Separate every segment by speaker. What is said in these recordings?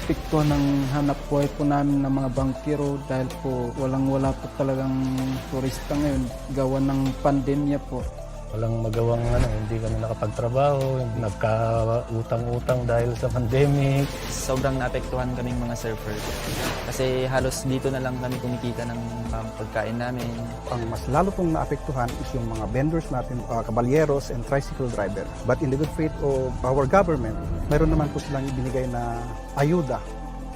Speaker 1: naapektuhan ng hanap buhay po namin ng mga bangkero dahil po walang-wala po talagang turista ngayon gawa ng pandemya po.
Speaker 2: Walang magawang hindi kami nakapagtrabaho, nagkautang-utang dahil sa pandemic.
Speaker 3: Sobrang naapektuhan kaming mga surfer. Kasi halos dito na lang kami kumikita ng pagkain namin.
Speaker 4: Ang mas lalo pong naapektuhan is yung mga vendors natin, kabalyeros and tricycle driver. But in the good faith of our government, mayroon naman po silang ibinigay na ayuda.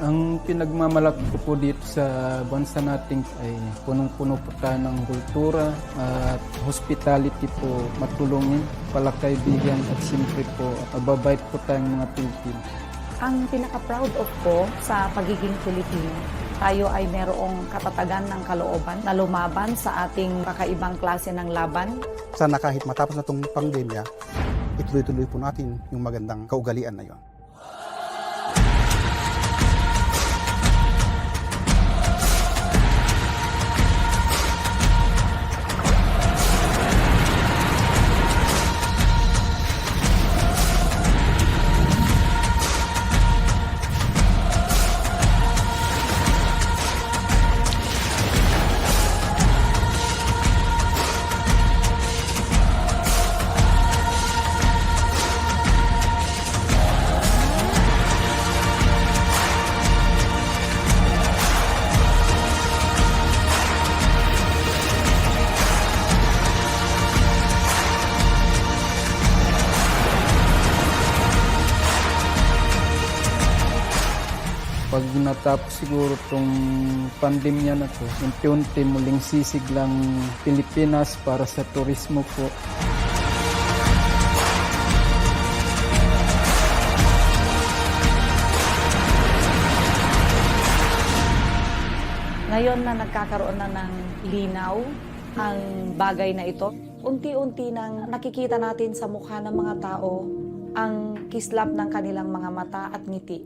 Speaker 1: Ang pinagmamalaki ko po dito sa bansa natin ay punong-puno po tayo ng kultura at hospitality po matulungin, palakaibigan at siyempre po mababait po tayong mga Pilipino.
Speaker 5: Ang pinaka-proud of ko sa pagiging Pilipino, tayo ay merong katatagan ng kalooban na lumaban sa ating kakaibang klase ng laban.
Speaker 4: Sana kahit matapos na itong pandemya, ituloy-tuloy po natin yung magandang kaugalian na yon.
Speaker 1: Pag natapos siguro itong pandemya na to, unti-unti muling sisiglang Pilipinas para sa turismo po.
Speaker 5: Ngayon na nagkakaroon na ng linaw ang bagay na ito, unti-unti nang nakikita natin sa mukha ng mga tao ang kislap ng kanilang mga mata at ngiti.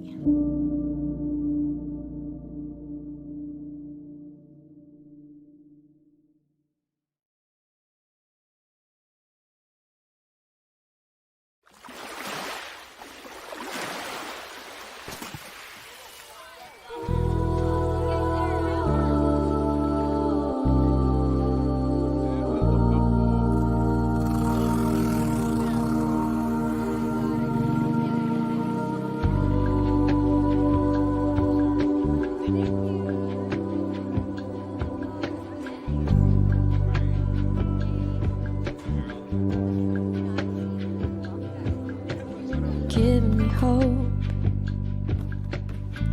Speaker 6: Give me hope,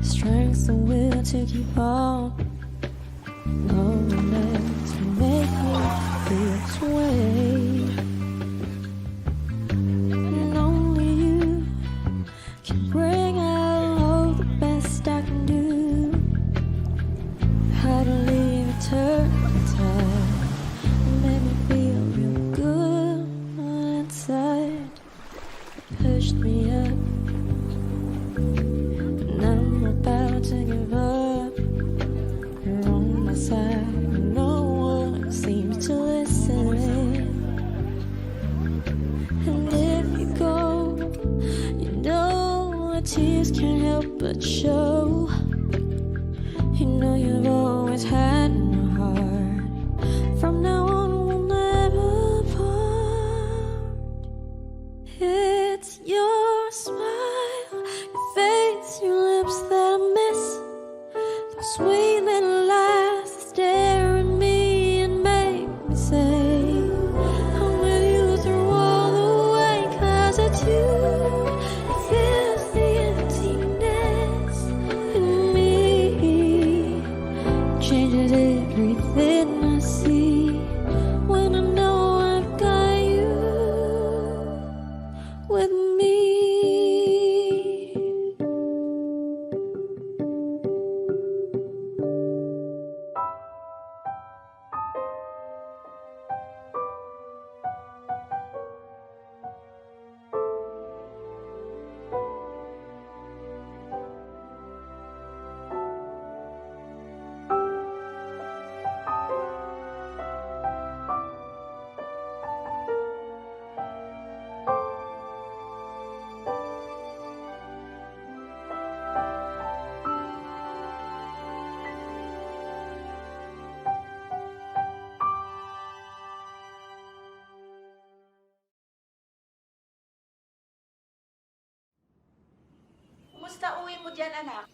Speaker 6: strength and will to keep on. No one else can make me feel this way, and only you can bring out all the best I can do. How to leave a turn tide, make me feel real good on inside. Pushed me up, and I'm about to give up. You're on my side, and no one seems to listen. And if you go, you know the tears can't help but show. You know you've always had my heart. From now on, we'll never part. It's your smile, your face, your lips that I miss. Those sweet little lies that stare at me and make me say I'm with you through all the way. 'Cause it's you that fills the emptiness in me, changes everything I see when I know I've got you with me.
Speaker 7: Kamusta uwi mo dyan, anak?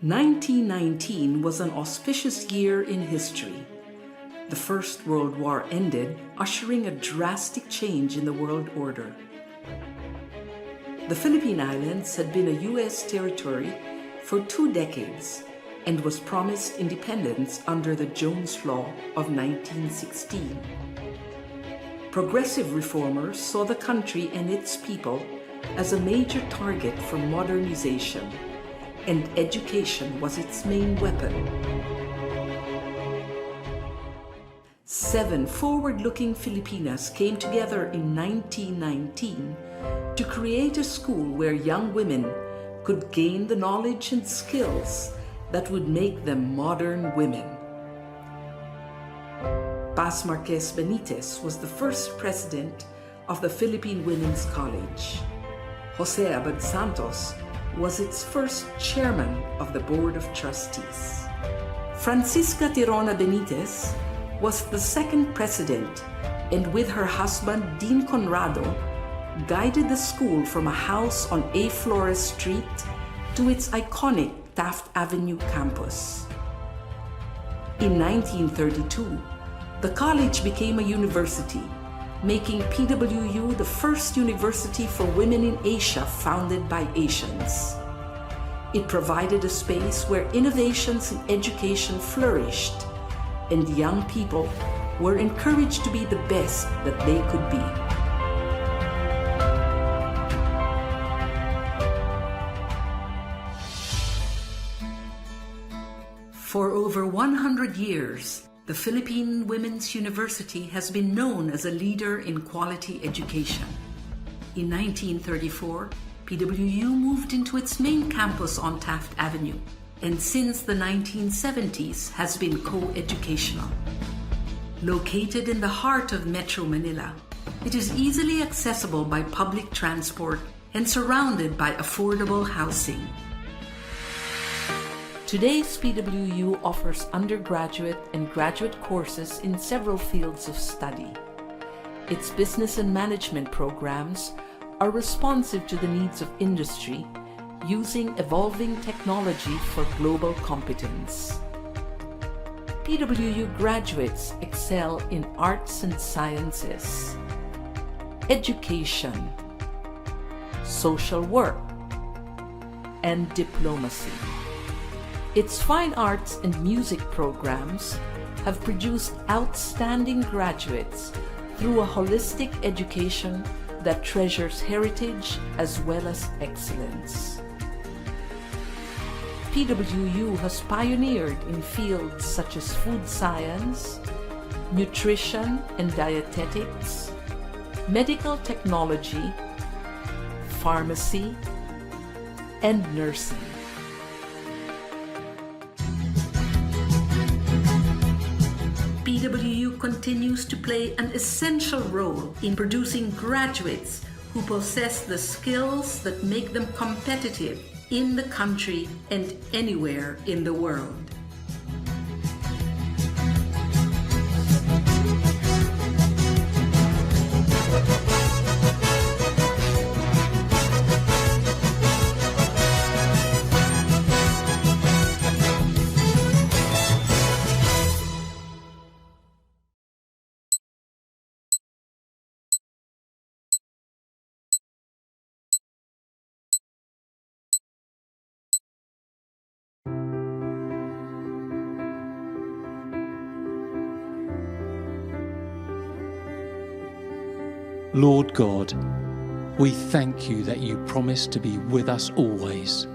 Speaker 7: 1919 was an auspicious year in history. The First World War ended, ushering a drastic change in the world order. The Philippine Islands had been a U.S. territory for 2 decades and was promised independence under the Jones Law of 1916. Progressive reformers saw the country and its people as a major target for modernization, and education was its main weapon. 7 forward-looking Filipinas came together in 1919 to create a school where young women could gain the knowledge and skills that would make them modern women. Paz Marquez Benitez was the first president of the Philippine Women's College. Jose Abad Santos was its first chairman of the Board of Trustees. Francisca Tirona Benitez was the second president, and with her husband Dean Conrado, guided the school from a house on A. Flores Street to its iconic Taft Avenue campus. In 1932, the college became a university, making PWU the first university for women in Asia founded by Asians. It provided a space where innovations in education flourished, and young people were encouraged to be the best that they could be. For over 100 years, the Philippine Women's University has been known as a leader in quality education. In 1934, PWU moved into its main campus on Taft Avenue, and since the 1970s has been co-educational. Located in the heart of Metro Manila, it is easily accessible by public transport and surrounded by affordable housing. Today's PWU offers undergraduate and graduate courses in several fields of study. Its business and management programs are responsive to the needs of industry, using evolving technology for global competence. PWU graduates excel in arts and sciences, education, social work, and diplomacy. Its fine arts and music programs have produced outstanding graduates through a holistic education that treasures heritage as well as excellence. PWU has pioneered in fields such as food science, nutrition and dietetics, medical technology, pharmacy, and nursing. PWU continues to play an essential role in producing graduates who possess the skills that make them competitive in the country and anywhere in the world.
Speaker 8: Lord God, we thank you that you promise to be with us always.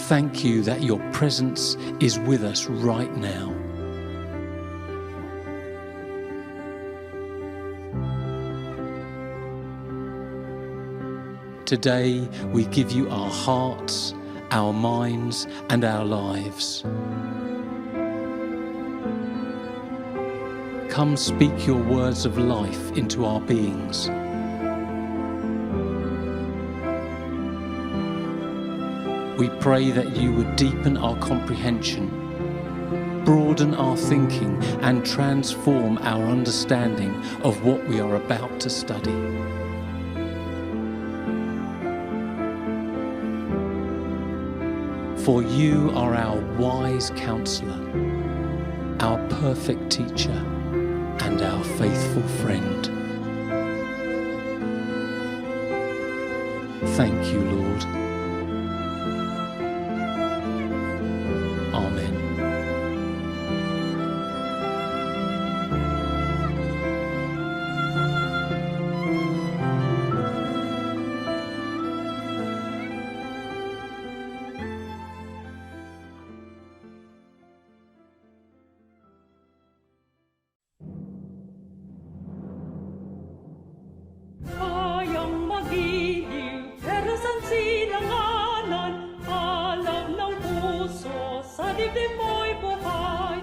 Speaker 8: Thank you that your presence is with us right now. Today we give you our hearts, our minds, and our lives. Come speak your words of life into our beings. We pray that you would deepen our comprehension, broaden our thinking, and transform our understanding of what we are about to study. For you are our wise counselor, our perfect teacher, and our faithful friend. Thank you, Lord. Amen.
Speaker 9: Kayang magiliw, pero saan sinanganan? Alam ng puso, sa dibdib mo'y buhay.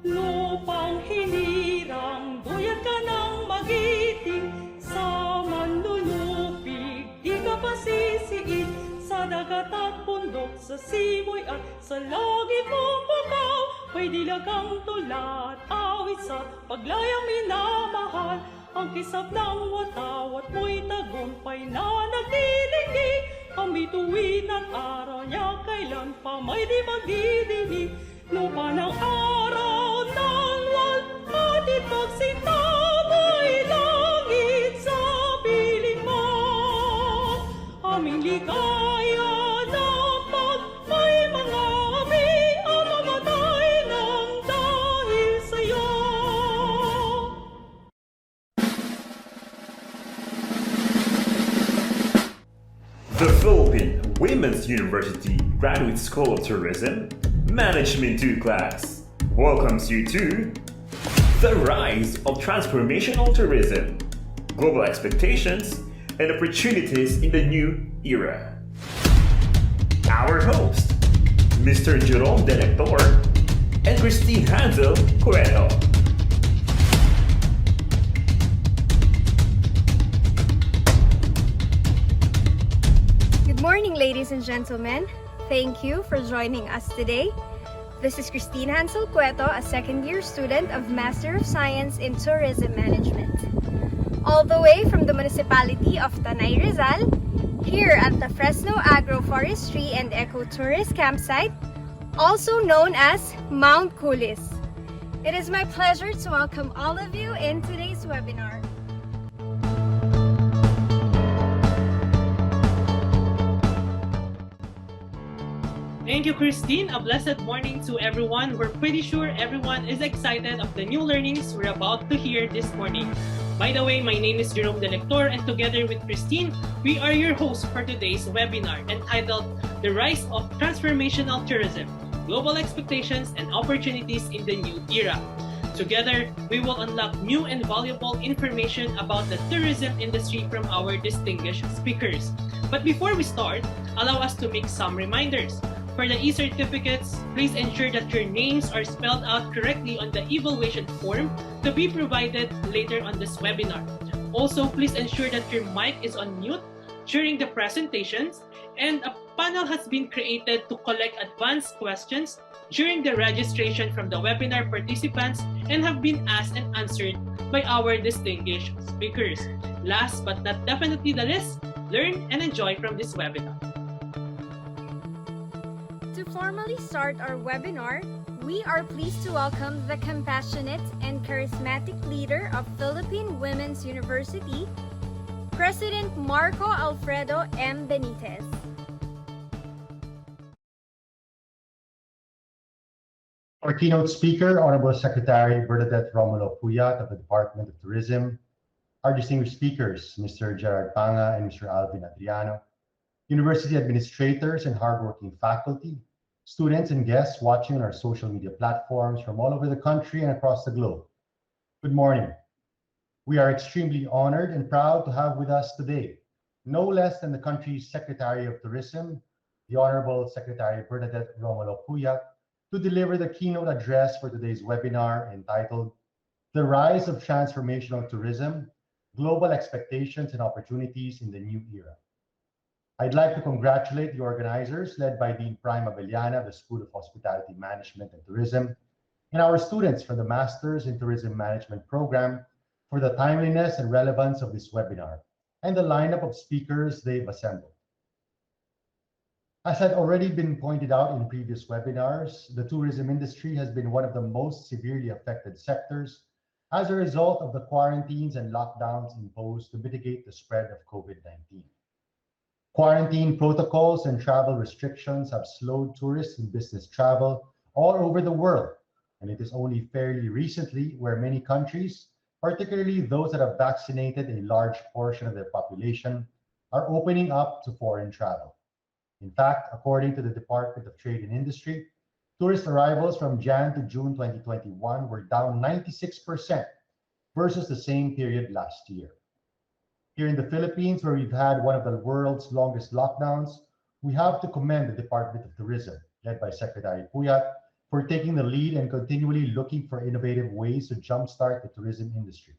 Speaker 9: Lupang hinirang, duyat ka ng magiting. Sa manlulupig, di ka pasisiin. Sa dagat at bundok, sa simoy at sa langit mong bukaw. May dilagang tulad, awit sa paglayang minamahal. Ang kisap ng watawat mo'y tagumpay na nagdiligdig. Ang bituin at araw niya kailan pa may di magdidinig. Lupa ng araw ng at ipagsintabay langit sa piling mo. Aming ligaya dapat may mga ami ang mamatay ng dahil sa'yo.
Speaker 10: The Philippine Women's University Graduate School of Tourism Management 2 class welcomes you to the rise of transformational tourism, global expectations, and opportunities in the new era. Our host, Mr. Jerome Director and Christine Hansel Cueto.
Speaker 11: Good morning, ladies and gentlemen. Thank you for joining us today. This is Christine Hansel Cueto, a second-year student of Master of Science in Tourism Management. All the way from the municipality of Tanay Rizal, here at the Fresno Agroforestry and Ecotourist Campsite, also known as Mount Coulis. It is my pleasure to welcome all of you in today's webinar.
Speaker 9: Thank you, Christine. A blessed morning to everyone. We're pretty sure everyone is excited of the new learnings we're about to hear this morning. By the way, my name is Jerome Delector, and together with Christine, we are your hosts for today's webinar entitled The Rise of Transformational Tourism, Global Expectations and Opportunities in the New Era. Together, we will unlock new and valuable information about the tourism industry from our distinguished speakers. But before we start, allow us to make some reminders. For the e-certificates, please ensure that your names are spelled out correctly on the evaluation form to be provided later on this webinar. Also, please ensure that your mic is on mute during the presentations, and a panel has been created to collect advanced questions during the registration from the webinar participants and have been asked and answered by our distinguished speakers. Last but not definitely the least, learn and enjoy from this webinar.
Speaker 11: To formally start our webinar, we are pleased to welcome the compassionate and charismatic leader of Philippine Women's University, President Marco Alfredo M. Benitez.
Speaker 12: Our keynote speaker, Honorable Secretary Bernadette Romulo Puyat of the Department of Tourism, our distinguished speakers, Mr. Gerard Panga and Mr. Alvin Adriano, university administrators and hardworking faculty, students and guests watching on our social media platforms from all over the country and across the globe. Good morning. We are extremely honored and proud to have with us today no less than the country's Secretary of Tourism, the Honorable Secretary Bernadette Romulo Puyat, to deliver the keynote address for today's webinar entitled The Rise of Transformational Tourism, Global Expectations and Opportunities in the New Era. I'd like to congratulate the organizers led by Dean Prima Beliana of the School of Hospitality Management and Tourism, and our students from the Masters in Tourism Management program for the timeliness and relevance of this webinar and the lineup of speakers they've assembled. As had already been pointed out in previous webinars, the tourism industry has been one of the most severely affected sectors as a result of the quarantines and lockdowns imposed to mitigate the spread of COVID-19. Quarantine protocols and travel restrictions have slowed tourist and business travel all over the world, and it is only fairly recently where many countries, particularly those that have vaccinated a large portion of their population, are opening up to foreign travel. In fact, according to the Department of Trade and Industry, tourist arrivals from Jan to June 2021 were down 96% versus the same period last year. Here in the Philippines, where we've had one of the world's longest lockdowns, we have to commend the Department of Tourism, led by Secretary Puyat, for taking the lead and continually looking for innovative ways to jumpstart the tourism industry.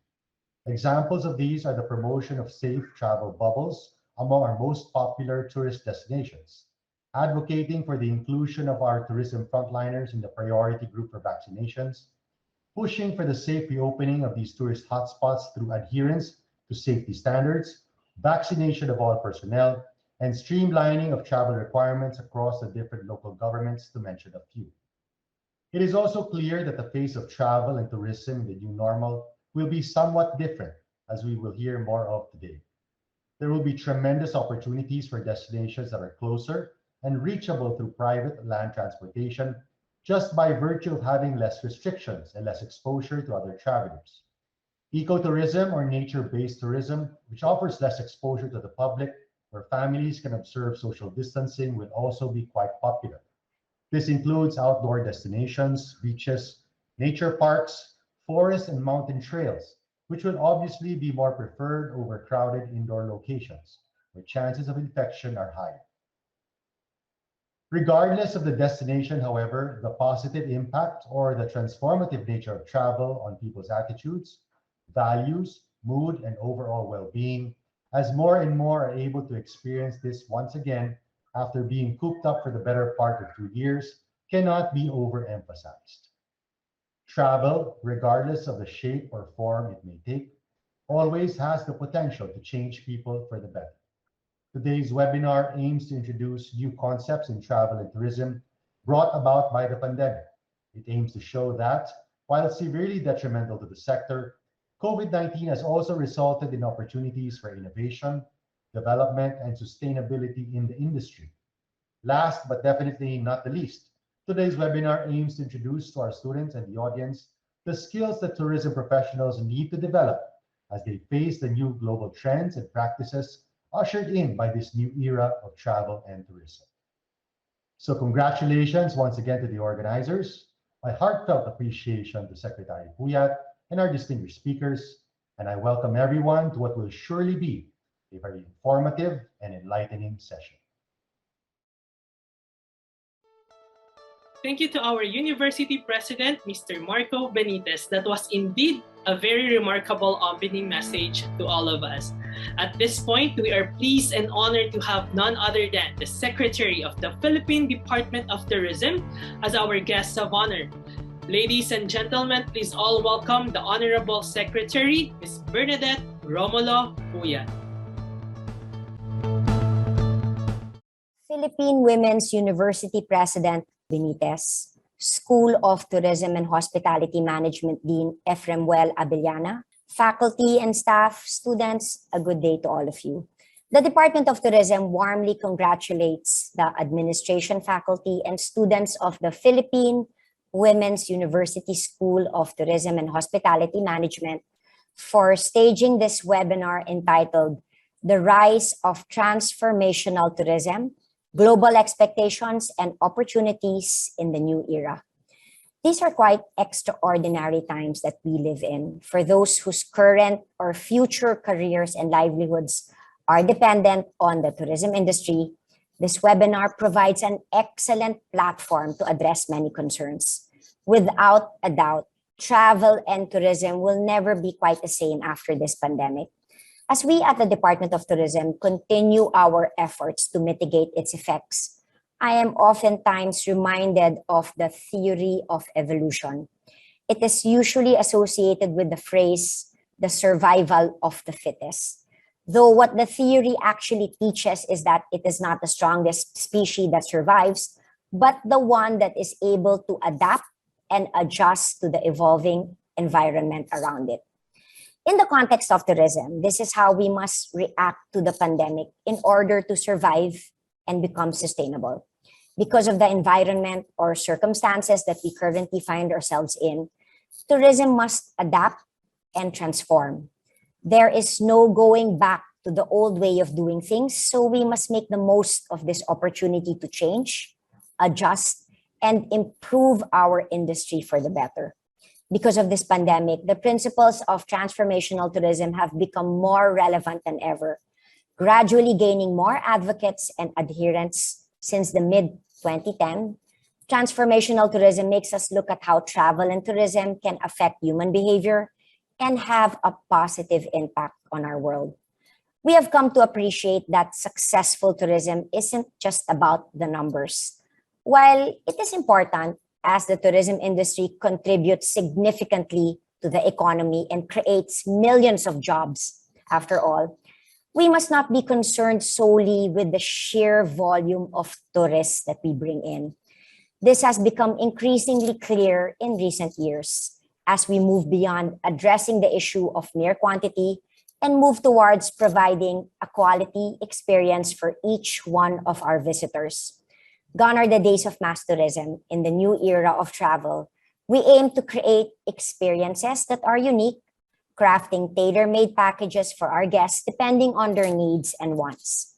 Speaker 12: Examples of these are the promotion of safe travel bubbles among our most popular tourist destinations, advocating for the inclusion of our tourism frontliners in the priority group for vaccinations, pushing for the safe reopening of these tourist hotspots through adherence to safety standards, vaccination of all personnel, and streamlining of travel requirements across the different local governments, to mention a few. It is also clear that the face of travel and tourism in the new normal will be somewhat different, as we will hear more of today. There will be tremendous opportunities for destinations that are closer and reachable through private land transportation, just by virtue of having less restrictions and less exposure to other travelers. Ecotourism, or nature-based tourism, which offers less exposure to the public, where families can observe social distancing, will also be quite popular. This includes outdoor destinations, beaches, nature parks, forests, and mountain trails, which will obviously be more preferred over crowded indoor locations, where chances of infection are higher. Regardless of the destination, however, the positive impact or the transformative nature of travel on people's attitudes, values, mood, and overall well-being, as more and more are able to experience this once again after being cooped up for the better part of 2 years, cannot be overemphasized. Travel, regardless of the shape or form it may take, always has the potential to change people for the better. Today's webinar aims to introduce new concepts in travel and tourism brought about by the pandemic. It aims to show that, while severely detrimental to the sector, COVID-19 has also resulted in opportunities for innovation, development, and sustainability in the industry. Last but definitely not the least, today's webinar aims to introduce to our students and the audience the skills that tourism professionals need to develop as they face the new global trends and practices ushered in by this new era of travel and tourism. So congratulations once again to the organizers, my heartfelt appreciation to Secretary Puyat and our distinguished speakers, and I welcome everyone to what will surely be a very informative and enlightening session.
Speaker 9: Thank you to our University President, Mr. Marco Benitez. That was indeed a very remarkable opening message to all of us. At this point, we are pleased and honored to have none other than the Secretary of the Philippine Department of Tourism as our guest of honor. Ladies and gentlemen, please all welcome the Honorable Secretary, Ms. Bernadette Romulo Puyat.
Speaker 13: Philippine Women's University President Benitez, School of Tourism and Hospitality Management Dean Efremwell Abellana, faculty and staff, students, a good day to all of you. The Department of Tourism warmly congratulates the administration, faculty, and students of the Philippine Women's University School of Tourism and Hospitality Management for staging this webinar entitled The Rise of Transformational Tourism, Global Expectations and Opportunities in the New Era. These are quite extraordinary times that we live in for those whose current or future careers and livelihoods are dependent on the tourism industry. This webinar provides an excellent platform to address many concerns. Without a doubt, travel and tourism will never be quite the same after this pandemic. As we at the Department of Tourism continue our efforts to mitigate its effects, I am oftentimes reminded of the theory of evolution. It is usually associated with the phrase, the survival of the fittest. Though what the theory actually teaches is that it is not the strongest species that survives, but the one that is able to adapt and adjust to the evolving environment around it. In the context of tourism, this is how we must react to the pandemic in order to survive and become sustainable. Because of the environment or circumstances that we currently find ourselves in, tourism must adapt and transform. There is no going back to the old way of doing things, so we must make the most of this opportunity to change, adjust, and improve our industry for the better. Because of this pandemic, the principles of transformational tourism have become more relevant than ever, gradually gaining more advocates and adherents since the mid-2010. Transformational tourism makes us look at how travel and tourism can affect human behavior and have a positive impact on our world. We have come to appreciate that successful tourism isn't just about the numbers. While it is important, as the tourism industry contributes significantly to the economy and creates millions of jobs, after all, we must not be concerned solely with the sheer volume of tourists that we bring in. This has become increasingly clear in recent years as we move beyond addressing the issue of mere quantity and move towards providing a quality experience for each one of our visitors. Gone are the days of mass tourism. In the new era of travel, we aim to create experiences that are unique, crafting tailor-made packages for our guests depending on their needs and wants.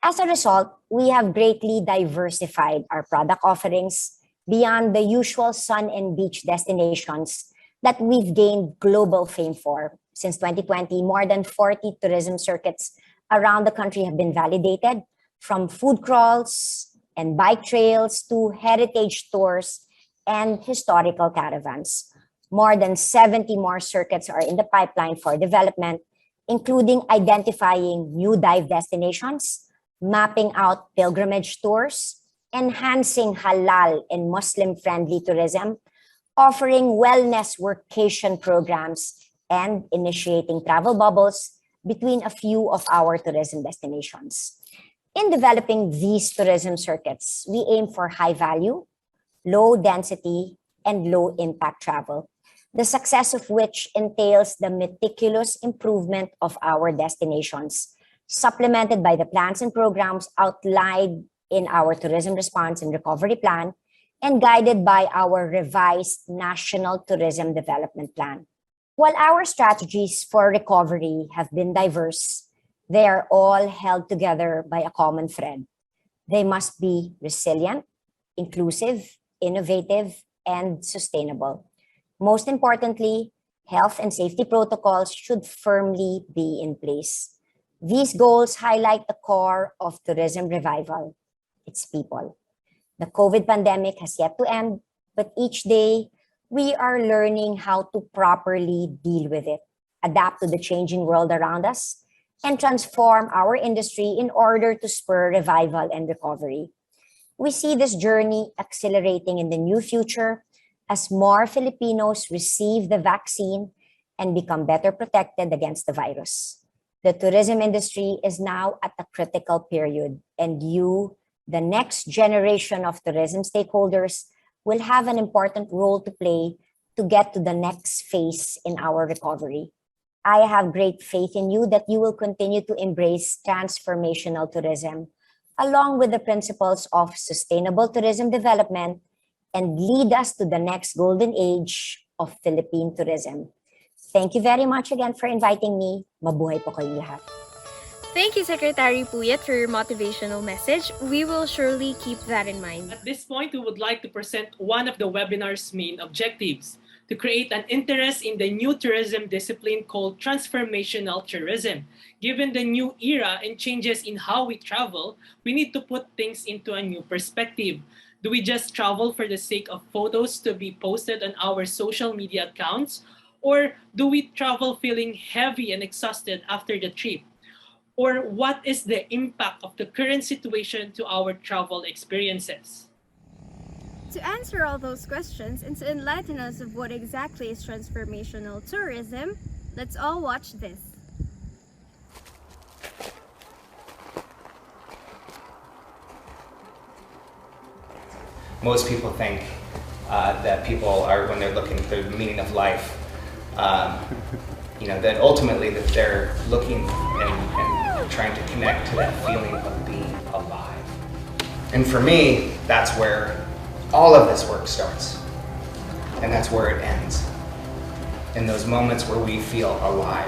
Speaker 13: As a result, we have greatly diversified our product offerings beyond the usual sun and beach destinations that we've gained global fame for. Since 2020, more than 40 tourism circuits around the country have been validated, from food crawls and bike trails to heritage tours and historical caravans. More than 70 more circuits are in the pipeline for development, including identifying new dive destinations, mapping out pilgrimage tours, enhancing halal and Muslim-friendly tourism, offering wellness workation programs, and initiating travel bubbles between a few of our tourism destinations. In developing these tourism circuits, we aim for high value, low density, and low impact travel, the success of which entails the meticulous improvement of our destinations, supplemented by the plans and programs outlined in our Tourism Response and Recovery Plan and guided by our revised National Tourism Development Plan. While our strategies for recovery have been diverse, they are all held together by a common thread. They must be resilient, inclusive, innovative, and sustainable. Most importantly, health and safety protocols should firmly be in place. These goals highlight the core of tourism revival, its people. The COVID pandemic has yet to end, but each day we are learning how to properly deal with it, adapt to the changing world around us, and transform our industry in order to spur revival and recovery. We see this journey accelerating in the new future as more Filipinos receive the vaccine and become better protected against the virus. The tourism industry is now at a critical period, and you, the next generation of tourism stakeholders, will have an important role to play to get to the next phase in our recovery. I have great faith in you that you will continue to embrace transformational tourism, along with the principles of sustainable tourism development, and lead us to the next golden age of Philippine tourism. Thank you very much again for inviting me. Mabuhay po kayong lahat.
Speaker 11: Thank you, Secretary Puyat, for your motivational message. We will surely keep that in mind.
Speaker 9: At this point, we would like to present one of the webinar's main objectives: to create an interest in the new tourism discipline called Transformational Tourism. Given the new era and changes in how we travel, we need to put things into a new perspective. Do we just travel for the sake of photos to be posted on our social media accounts? Or do we travel feeling heavy and exhausted after the trip? Or what is the impact of the current situation to our travel experiences?
Speaker 11: To answer all those questions and to enlighten us of what exactly is transformational tourism, let's all watch this.
Speaker 14: Most people think that people are, when they're looking for the meaning of life, that ultimately that they're looking and trying to connect to that feeling of being alive. And for me, that's where all of this work starts. And that's where it ends. In those moments where we feel alive.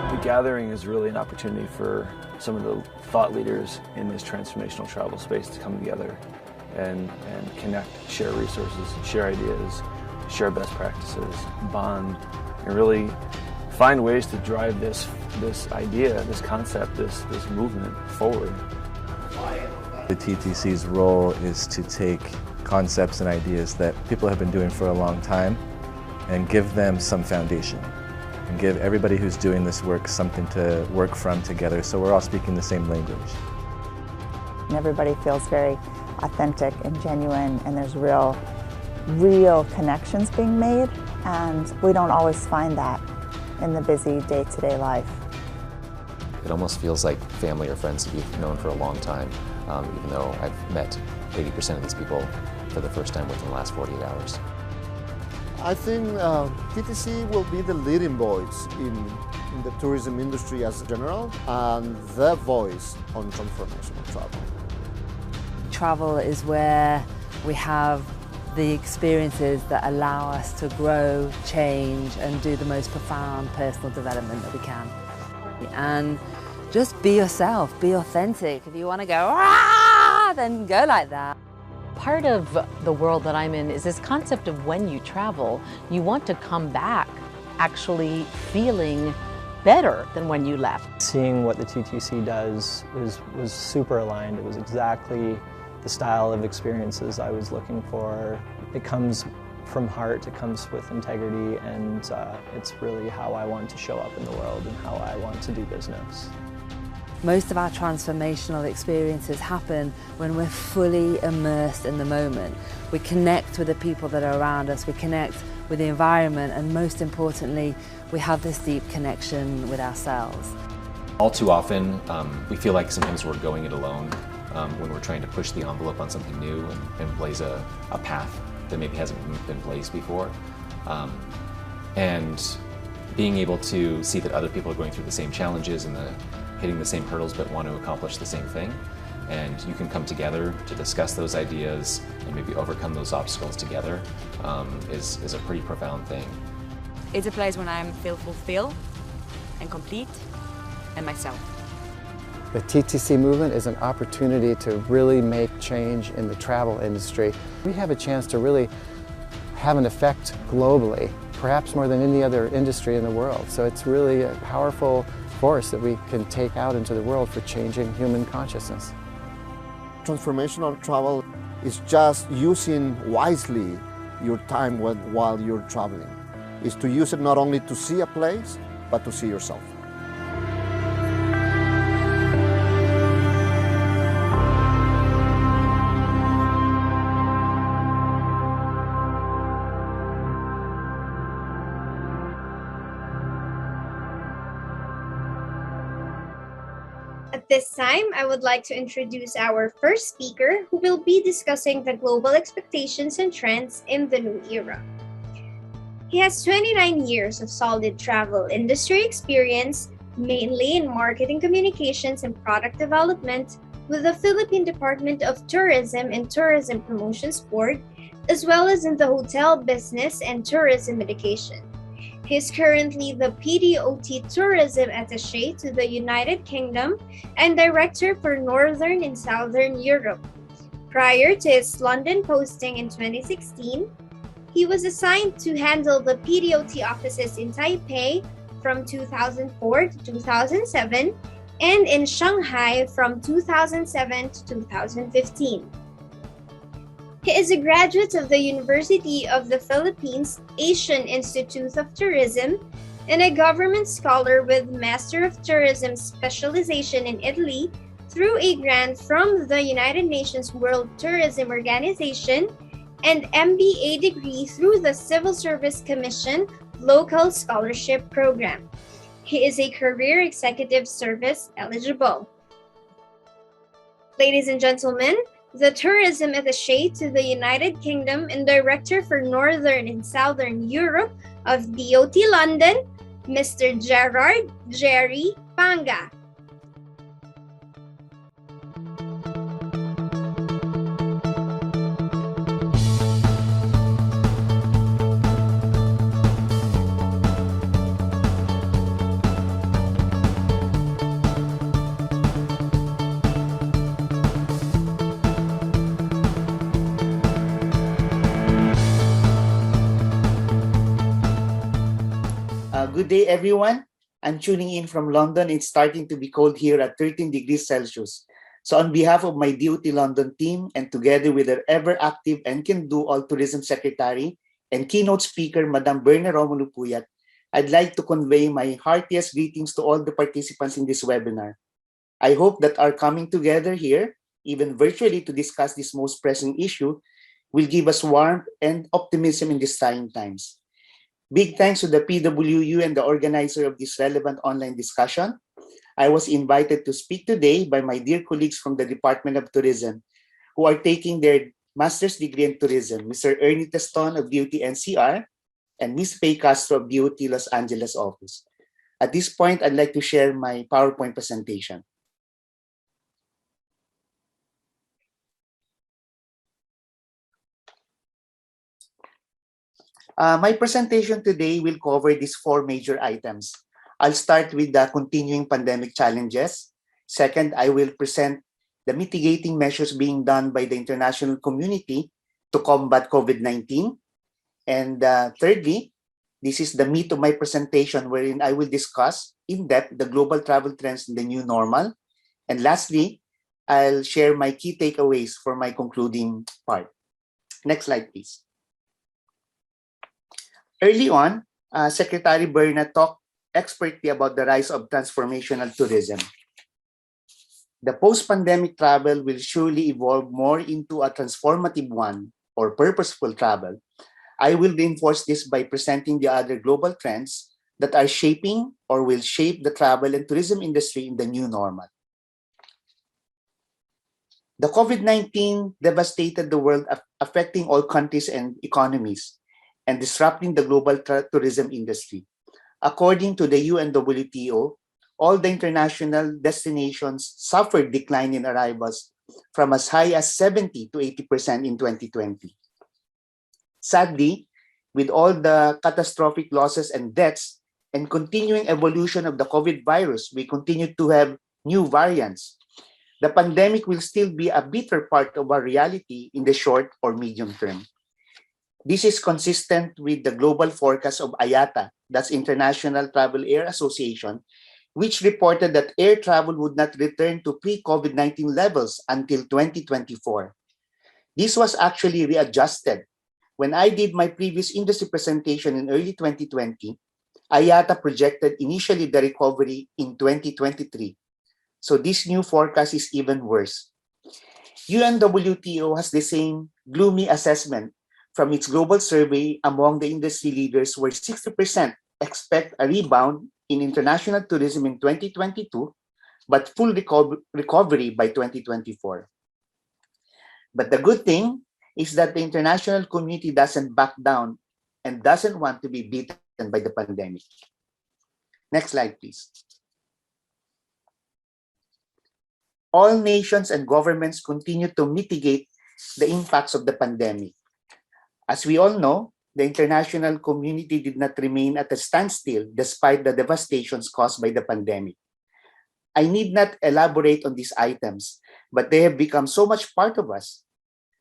Speaker 15: The gathering is really an opportunity for some of the thought leaders in this transformational travel space to come together and connect, share resources, share ideas, share best practices, bond, and really find ways to drive this idea, this concept, this movement forward.
Speaker 16: The TTC's role is to take concepts and ideas that people have been doing for a long time and give them some foundation and give everybody who's doing this work something to work from together so we're all speaking the same language.
Speaker 17: And everybody feels very authentic and genuine, and there's real connections being made, and we don't always find that in the busy day-to-day life.
Speaker 18: It almost feels like family or friends that you've known for a long time, even though I've met 80% of these people for the first time within the last 48 hours.
Speaker 19: I think TTC will be the leading voice in the tourism industry as general and the voice on transformational travel.
Speaker 20: Travel is where we have the experiences that allow us to grow, change, and do the most profound personal development that we can. And just be yourself, be authentic. If you want to go, ah, then go like that.
Speaker 21: Part of the world that I'm in is this concept of when you travel, you want to come back actually feeling better than when you left.
Speaker 22: Seeing what the TTC does was super aligned. It was exactly the style of experiences I was looking for. It comes from heart, it comes with integrity, and it's really how I want to show up in the world and how I want to do business.
Speaker 20: Most of our transformational experiences happen when we're fully immersed in the moment. We connect with the people that are around us, we connect with the environment, and most importantly, we have this deep connection with ourselves.
Speaker 18: All too often, we feel like sometimes we're going it alone when we're trying to push the envelope on something new and blaze a path that maybe hasn't been blazed before. And being able to see that other people are going through the same challenges and hitting the same hurdles but want to accomplish the same thing. And you can come together to discuss those ideas and maybe overcome those obstacles together is a pretty profound thing.
Speaker 23: It's a place when I feel fulfilled and complete and myself.
Speaker 24: The TTC movement is an opportunity to really make change in the travel industry. We have a chance to really have an effect globally, perhaps more than any other industry in the world. So it's really a powerful force that we can take out into the world for changing human consciousness.
Speaker 19: Transformational travel is just using wisely your time while you're traveling. It's to use it not only to see a place, but to see yourself.
Speaker 11: At this time, I would like to introduce our first speaker who will be discussing the global expectations and trends in the new era. He has 29 years of solid travel industry experience, mainly in marketing communications and product development with the Philippine Department of Tourism and Tourism Promotions Board, as well as in the hotel business and tourism education. He is currently the PDOT Tourism Attaché to the United Kingdom and Director for Northern and Southern Europe. Prior to his London posting in 2016, he was assigned to handle the PDOT offices in Taipei from 2004 to 2007 and in Shanghai from 2007 to 2015. He is a graduate of the University of the Philippines Asian Institute of Tourism and a government scholar with Master of Tourism specialization in Italy through a grant from the United Nations World Tourism Organization and MBA degree through the Civil Service Commission Local Scholarship Program. He is a Career Executive Service eligible. Ladies and gentlemen, the Tourism Attaché to the United Kingdom and Director for Northern and Southern Europe of DOT London, Mr. Gerard Jerry Panga.
Speaker 1: Good day, everyone. I'm tuning in from London. It's starting to be cold here at 13 degrees Celsius. So on behalf of my DOT London team and together with our ever-active and can-do-all tourism secretary and keynote speaker, Madam Berna Romulo Puyat, I'd like to convey my heartiest greetings to all the participants in this webinar. I hope that our coming together here, even virtually to discuss this most pressing issue, will give us warmth and optimism in these trying times. Big thanks to the PWU and the organizer of this relevant online discussion. I was invited to speak today by my dear colleagues from the Department of Tourism who are taking their master's degree in tourism, Mr. Ernie Teston of DOT NCR and Ms. Faye Castro of DOT Los Angeles office. At this point, I'd like to share my PowerPoint presentation. My presentation today will cover these four major items. I'll start with the continuing pandemic challenges. Second, I will present the mitigating measures being done by the international community to combat COVID-19. And thirdly, this is the meat of my presentation wherein I will discuss in depth the global travel trends in the new normal. And lastly, I'll share my key takeaways for my concluding part. Next slide, please. Early on, Secretary Berna talked expertly about the rise of transformational tourism. The post-pandemic travel will surely evolve more into a transformative one or purposeful travel. I will reinforce this by presenting the other global trends that are shaping or will shape the travel and tourism industry in the new normal. The COVID-19 devastated the world, affecting all countries and economies, and disrupting the global tourism industry. According to the UNWTO, all the international destinations suffered decline in arrivals from as high as 70 to 80% in 2020. Sadly, with all the catastrophic losses and deaths and continuing evolution of the COVID virus, we continue to have new variants. The pandemic will still be a bitter part of our reality in the short or medium term. This is consistent with the global forecast of IATA, that's International Travel Air Association, which reported that air travel would not return to pre-COVID-19 levels until 2024. This was actually readjusted. When I did my previous industry presentation in early 2020, IATA projected initially the recovery in 2023. So this new forecast is even worse. UNWTO has the same gloomy assessment from its global survey among the industry leaders, where 60% expect a rebound in international tourism in 2022, but full recovery by 2024. But the good thing is that the international community doesn't back down and doesn't want to be beaten by the pandemic. Next slide, please. All nations and governments continue to mitigate the impacts of the pandemic. As we all know, the international community did not remain at a standstill despite the devastations caused by the pandemic. I need not elaborate on these items, but they have become so much part of us.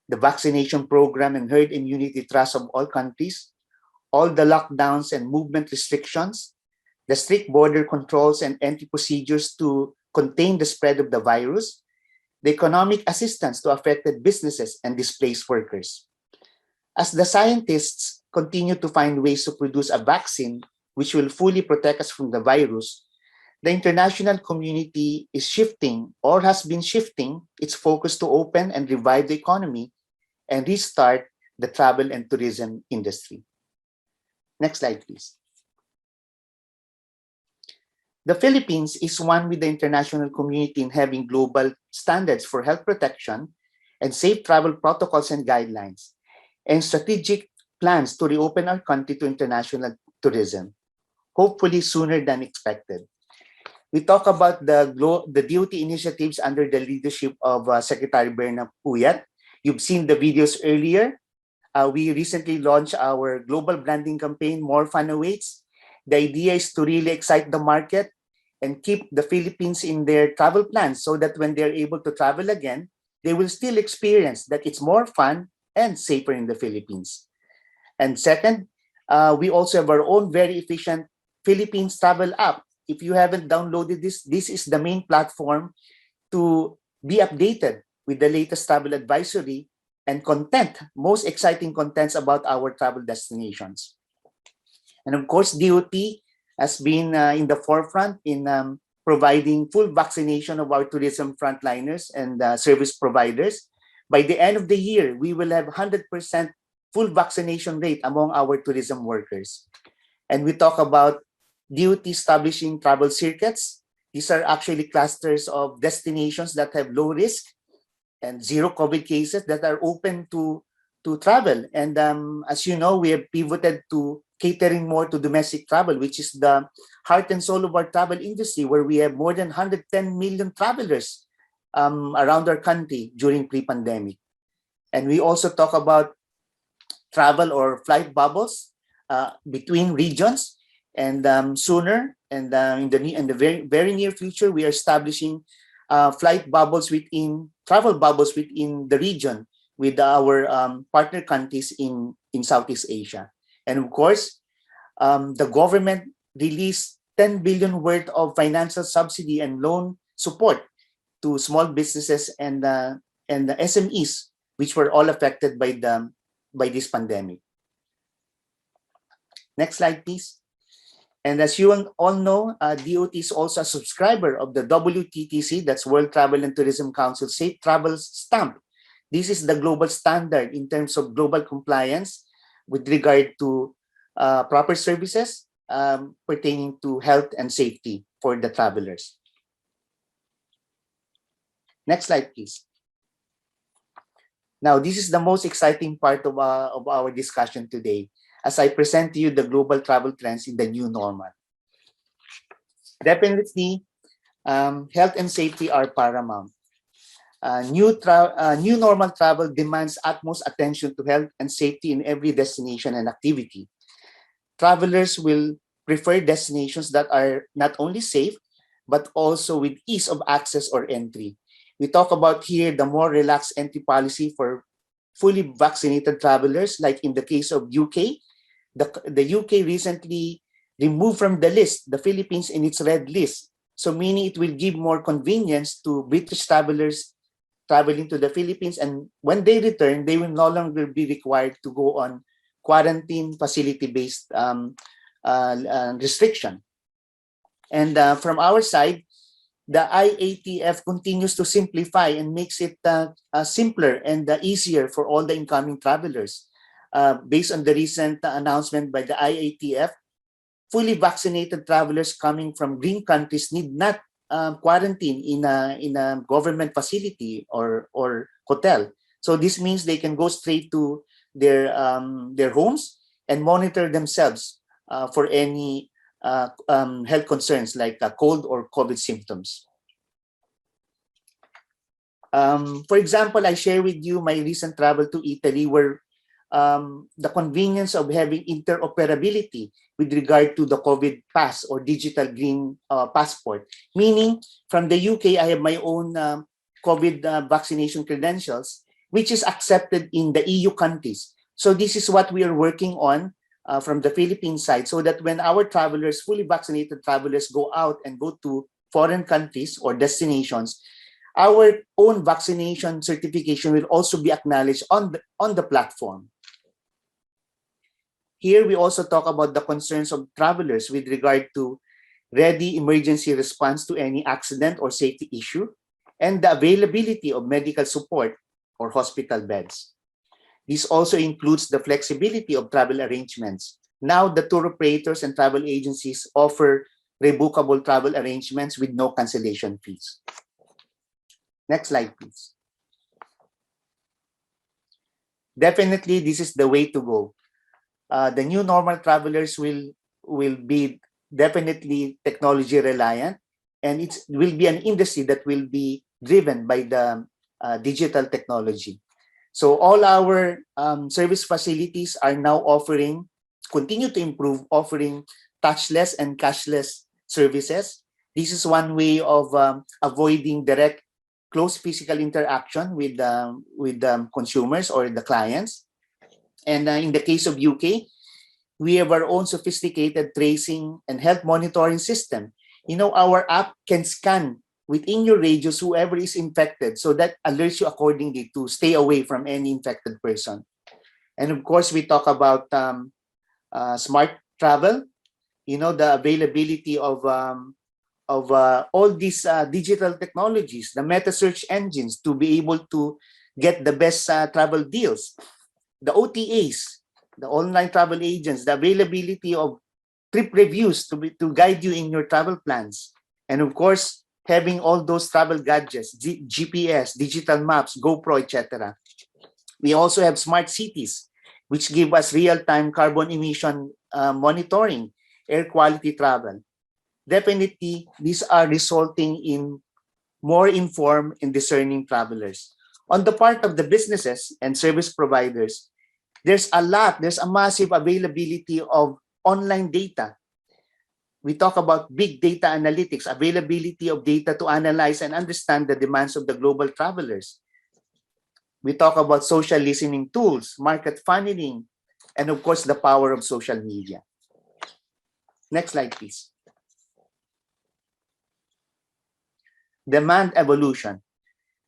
Speaker 1: The vaccination program and herd immunity trust of all countries, all the lockdowns and movement restrictions, the strict border controls and entry procedures to contain the spread of the virus, the economic assistance to affected businesses and displaced workers. As the scientists continue to find ways to produce a vaccine which will fully protect us from the virus, the international community is shifting or has been shifting its focus to open and revive the economy and restart the travel and tourism industry. Next slide, please. The Philippines is one with the international community in having global standards for health protection and safe travel protocols and guidelines, and strategic plans to reopen our country to international tourism, hopefully sooner than expected. We talk about the DOT initiatives under the leadership of Secretary Berna Puyat. You've seen the videos earlier. We recently launched our global branding campaign, More Fun Awaits. The idea is to really excite the market and keep the Philippines in their travel plans so that when they're able to travel again, they will still experience that it's more fun and safer in the Philippines. And second, we also have our own very efficient Philippines travel app. If you haven't downloaded this, this is the main platform to be updated with the latest travel advisory and content, most exciting contents about our travel destinations. And of course, DOT has been in the forefront in providing full vaccination of our tourism frontliners and service providers. By the end of the year, we will have 100% full vaccination rate among our tourism workers. And we talk about DOT establishing travel circuits. These are actually clusters of destinations that have low risk and zero COVID cases that are open to travel. And as you know, we have pivoted to catering more to domestic travel, which is the heart and soul of our travel industry, where we have more than 110 million travelers around our country during pre-pandemic. And we also talk about travel or flight bubbles between regions. And sooner, and in the very near future, we are establishing flight bubbles within, travel bubbles within the region with our partner countries in Southeast Asia. And of course, the government released 10 billion worth of financial subsidy and loan support to small businesses and the SMEs, which were all affected by this pandemic. Next slide, please. And as you all know, DOT is also a subscriber of the WTTC, that's World Travel and Tourism Council Safe Travel Stamp. This is the global standard in terms of global compliance with regard to proper services pertaining to health and safety for the travelers. Next slide, please. Now, this is the most exciting part of our discussion today, as I present to you the global travel trends in the new normal. Definitely, health and safety are paramount. New normal travel demands utmost attention to health and safety in every destination and activity. Travelers will prefer destinations that are not only safe, but also with ease of access or entry. We talk about here the more relaxed entry policy for fully vaccinated travelers, like in the case of UK. The UK recently removed from the list the Philippines in its red list. So meaning it will give more convenience to British travelers traveling to the Philippines, and when they return, they will no longer be required to go on quarantine facility-based restriction. And from our side, the IATF continues to simplify and makes it simpler and easier for all the incoming travelers. Based on the recent announcement by the IATF, fully vaccinated travelers coming from green countries need not quarantine in a government facility or hotel. So this means they can go straight to their homes and monitor themselves for any health concerns like cold or COVID symptoms. For example, I share with you my recent travel to Italy, where the convenience of having interoperability with regard to the COVID pass or digital green passport. Meaning, from the UK, I have my own COVID vaccination credentials, which is accepted in the EU countries. So this is what we are working on from the Philippine side, so that when our travelers, fully vaccinated travelers, go out and go to foreign countries or destinations, our own vaccination certification will also be acknowledged on the platform. Here, we also talk about the concerns of travelers with regard to ready emergency response to any accident or safety issue, and the availability of medical support or hospital beds. This also includes the flexibility of travel arrangements. Now, the tour operators and travel agencies offer revocable travel arrangements with no cancellation fees. Next slide, please. Definitely, this is the way to go. The new normal travelers will be definitely technology reliant, and it will be an industry that will be driven by the digital technology. So all our service facilities are now continue to improve, offering touchless and cashless services. This is one way of avoiding direct close physical interaction with consumers or the clients. And in the case of UK, we have our own sophisticated tracing and health monitoring system. You know, our app can scan within your radius whoever is infected, so that alerts you accordingly to stay away from any infected person. And of course, we talk about smart travel. You know, the availability of all these digital technologies, the meta search engines, to be able to get the best travel deals, the OTAs, the online travel agents, the availability of trip reviews to guide you in your travel plans, and of course, having all those travel gadgets, GPS, digital maps, GoPro, etc. We also have smart cities, which give us real-time carbon emission monitoring, air quality travel. Definitely, these are resulting in more informed and discerning travelers. On the part of the businesses and service providers, there's a massive availability of online data. We talk about big data analytics, availability of data to analyze and understand the demands of the global travelers. We talk about social listening tools, market funneling, and of course, the power of social media. Next slide, please. Demand evolution.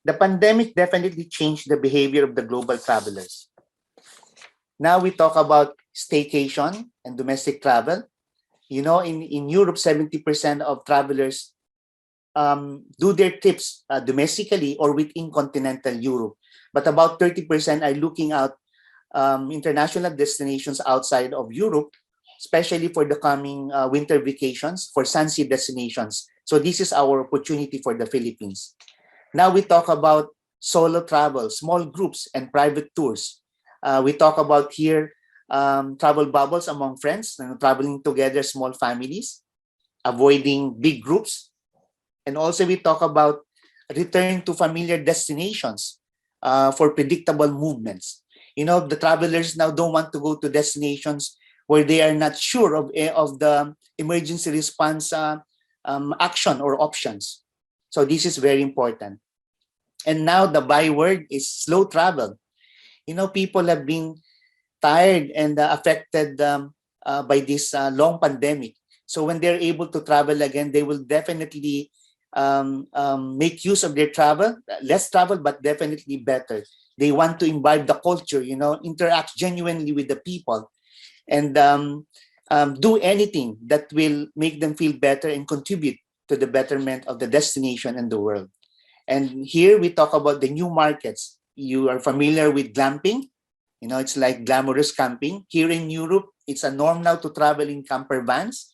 Speaker 1: The pandemic definitely changed the behavior of the global travelers. Now we talk about staycation and domestic travel. You know, in Europe, 70% of travelers do their trips domestically or within continental Europe. But about 30% are looking out international destinations outside of Europe, especially for the coming winter vacations, for sunsea destinations. So this is our opportunity for the Philippines. Now we talk about solo travel, small groups, and private tours. We talk about here travel bubbles among friends, traveling together, small families, avoiding big groups. And also we talk about return to familiar destinations for predictable movements. You know, the travelers now don't want to go to destinations where they are not sure of the emergency response action or options. So this is very important. And now the byword is slow travel. You know, people have been tired and affected by this long pandemic. So when they're able to travel again, they will definitely make use of their travel, less travel, but definitely better. They want to imbibe the culture, you know, interact genuinely with the people, and do anything that will make them feel better and contribute to the betterment of the destination and the world. And here we talk about the new markets. You are familiar with glamping. You know, it's like glamorous camping. Here in Europe, it's a norm now to travel in camper vans.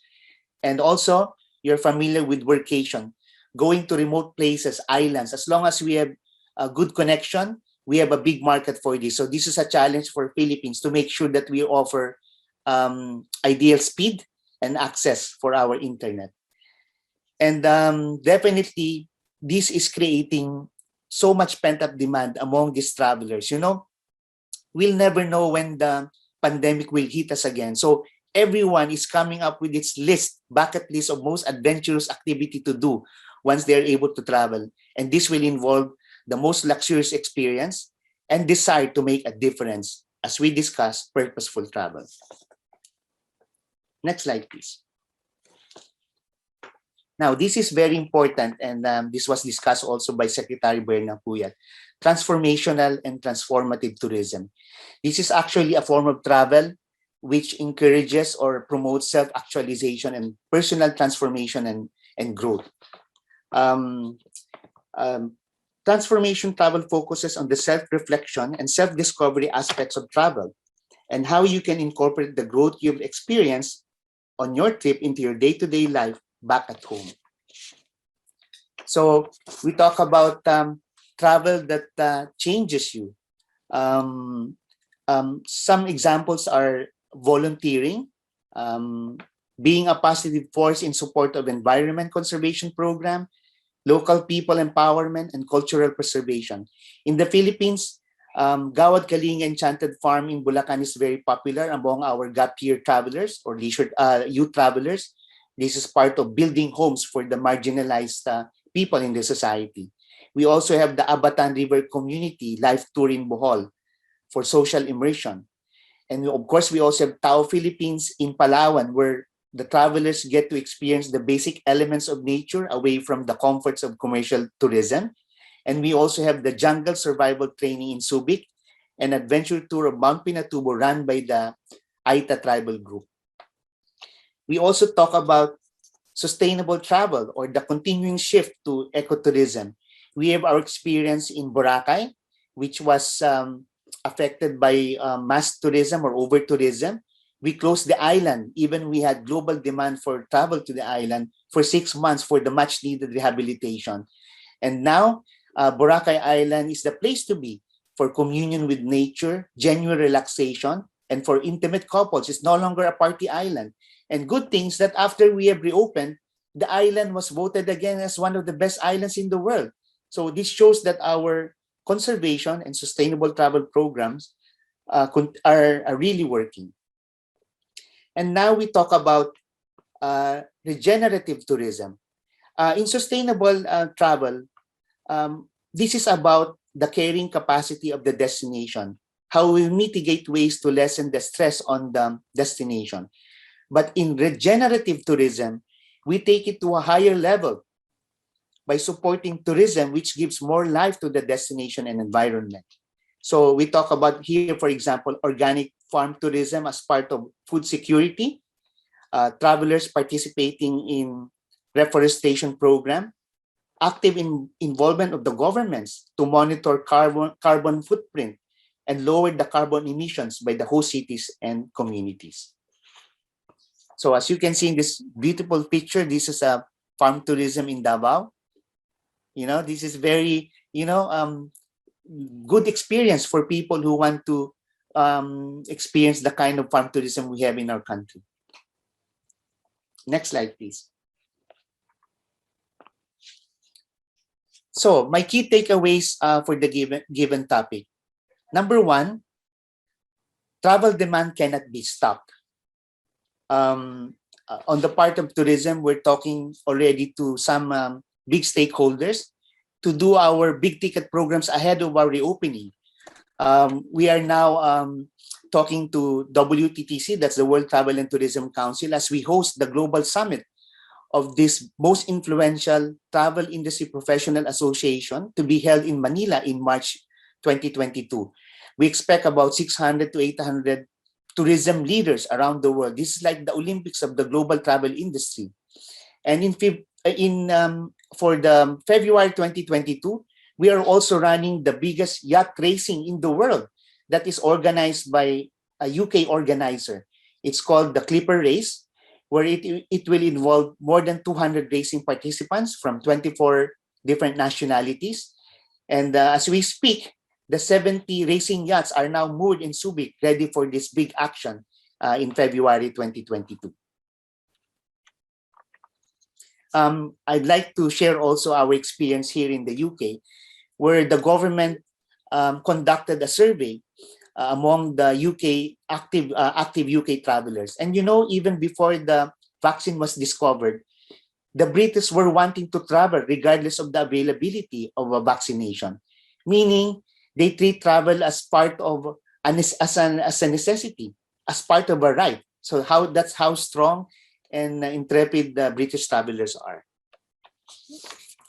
Speaker 1: And also, you're familiar with workation, going to remote places, islands. As long as we have a good connection, we have a big market for this. So this is a challenge for Philippines to make sure that we offer ideal speed and access for our internet. And definitely, this is creating so much pent-up demand among these travelers. You know, we'll never know when the pandemic will hit us again. So everyone is coming up with its bucket list of most adventurous activity to do once they're able to travel. And this will involve the most luxurious experience and desire to make a difference as we discuss purposeful travel. Next slide, please. Now, this is very important, and this was discussed also by Secretary Berna Puyat. Transformational and transformative tourism. This is actually a form of travel which encourages or promotes self-actualization and personal transformation and growth. Transformation travel focuses on the self-reflection and self-discovery aspects of travel and how you can incorporate the growth you've experienced on your trip into your day-to-day life back at home. So we talk about travel that changes you. Some examples are volunteering, being a positive force in support of environment conservation program, local people empowerment, and cultural preservation. In the Philippines, Gawad Kalinga Enchanted Farm in Bulacan is very popular among our gap year travelers or leisure youth travelers. This is part of building homes for the marginalized people in the society. We also have the Abatan River Community Life Tour in Bohol for social immersion. And of course, we also have Tao Philippines in Palawan, where the travelers get to experience the basic elements of nature away from the comforts of commercial tourism. And we also have the jungle survival training in Subic, an adventure tour of Mount Pinatubo run by the Aita tribal group. We also talk about sustainable travel or the continuing shift to ecotourism. We have our experience in Boracay, which was affected by mass tourism or over tourism. We closed the island, even we had global demand for travel to the island for 6 months for the much needed rehabilitation. And now Boracay Island is the place to be for communion with nature, genuine relaxation, and for intimate couples. It's no longer a party island. And good things that after we have reopened, the island was voted again as one of the best islands in the world. So this shows that our conservation and sustainable travel programs are really working. And now we talk about regenerative tourism. In sustainable travel, this is about the carrying capacity of the destination, how we mitigate ways to lessen the stress on the destination. But in regenerative tourism, we take it to a higher level by supporting tourism, which gives more life to the destination and environment. So we talk about here, for example, organic farm tourism as part of food security, travelers participating in reforestation program, active involvement of the governments to monitor carbon footprint and lower the carbon emissions by the host cities and communities. So as you can see in this beautiful picture, this is a farm tourism in Davao. You know, this is very, good experience for people who want to experience the kind of farm tourism we have in our country. Next slide, please. So my key takeaways for the given topic. Number one, travel demand cannot be stopped. On the part of tourism, we're talking already to some big stakeholders to do our big ticket programs ahead of our reopening. We are now talking to WTTC, that's the World Travel and Tourism Council, as we host the global summit of this most influential travel industry professional association to be held in Manila in March 2022. We expect about 600 to 800 tourism leaders around the world. This is like the Olympics of the global travel industry. And for the February 2022, we are also running the biggest yacht racing in the world that is organized by a UK organizer. It's called the Clipper Race, where it will involve more than 200 racing participants from 24 different nationalities. And as we speak, the 70 racing yachts are now moored in Subic, ready for this big action in February 2022. I'd like to share also our experience here in the UK, where the government conducted a survey among the active UK travelers. And even before the vaccine was discovered, the British were wanting to travel regardless of the availability of a vaccination, meaning they treat travel as part of as a necessity, as part of a right. So that's how strong and intrepid the British travelers are.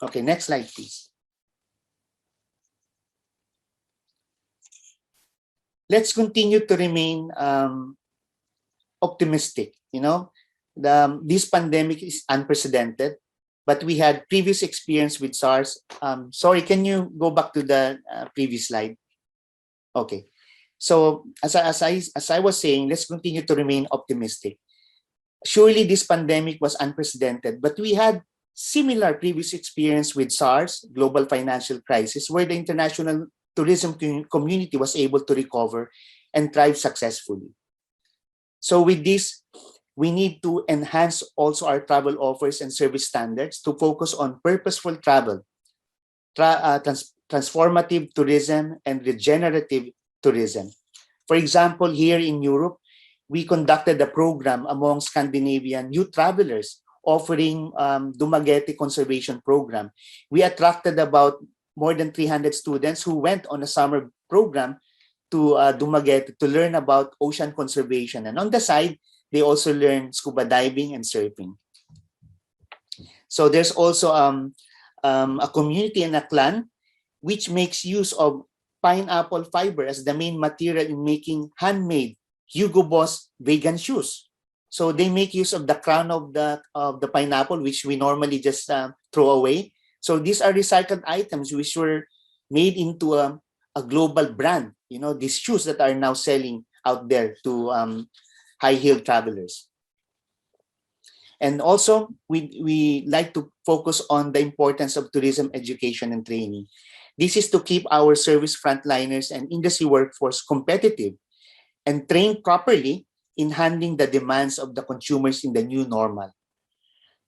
Speaker 1: Okay, next slide, please. Let's continue to remain optimistic. This pandemic is unprecedented, but we had previous experience with SARS. Sorry, can you go back to the previous slide? Okay. So as I was saying, let's continue to remain optimistic. Surely this pandemic was unprecedented, but we had similar previous experience with SARS, global financial crisis, where the international tourism community was able to recover and thrive successfully. So with this, we need to enhance also our travel offers and service standards to focus on purposeful travel, transformative tourism, and regenerative tourism. For example, here in Europe, we conducted a program among Scandinavian youth travelers offering Dumaguete Conservation Program. We attracted about more than 300 students who went on a summer program to Dumaguete to learn about ocean conservation. And on the side, they also learn scuba diving and surfing. So there's also a community and a clan which makes use of pineapple fiber as the main material in making handmade Hugo Boss vegan shoes. So they make use of the crown of the pineapple, which we normally just throw away. So these are recycled items which were made into a global brand. You know, these shoes that are now selling out there to high-heel travelers. And also, we like to focus on the importance of tourism education and training. This is to keep our service frontliners and industry workforce competitive and trained properly in handling the demands of the consumers in the new normal.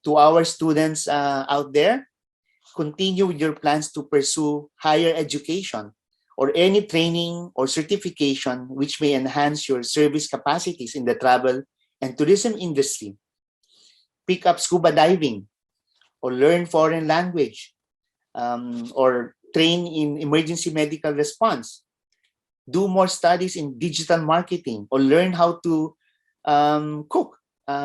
Speaker 1: To our students out there, continue with your plans to pursue higher education or any training or certification which may enhance your service capacities in the travel and tourism industry. Pick up scuba diving or learn foreign language or train in emergency medical response. Do more studies in digital marketing or learn how to cook,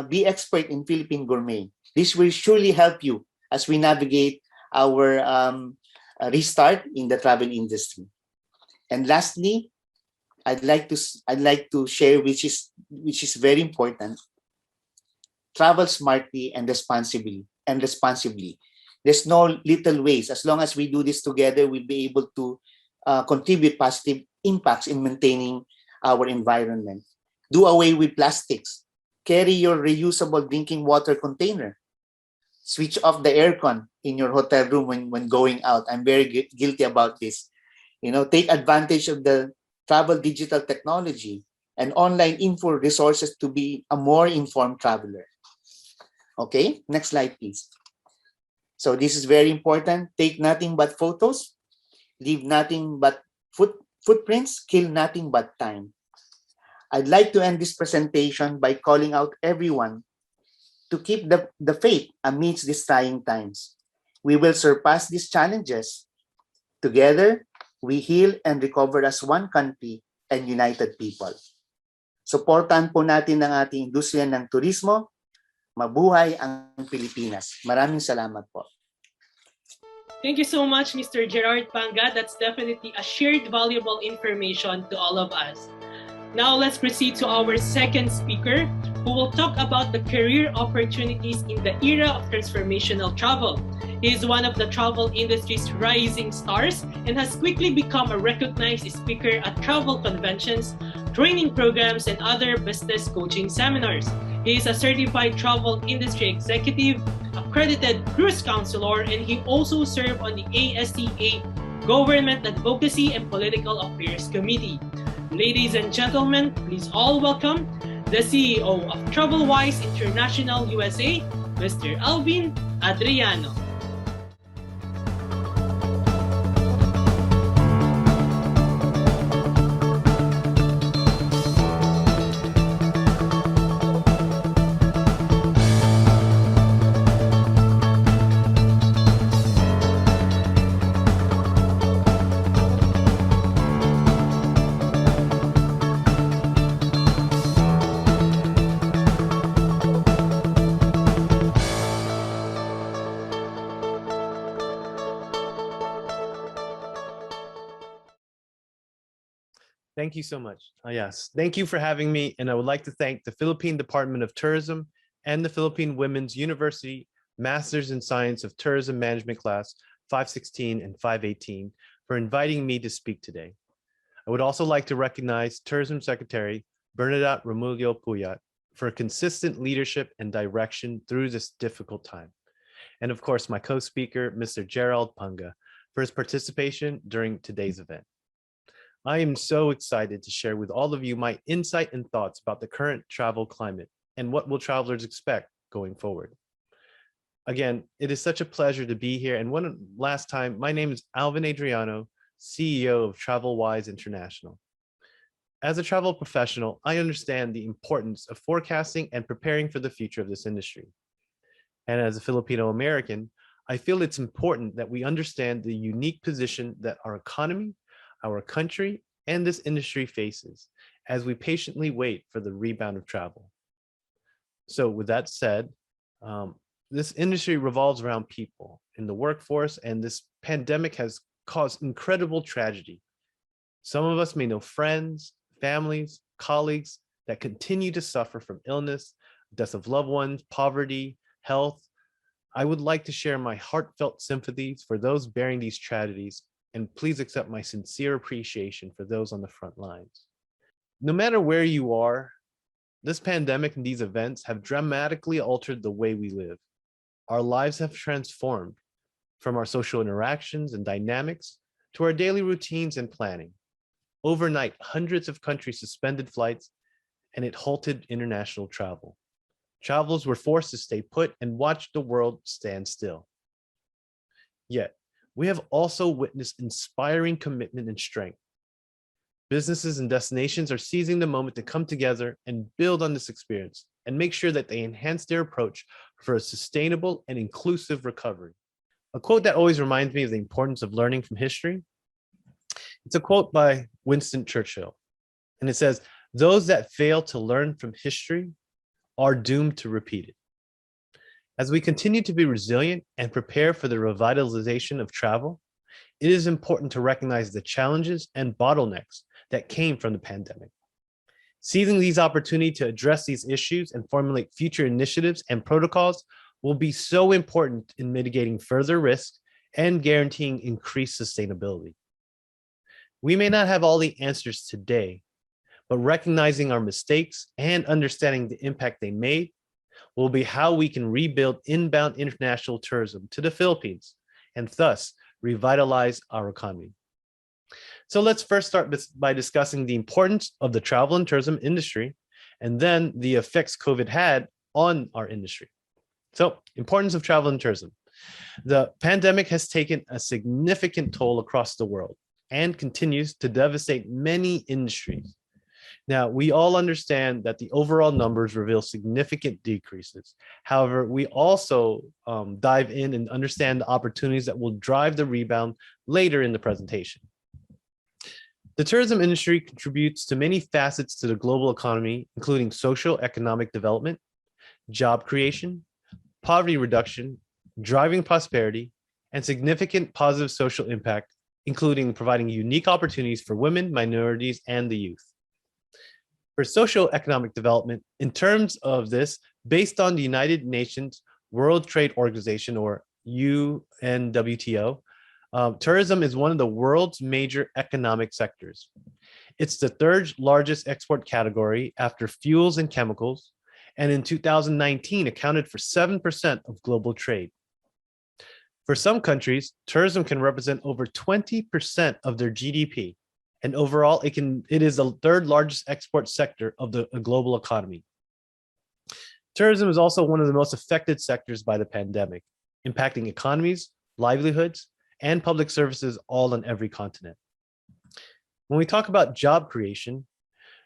Speaker 1: be expert in Philippine gourmet. This will surely help you as we navigate our restart in the travel industry. And lastly, I'd like to share which is very important. Travel smartly and responsibly. There's no little ways. As long as we do this together, we'll be able to contribute positive impacts in maintaining our environment. Do away with plastics. Carry your reusable drinking water container. Switch off the aircon in your hotel room when going out. I'm very guilty about this. You know, take advantage of the travel digital technology and online info resources to be a more informed traveler. Okay, next slide, please. So this is very important. Take nothing but photos, leave nothing but footprints, kill nothing but time. I'd like to end this presentation by calling out everyone to keep the faith amidst these trying times. We will surpass these challenges. Together, we heal and recover as one country and united people. Suportahan po natin ang ating industriya ng turismo. Mabuhay ang Pilipinas. Maraming salamat po.
Speaker 9: Thank you so much, Mr. Gerard Panga. That's definitely a shared valuable information to all of us. Now let's proceed to our second speaker, who will talk about the career opportunities in the era of transformational travel. He is one of the travel industry's rising stars and has quickly become a recognized speaker at travel conventions, training programs, and other business coaching seminars. He is a certified travel industry executive, accredited cruise counselor, and he also served on the ASTA Government Advocacy and Political Affairs Committee. Ladies and gentlemen, please all welcome the CEO of TravelWise International USA, Mr. Alvin Adriano.
Speaker 2: Thank you so much. Yes, thank you for having me. And I would like to thank the Philippine Department of Tourism and the Philippine Women's University Masters in Science of Tourism Management class 516 and 518 for inviting me to speak today. I would also like to recognize Tourism Secretary Bernadette Romulo Puyat, for consistent leadership and direction through this difficult time. And of course, my co-speaker, Mr. Gerald Panga, for his participation during today's event. I am so excited to share with all of you my insight and thoughts about the current travel climate and what will travelers expect going forward. Again, it is such a pleasure to be here. And one last time, my name is Alvin Adriano, CEO of TravelWise International. As a travel professional, I understand the importance of forecasting and preparing for the future of this industry. And as a Filipino American, I feel it's important that we understand the unique position that our economy, our country, and this industry faces as we patiently wait for the rebound of travel. So with that said, this industry revolves around people in the workforce, and this pandemic has caused incredible tragedy. Some of us may know friends, families, colleagues that continue to suffer from illness, deaths of loved ones, poverty, health. I would like to share my heartfelt sympathies for those bearing these tragedies, and please accept my sincere appreciation for those on the front lines. No matter where you are, this pandemic and these events have dramatically altered the way we live. Our lives have transformed from our social interactions and dynamics to our daily routines and planning. Overnight, hundreds of countries suspended flights, and it halted international travel. Travelers were forced to stay put and watch the world stand still. Yet, we have also witnessed inspiring commitment and strength. Businesses and destinations are seizing the moment to come together and build on this experience and make sure that they enhance their approach for a sustainable and inclusive recovery. A quote that always reminds me of the importance of learning from history. It's a quote by Winston Churchill, and it says, "Those that fail to learn from history are doomed to repeat it." As we continue to be resilient and prepare for the revitalization of travel, it is important to recognize the challenges and bottlenecks that came from the pandemic. Seizing these opportunities to address these issues and formulate future initiatives and protocols will be so important in mitigating further risk and guaranteeing increased sustainability. We may not have all the answers today, but recognizing our mistakes and understanding the impact they made will be how we can rebuild inbound international tourism to the Philippines and thus revitalize our economy. So let's first start by discussing the importance of the travel and tourism industry and then the effects COVID had on our industry. So, importance of travel and tourism. The pandemic has taken a significant toll across the world and continues to devastate many industries. Now, we all understand that the overall numbers reveal significant decreases. However, we also dive in and understand the opportunities that will drive the rebound later in the presentation. The tourism industry contributes to many facets to the global economy, including social economic development, job creation, poverty reduction, driving prosperity, and significant positive social impact, including providing unique opportunities for women, minorities, and the youth. For social economic development, in terms of this, based on the United Nations World Trade Organization, or UNWTO, tourism is one of the world's major economic sectors. It's the third largest export category after fuels and chemicals, and in 2019 accounted for 7% of global trade. For some countries, tourism can represent over 20% of their GDP, and overall, it is the third largest export sector of the global economy. Tourism is also one of the most affected sectors by the pandemic, impacting economies, livelihoods, and public services all on every continent. When we talk about job creation,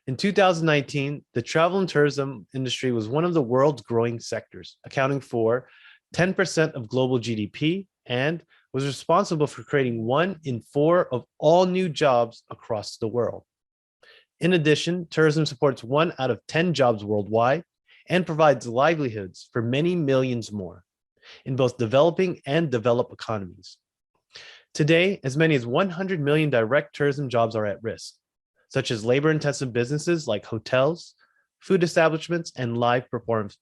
Speaker 2: in 2019, the travel and tourism industry was one of the world's growing sectors, accounting for 10% of global GDP and was responsible for creating 1 in 4 of all new jobs across the world. In addition, tourism supports 1 out of 10 jobs worldwide and provides livelihoods for many millions more in both developing and developed economies. Today, as many as 100 million direct tourism jobs are at risk, such as labor-intensive businesses like hotels, food establishments, and live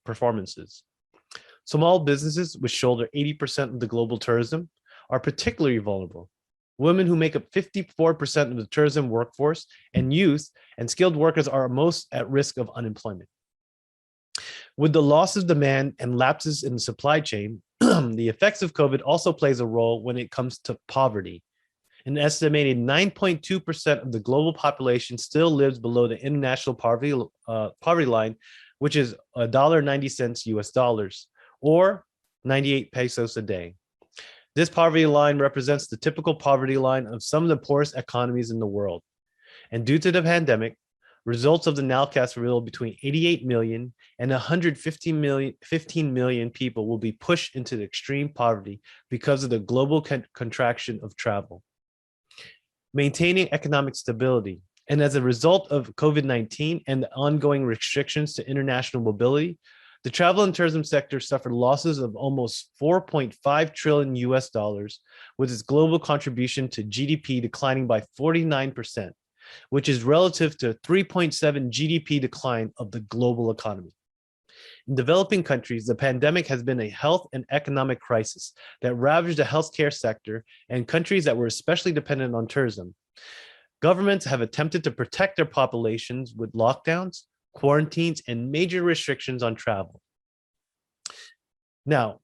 Speaker 2: performances. Small businesses, which shoulder 80% of the global tourism, are particularly vulnerable. Women, who make up 54% of the tourism workforce, and youth and skilled workers are most at risk of unemployment. With the loss of demand and lapses in the supply chain, the effects of COVID also plays a role when it comes to poverty. An estimated 9.2% of the global population still lives below the international poverty line, which is $1.90 US dollars, or 98 pesos a day. This poverty line represents the typical poverty line of some of the poorest economies in the world. And due to the pandemic, results of the nowcast reveal between 88 million and 115 million people will be pushed into the extreme poverty because of the global contraction of travel. Maintaining economic stability. And as a result of COVID-19 and the ongoing restrictions to international mobility, the travel and tourism sector suffered losses of almost 4.5 trillion US dollars, with its global contribution to GDP declining by 49%, which is relative to 3.7 GDP decline of the global economy. In developing countries, the pandemic has been a health and economic crisis that ravaged the healthcare sector and countries that were especially dependent on tourism. Governments have attempted to protect their populations with lockdowns, quarantines, and major restrictions on travel. Now,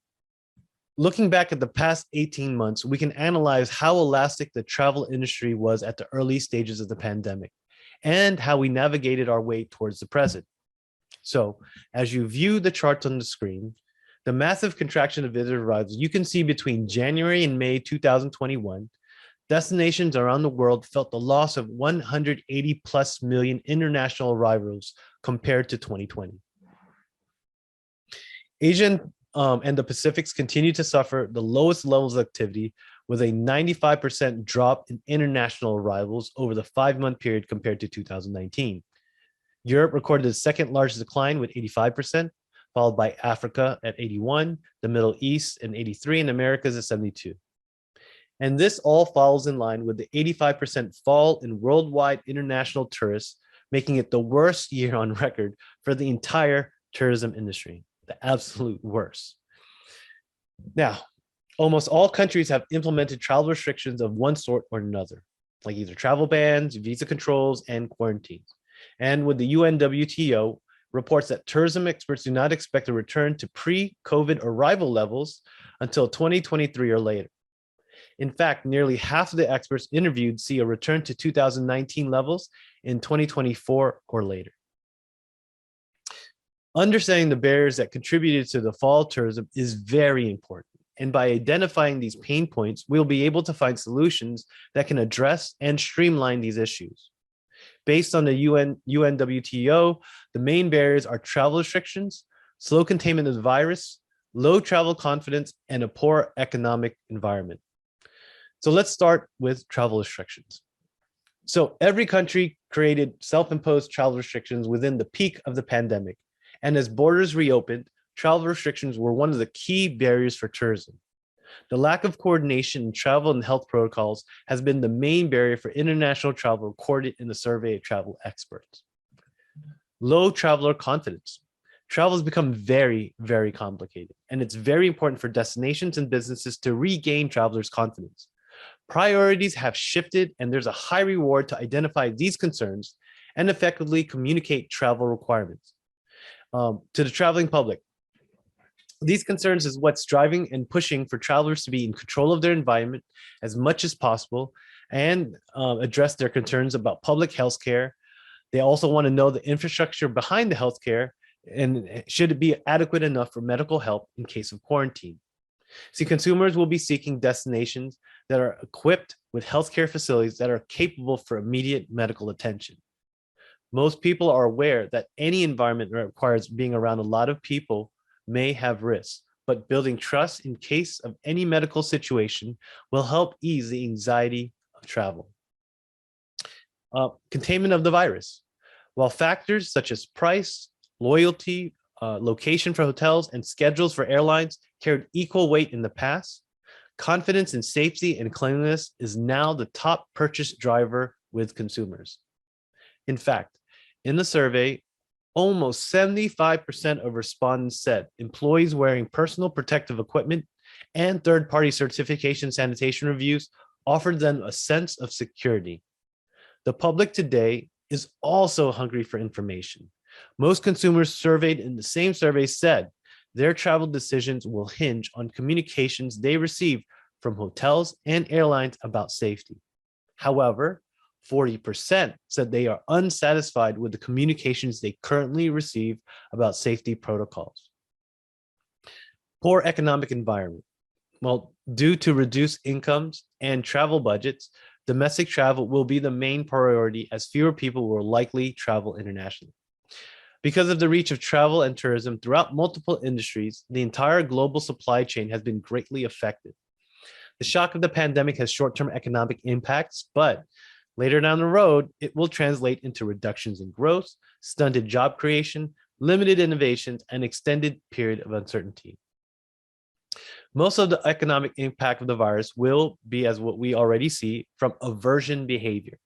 Speaker 2: looking back at the past 18 months, we can analyze how elastic the travel industry was at the early stages of the pandemic and how we navigated our way towards the present. So, as you view the charts on the screen, the massive contraction of visitor arrivals you can see between January and May 2021, destinations around the world felt the loss of 180 plus million international arrivals compared to 2020. Asia and the Pacifics continue to suffer the lowest levels of activity, with a 95% drop in international arrivals over the 5-month period compared to 2019. Europe recorded the second largest decline with 85%, followed by Africa at 81, the Middle East at 83, and Americas at 72. And this all falls in line with the 85% fall in worldwide international tourists, making it the worst year on record for the entire tourism industry, the absolute worst. Now, almost all countries have implemented travel restrictions of one sort or another, like either travel bans, visa controls, and quarantines. And with the UNWTO reports that tourism experts do not expect a return to pre-COVID arrival levels until 2023 or later. In fact, nearly half of the experts interviewed see a return to 2019 levels in 2024 or later. Understanding the barriers that contributed to the fall of tourism is very important. And by identifying these pain points, we'll be able to find solutions that can address and streamline these issues. Based on the UNWTO, the main barriers are travel restrictions, slow containment of the virus, low travel confidence, and a poor economic environment. So let's start with travel restrictions. So every country created self-imposed travel restrictions within the peak of the pandemic. And as borders reopened, travel restrictions were one of the key barriers for tourism. The lack of coordination in travel and health protocols has been the main barrier for international travel recorded in the survey of travel experts. Low traveler confidence. Travel has become very, very complicated, and it's very important for destinations and businesses to regain travelers' confidence. Priorities have shifted, and there's a high reward to identify these concerns and effectively communicate travel requirements to the traveling public. These concerns is what's driving and pushing for travelers to be in control of their environment as much as possible and address their concerns about public health care. They also want to know the infrastructure behind the healthcare and should it be adequate enough for medical help in case of quarantine. See, consumers will be seeking destinations that are equipped with healthcare facilities that are capable for immediate medical attention. Most people are aware that any environment that requires being around a lot of people may have risks, but building trust in case of any medical situation will help ease the anxiety of travel. Containment of the virus. While factors such as price, loyalty, location for hotels, and schedules for airlines carried equal weight in the past, confidence in safety and cleanliness is now the top purchase driver with consumers. In fact, in the survey, almost 75% of respondents said employees wearing personal protective equipment and third-party certification sanitation reviews offered them a sense of security. The public today is also hungry for information. Most consumers surveyed in the same survey said their travel decisions will hinge on communications they receive from hotels and airlines about safety. However, 40% said they are unsatisfied with the communications they currently receive about safety protocols. Poor economic environment. Well, due to reduced incomes and travel budgets, domestic travel will be the main priority as fewer people will likely travel internationally. Because of the reach of travel and tourism throughout multiple industries, the entire global supply chain has been greatly affected. The shock of the pandemic has short-term economic impacts, but later down the road, it will translate into reductions in growth, stunted job creation, limited innovations, and extended period of uncertainty. Most of the economic impact of the virus will be, as what we already see, from aversion behavior.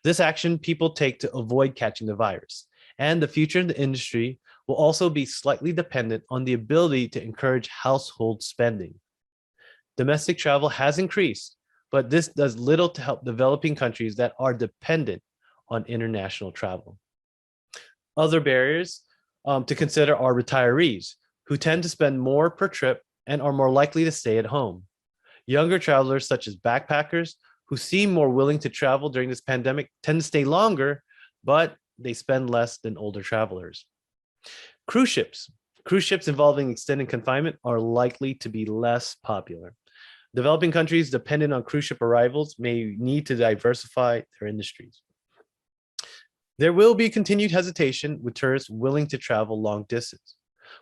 Speaker 2: This action people take to avoid catching the virus. And the future of the industry will also be slightly dependent on the ability to encourage household spending. Domestic travel has increased, but this does little to help developing countries that are dependent on international travel. Other barriers to consider are retirees, who tend to spend more per trip and are more likely to stay at home. Younger travelers, such as backpackers, who seem more willing to travel during this pandemic, tend to stay longer, but they spend less than older travelers. Cruise ships. Cruise ships involving extended confinement are likely to be less popular. Developing countries dependent on cruise ship arrivals may need to diversify their industries. There will be continued hesitation with tourists willing to travel long distance,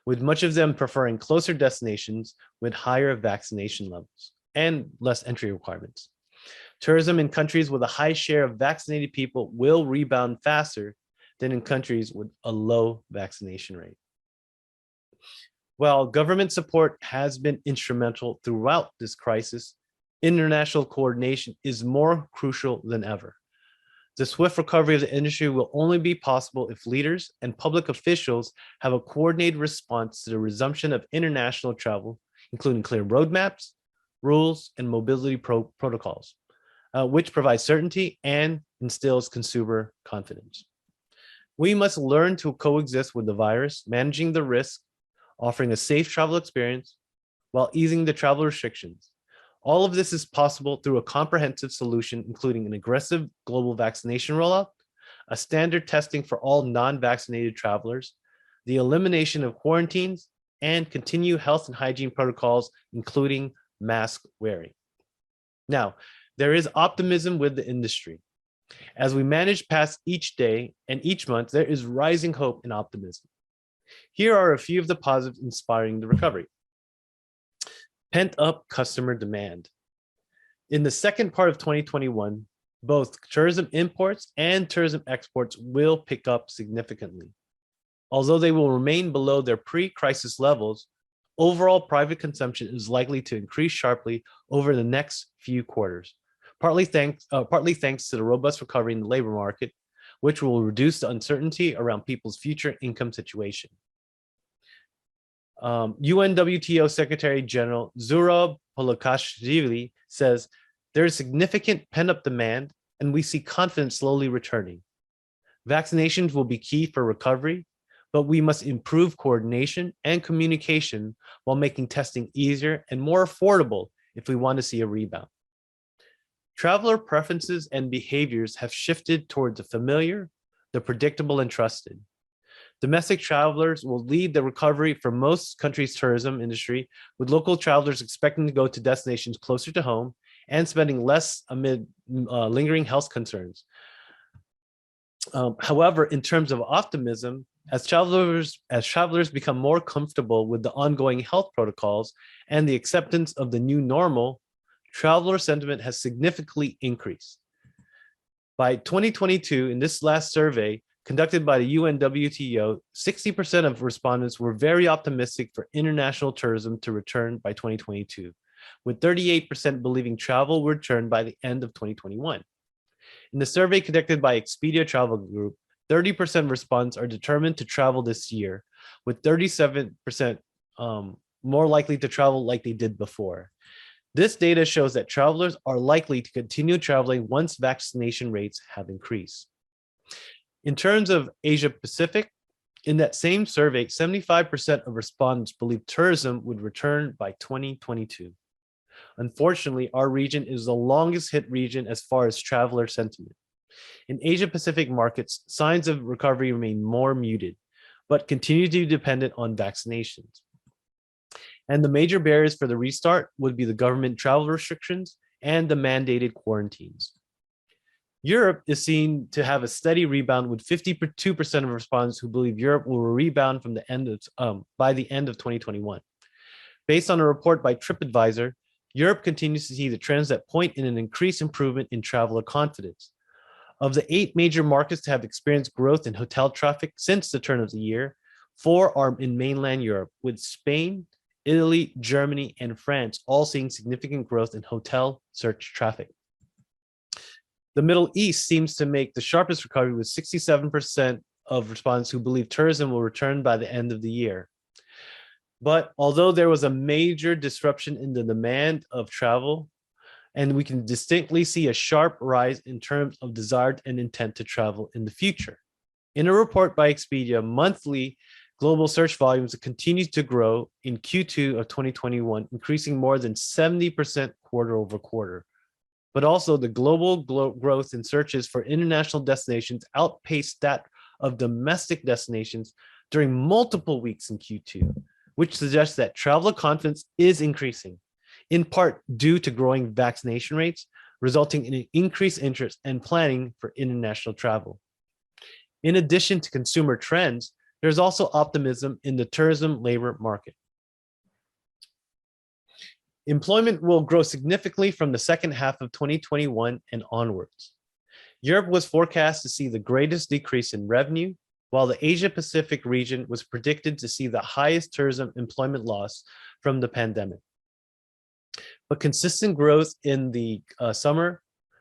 Speaker 2: with much of them preferring closer destinations with higher vaccination levels and less entry requirements. Tourism in countries with a high share of vaccinated people will rebound faster than in countries with a low vaccination rate. While government support has been instrumental throughout this crisis, international coordination is more crucial than ever. The swift recovery of the industry will only be possible if leaders and public officials have a coordinated response to the resumption of international travel, including clear roadmaps, rules, and mobility protocols, which provide certainty and instills consumer confidence. We must learn to coexist with the virus, managing the risk, offering a safe travel experience, while easing the travel restrictions. All of this is possible through a comprehensive solution, including an aggressive global vaccination rollout, a standard testing for all non-vaccinated travelers, the elimination of quarantines, and continued health and hygiene protocols, including mask wearing. Now, there is optimism with the industry. As we manage past each day and each month, there is rising hope and optimism. Here are a few of the positives inspiring the recovery. Pent-up customer demand. In the second part of 2021, both tourism imports and tourism exports will pick up significantly. Although they will remain below their pre-crisis levels, overall private consumption is likely to increase sharply over the next few quarters, partly thanks to the robust recovery in the labor market, which will reduce the uncertainty around people's future income situation. UNWTO Secretary General Zurab Polokashvili says there is significant pent-up demand and we see confidence slowly returning. Vaccinations will be key for recovery, but we must improve coordination and communication while making testing easier and more affordable if we want to see a rebound. Traveler preferences and behaviors have shifted towards the familiar, the predictable, and trusted. Domestic travelers will lead the recovery for most countries' tourism industry, with local travelers expecting to go to destinations closer to home and spending less amid lingering health concerns. However, in terms of optimism, as travelers become more comfortable with the ongoing health protocols and the acceptance of the new normal, traveler sentiment has significantly increased. By 2022, in this last survey, conducted by the UNWTO, 60% of respondents were very optimistic for international tourism to return by 2022, with 38% believing travel will return by the end of 2021. In the survey conducted by Expedia Travel Group, 30% of respondents are determined to travel this year, with 37% more likely to travel like they did before. This data shows that travelers are likely to continue traveling once vaccination rates have increased. In terms of Asia Pacific, In that same survey, 75% of respondents believe tourism would return by 2022. Unfortunately, our region is the longest hit region as far as traveler sentiment. In Asia-Pacific markets, signs of recovery remain more muted, but continue to be dependent on vaccinations. And the major barriers for the restart would be the government travel restrictions and the mandated quarantines. Europe is seen to have a steady rebound, with 52% of respondents who believe Europe will rebound from the end of by the end of 2021. Based on a report by TripAdvisor, Europe continues to see the trends that point in an increased improvement in traveler confidence. Of the 8 major markets to have experienced growth in hotel traffic since the turn of the year, 4 are in mainland Europe, with Spain, Italy, Germany, and France all seeing significant growth in hotel search traffic. The Middle East seems to make the sharpest recovery, with 67% of respondents who believe tourism will return by the end of the year. But although there was a major disruption in the demand of travel, and we can distinctly see a sharp rise in terms of desired and intent to travel in the future. In a report by Expedia, monthly global search volumes continue to grow in Q2 of 2021, increasing more than 70% quarter over quarter. But also the global growth in searches for international destinations outpaced that of domestic destinations during multiple weeks in Q2, which suggests that traveler confidence is increasing, in part due to growing vaccination rates, resulting in an increased interest and planning for international travel. In addition to consumer trends, there's also optimism in the tourism labor market. Employment will grow significantly from the second half of 2021 and onwards. Europe was forecast to see the greatest decrease in revenue, while the Asia-Pacific region was predicted to see the highest tourism employment loss from the pandemic. But consistent growth in the summer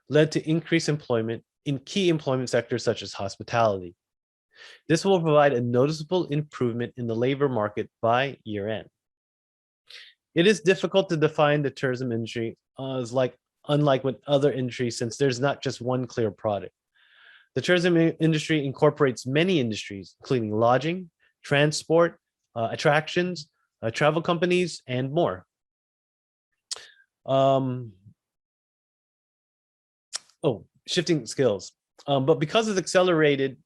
Speaker 2: led to increased employment in key employment sectors such as hospitality. This will provide a noticeable improvement in the labor market by year end. It is difficult to define the tourism industry unlike with other industries, since there's not just one clear product. The tourism industry incorporates many industries, including lodging, transport, attractions, travel companies, and more. Shifting skills. But because of the accelerated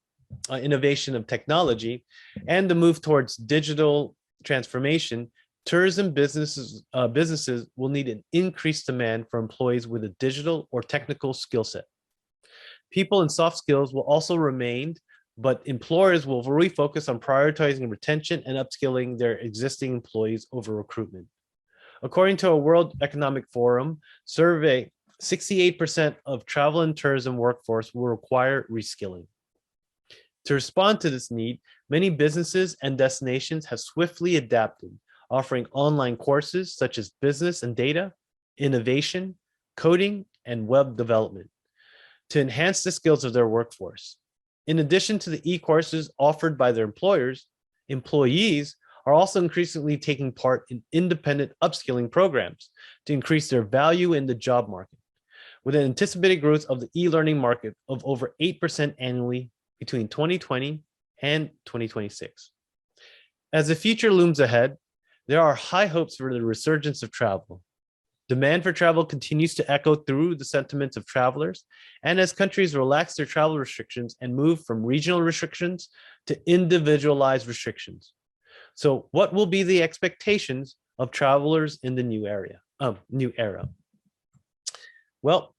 Speaker 2: innovation of technology and the move towards digital transformation, tourism businesses will need an increased demand for employees with a digital or technical skill set. People and soft skills will also remain, but employers will refocus on prioritizing retention and upskilling their existing employees over recruitment. According to a World Economic Forum survey, 68% of travel and tourism workforce will require reskilling. To respond to this need, many businesses and destinations have swiftly adapted, offering online courses such as business and data, innovation, coding, and web development to enhance the skills of their workforce. In addition to the e-courses offered by their employers, employees are also increasingly taking part in independent upskilling programs to increase their value in the job market, with an anticipated growth of the e-learning market of over 8% annually between 2020 and 2026. As the future looms ahead, there are high hopes for the resurgence of travel. Demand for travel continues to echo through the sentiments of travelers, and as countries relax their travel restrictions and move from regional restrictions to individualized restrictions. So what will be the expectations of travelers in the new era? Well,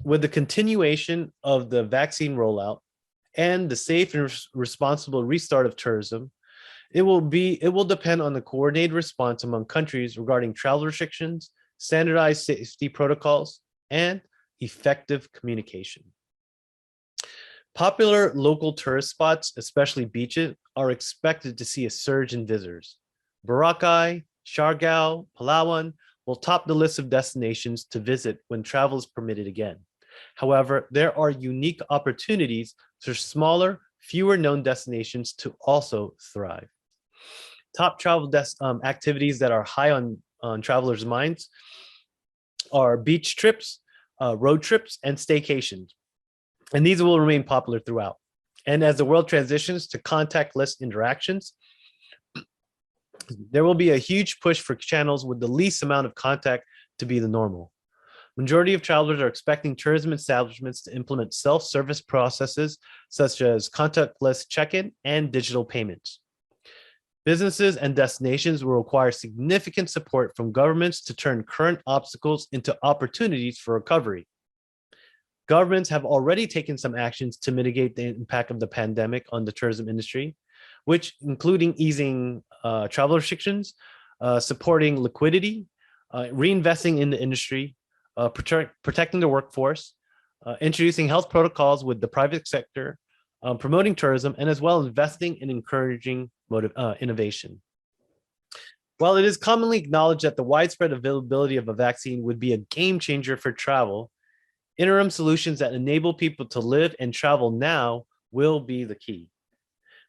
Speaker 2: with the continuation of the vaccine rollout and the safe and responsible restart of tourism, it will depend on the coordinated response among countries regarding travel restrictions, standardized safety protocols, and effective communication. Popular local tourist spots, especially beaches, are expected to see a surge in visitors. Boracay, Siargao, Palawan will top the list of destinations to visit when travel is permitted again. However, there are unique opportunities for smaller, fewer known destinations to also thrive. Top travel activities that are high on travelers' minds are beach trips, road trips, and staycations. And these will remain popular throughout. And as the world transitions to contactless interactions, there will be a huge push for channels with the least amount of contact to be the normal. Majority of travelers are expecting tourism establishments to implement self-service processes such as contactless check-in and digital payments. Businesses and destinations will require significant support from governments to turn current obstacles into opportunities for recovery. Governments have already taken some actions to mitigate the impact of the pandemic on the tourism industry, which including easing travel restrictions, supporting liquidity, reinvesting in the industry, protecting the workforce, introducing health protocols with the private sector, promoting tourism, and as well investing and encouraging innovation. While it is commonly acknowledged that the widespread availability of a vaccine would be a game changer for travel, interim solutions that enable people to live and travel now will be the key.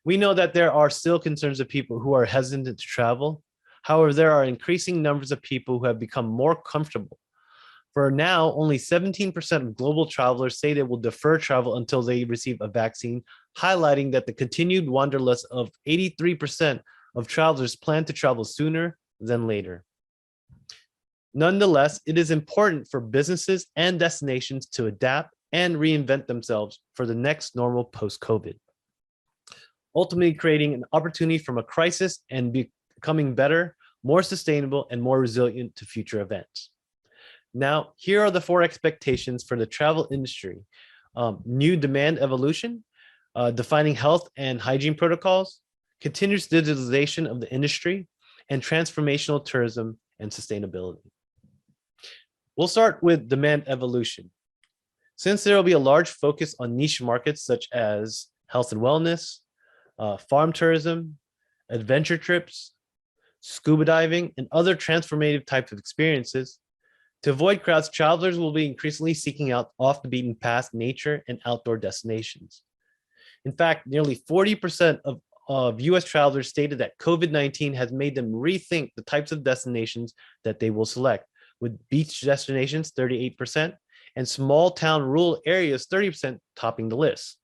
Speaker 2: We know that there are still concerns of people who are hesitant to travel. However, there are increasing numbers of people who have become more comfortable. For now, only 17% of global travelers say they will defer travel until they receive a vaccine, highlighting that the continued wanderlust of 83% of travelers plan to travel sooner than later. Nonetheless, it is important for businesses and destinations to adapt and reinvent themselves for the next normal post-COVID, ultimately creating an opportunity from a crisis and becoming better, more sustainable, and more resilient to future events. Now, here are the 4 expectations for the travel industry. New demand evolution, defining health and hygiene protocols, continuous digitalization of the industry, and transformational tourism and sustainability. We'll start with demand evolution. Since there will be a large focus on niche markets such as health and wellness, farm tourism, adventure trips, scuba diving, and other transformative types of experiences, to avoid crowds, travelers will be increasingly seeking out off the beaten path nature and outdoor destinations. In fact, nearly 40% of US travelers stated that COVID-19 has made them rethink the types of destinations that they will select, with beach destinations 38% and small town rural areas 30% topping the list.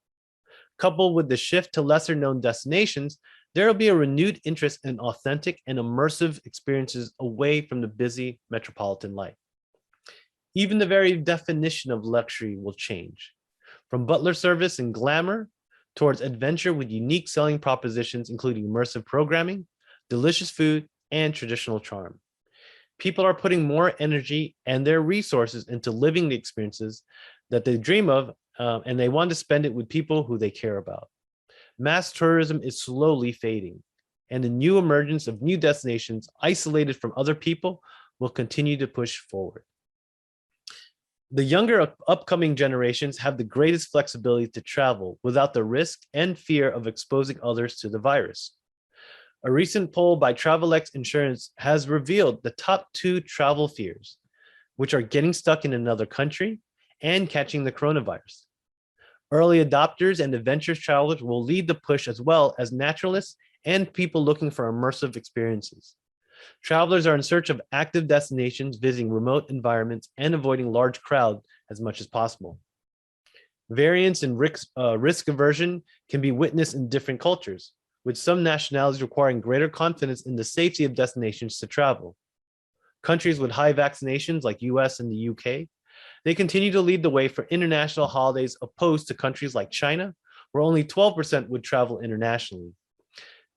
Speaker 2: Coupled with the shift to lesser known destinations, there will be a renewed interest in authentic and immersive experiences away from the busy metropolitan life. Even the very definition of luxury will change, from butler service and glamour towards adventure with unique selling propositions, including immersive programming, delicious food, and traditional charm. People are putting more energy and their resources into living the experiences that they dream of, and they want to spend it with people who they care about. Mass tourism is slowly fading, and the new emergence of new destinations isolated from other people will continue to push forward. The younger upcoming generations have the greatest flexibility to travel without the risk and fear of exposing others to the virus. A recent poll by TravelX Insurance has revealed the top 2 travel fears, which are getting stuck in another country and catching the coronavirus. Early adopters and adventurous travelers will lead the push, as well as naturalists and people looking for immersive experiences. Travelers are in search of active destinations, visiting remote environments, and avoiding large crowds as much as possible. Variance in risk aversion can be witnessed in different cultures, with some nationalities requiring greater confidence in the safety of destinations to travel. Countries with high vaccinations like US and the UK, they continue to lead the way for international holidays, opposed to countries like China, where only 12% would travel internationally.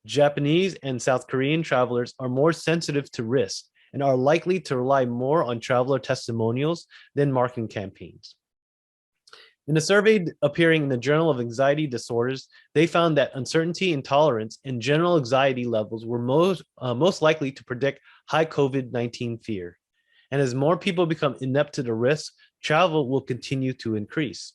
Speaker 2: Japanese and South Korean travelers are more sensitive to risk and are likely to rely more on traveler testimonials than marketing campaigns. In a survey appearing in the Journal of Anxiety Disorders, they found that uncertainty, intolerance, and general anxiety levels were most likely to predict high COVID-19 fear. And as more people become inept to the risk, travel will continue to increase.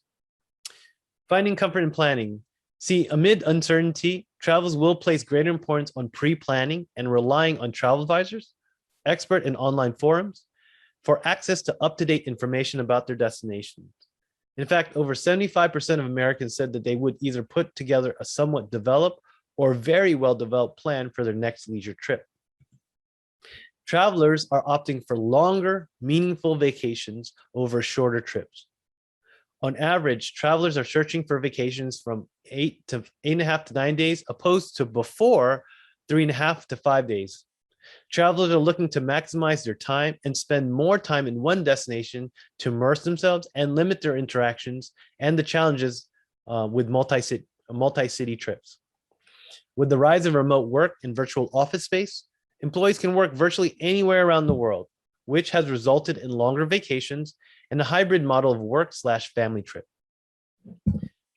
Speaker 2: Finding comfort in planning. See, amid uncertainty, travelers will place greater importance on pre-planning and relying on travel advisors, expert and online forums, for access to up-to-date information about their destinations. In fact, over 75% of Americans said that they would either put together a somewhat developed or very well-developed plan for their next leisure trip. Travelers are opting for longer, meaningful vacations over shorter trips. On average, travelers are searching for vacations from 8.5 to 9 days, opposed to before 3.5 to 5 days. Travelers are looking to maximize their time and spend more time in one destination to immerse themselves and limit their interactions and the challenges with multi-city trips. With the rise of remote work and virtual office space, employees can work virtually anywhere around the world, which has resulted in longer vacations and a hybrid model of work/family trip.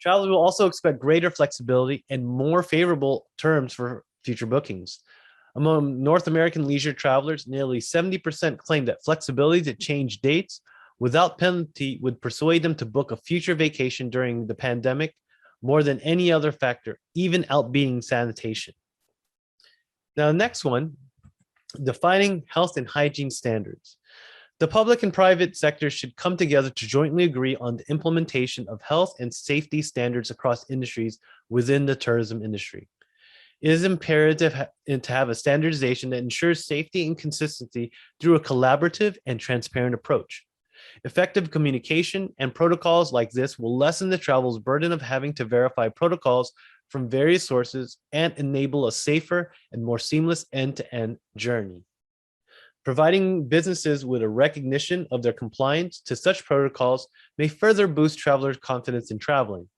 Speaker 2: Travelers will also expect greater flexibility and more favorable terms for future bookings. Among North American leisure travelers, nearly 70% claim that flexibility to change dates without penalty would persuade them to book a future vacation during the pandemic more than any other factor, even outbeating sanitation. Now, the next one, defining health and hygiene standards. The public and private sectors should come together to jointly agree on the implementation of health and safety standards across industries within the tourism industry. It is imperative to have a standardization that ensures safety and consistency through a collaborative and transparent approach. Effective communication and protocols like this will lessen the traveler's burden of having to verify protocols from various sources and enable a safer and more seamless end-to-end journey. Providing businesses with a recognition of their compliance to such protocols may further boost travelers' confidence in traveling.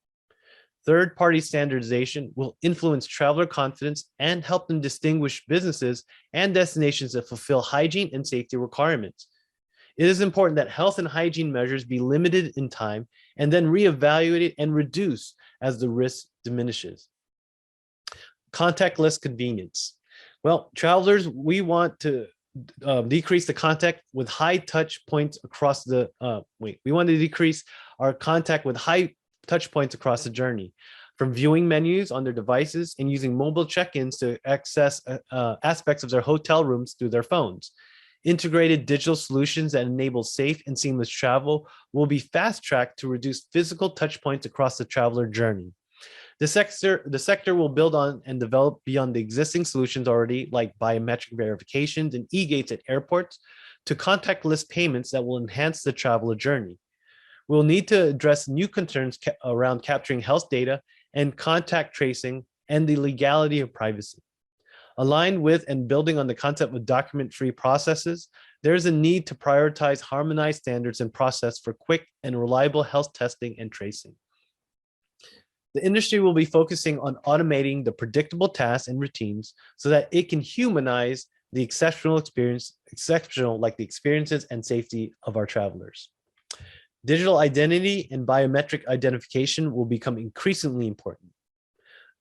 Speaker 2: Third-party standardization will influence traveler confidence and help them distinguish businesses and destinations that fulfill hygiene and safety requirements. It is important that health and hygiene measures be limited in time and then reevaluated and reduced as the risk diminishes. Contactless convenience. Well, travelers, we want to decrease the contact with high touch points across the, we want to decrease our contact with high touch points across the journey, from viewing menus on their devices and using mobile check-ins to access aspects of their hotel rooms through their phones. Integrated digital solutions that enable safe and seamless travel will be fast-tracked to reduce physical touch points across the traveler journey. The sector will build on and develop beyond the existing solutions already, like biometric verifications and e-gates at airports, to contactless payments that will enhance the traveler journey. We'll need to address new concerns around capturing health data and contact tracing and the legality of privacy. Aligned with and building on the concept of document-free processes, there is a need to prioritize harmonized standards and process for quick and reliable health testing and tracing. The industry will be focusing on automating the predictable tasks and routines so that it can humanize the exceptional like the experiences and safety of our travelers. Digital identity and biometric identification will become increasingly important.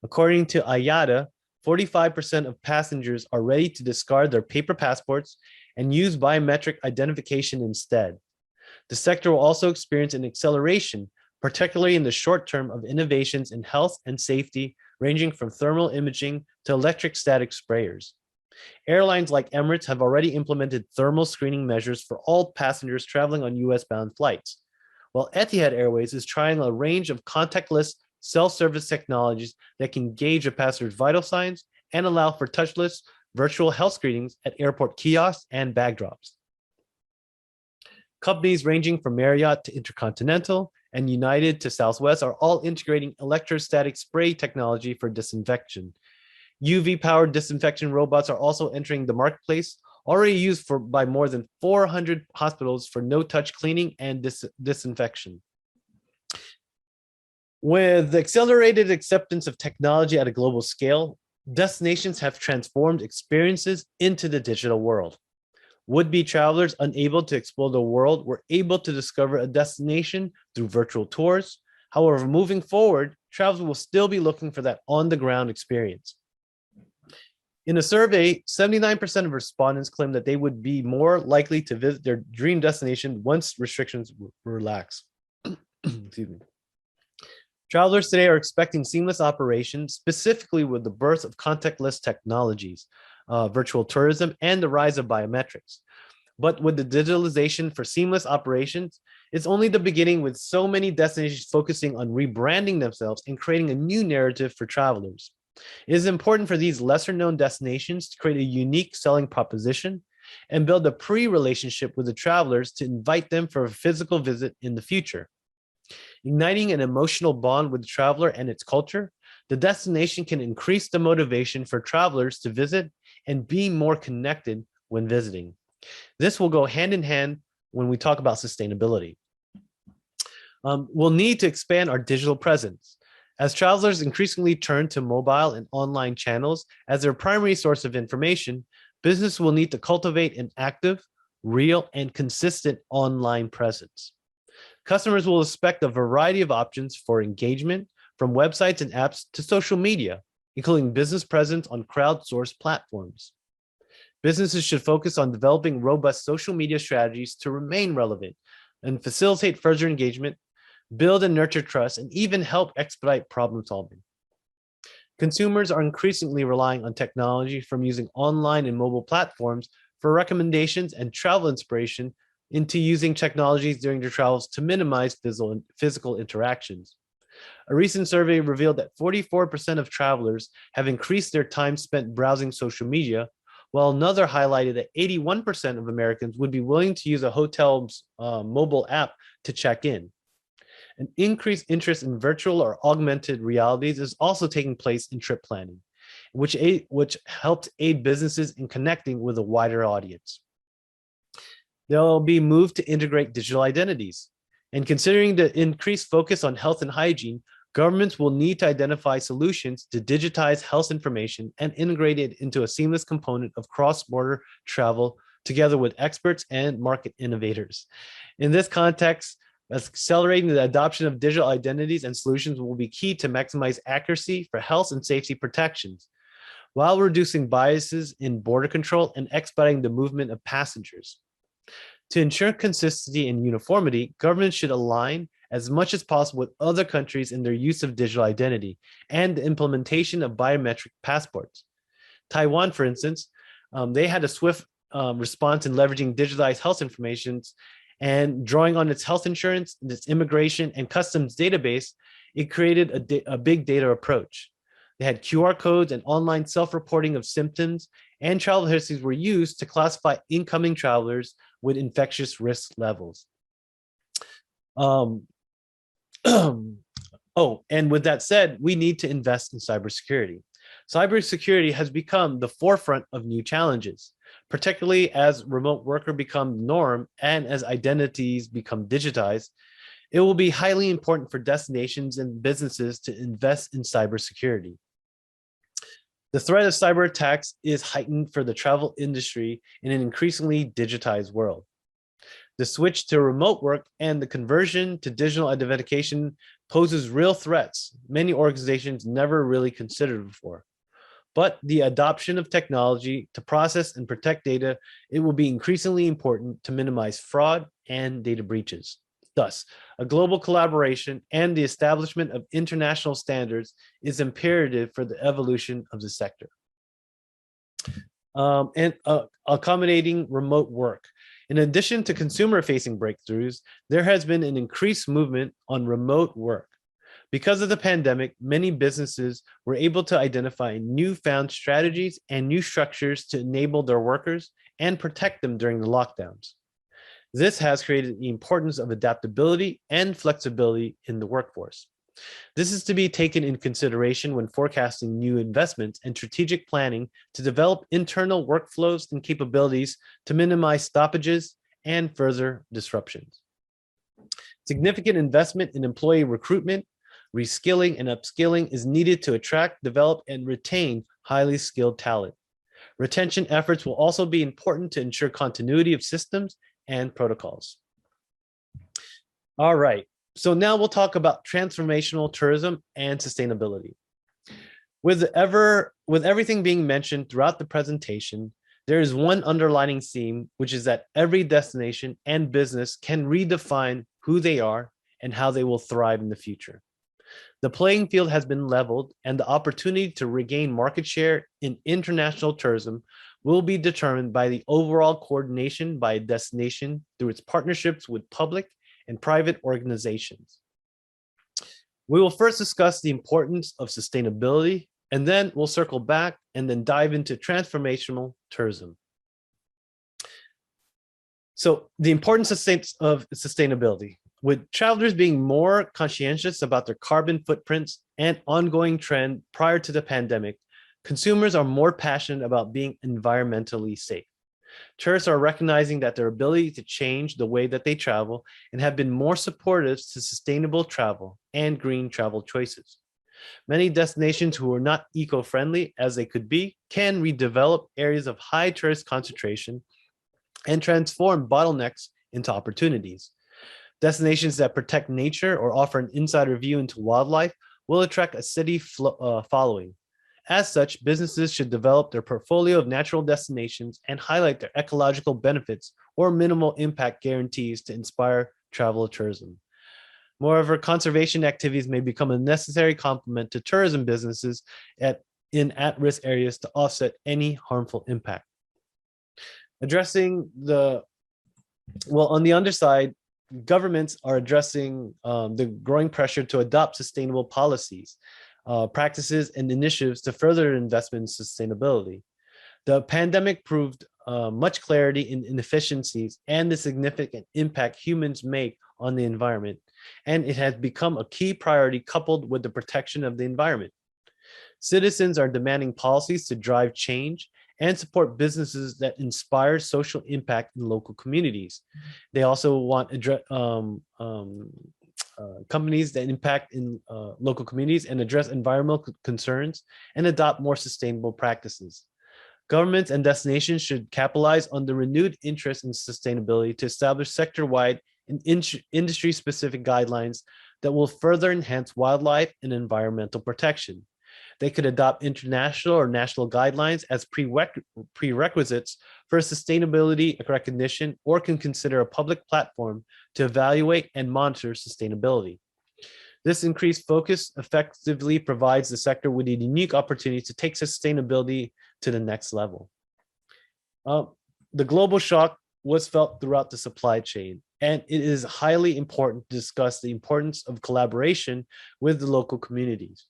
Speaker 2: According to IATA, 45% of passengers are ready to discard their paper passports and use biometric identification instead. The sector will also experience an acceleration, particularly in the short term, of innovations in health and safety, ranging from thermal imaging to electrostatic sprayers. Airlines like Emirates have already implemented thermal screening measures for all passengers traveling on US-bound flights, while Etihad Airways is trying a range of contactless self-service technologies that can gauge a passenger's vital signs and allow for touchless virtual health screenings at airport kiosks and bag drops. Companies ranging from Marriott to Intercontinental and United to Southwest are all integrating electrostatic spray technology for disinfection. UV-powered disinfection robots are also entering the marketplace, already used by more than 400 hospitals for no-touch cleaning and disinfection. With the accelerated acceptance of technology at a global scale, destinations have transformed experiences into the digital world. Would-be travelers unable to explore the world were able to discover a destination through virtual tours. However, moving forward, travelers will still be looking for that on-the-ground experience. In a survey, 79% of respondents claimed that they would be more likely to visit their dream destination once restrictions relax. Excuse me. Travelers today are expecting seamless operations, specifically with the birth of contactless technologies, virtual tourism, and the rise of biometrics. But with the digitalization for seamless operations, it's only the beginning, with so many destinations focusing on rebranding themselves and creating a new narrative for travelers. It is important for these lesser-known destinations to create a unique selling proposition and build a pre-relationship with the travelers to invite them for a physical visit in the future. Igniting an emotional bond with the traveler and its culture, the destination can increase the motivation for travelers to visit and be more connected when visiting. This will go hand in hand when we talk about sustainability. We'll need to expand our digital presence. As travelers increasingly turn to mobile and online channels as their primary source of information, business will need to cultivate an active, real, and consistent online presence. Customers will expect a variety of options for engagement, from websites and apps to social media, including business presence on crowdsourced platforms. Businesses should focus on developing robust social media strategies to remain relevant and facilitate further engagement, build and nurture trust, and even help expedite problem solving. Consumers are increasingly relying on technology, from using online and mobile platforms for recommendations and travel inspiration into using technologies during their travels to minimize physical interactions. A recent survey revealed that 44% of travelers have increased their time spent browsing social media, while another highlighted that 81% of Americans would be willing to use a hotel's mobile app to check in. An increased interest in virtual or augmented realities is also taking place in trip planning, which helps aid businesses in connecting with a wider audience. There will be moved to integrate digital identities. And considering the increased focus on health and hygiene, governments will need to identify solutions to digitize health information and integrate it into a seamless component of cross-border travel, together with experts and market innovators. In this context, accelerating the adoption of digital identities and solutions will be key to maximize accuracy for health and safety protections, while reducing biases in border control and expediting the movement of passengers. To ensure consistency and uniformity, governments should align as much as possible with other countries in their use of digital identity and the implementation of biometric passports. Taiwan, for instance, they had a swift response in leveraging digitalized health information, and drawing on its health insurance, its immigration and customs database, it created a big data approach. They had QR codes and online self-reporting of symptoms, and travel histories were used to classify incoming travelers with infectious risk levels. And with that said, we need to invest in cybersecurity. Cybersecurity has become the forefront of new challenges, particularly as remote worker become the norm and as identities become digitized. It will be highly important for destinations and businesses to invest in cybersecurity. The threat of cyber attacks is heightened for the travel industry in an increasingly digitized world. The switch to remote work and the conversion to digital identification poses real threats many organizations never really considered before. But the adoption of technology to process and protect data, it will be increasingly important to minimize fraud and data breaches. Thus, a global collaboration and the establishment of international standards is imperative for the evolution of the sector. Accommodating remote work. In addition to consumer-facing breakthroughs, there has been an increased movement on remote work. Because of the pandemic, many businesses were able to identify newfound strategies and new structures to enable their workers and protect them during the lockdowns. This has created the importance of adaptability and flexibility in the workforce. This is to be taken in consideration when forecasting new investments and strategic planning to develop internal workflows and capabilities to minimize stoppages and further disruptions. Significant investment in employee recruitment, reskilling, and upskilling is needed to attract, develop, and retain highly skilled talent. Retention efforts will also be important to ensure continuity of systems and protocols. All right, so now we'll talk about transformational tourism and sustainability. With everything being mentioned throughout the presentation, there is one underlining theme, which is that every destination and business can redefine who they are and how they will thrive in the future. The playing field has been leveled, and the opportunity to regain market share in international tourism will be determined by the overall coordination by a destination through its partnerships with public and private organizations. We will first discuss the importance of sustainability, and then we'll circle back and then dive into transformational tourism. So the importance of sustainability. With travelers being more conscientious about their carbon footprints and ongoing trend prior to the pandemic, consumers are more passionate about being environmentally safe. Tourists are recognizing that their ability to change the way that they travel and have been more supportive to sustainable travel and green travel choices. Many destinations who are not eco-friendly as they could be can redevelop areas of high tourist concentration and transform bottlenecks into opportunities. Destinations that protect nature or offer an insider view into wildlife will attract a steady following. As such, businesses should develop their portfolio of natural destinations and highlight their ecological benefits or minimal impact guarantees to inspire travel tourism. Moreover, conservation activities may become a necessary complement to tourism businesses in at-risk areas to offset any harmful impact. Addressing on the underside, governments are addressing the growing pressure to adopt sustainable policies, practices, and initiatives to further investment in sustainability. The pandemic proved much clarity in inefficiencies and the significant impact humans make on the environment, and it has become a key priority coupled with the protection of the environment. Citizens are demanding policies to drive change and support businesses that inspire social impact in local communities. They also want companies that impact in local communities and address environmental concerns and adopt more sustainable practices. Governments and destinations should capitalize on the renewed interest in sustainability to establish sector-wide and industry-specific guidelines that will further enhance wildlife and environmental protection. They could adopt international or national guidelines as prerequisites for sustainability recognition, or can consider a public platform to evaluate and monitor sustainability. This increased focus effectively provides the sector with a unique opportunity to take sustainability to the next level. The global shock was felt throughout the supply chain, and it is highly important to discuss the importance of collaboration with the local communities.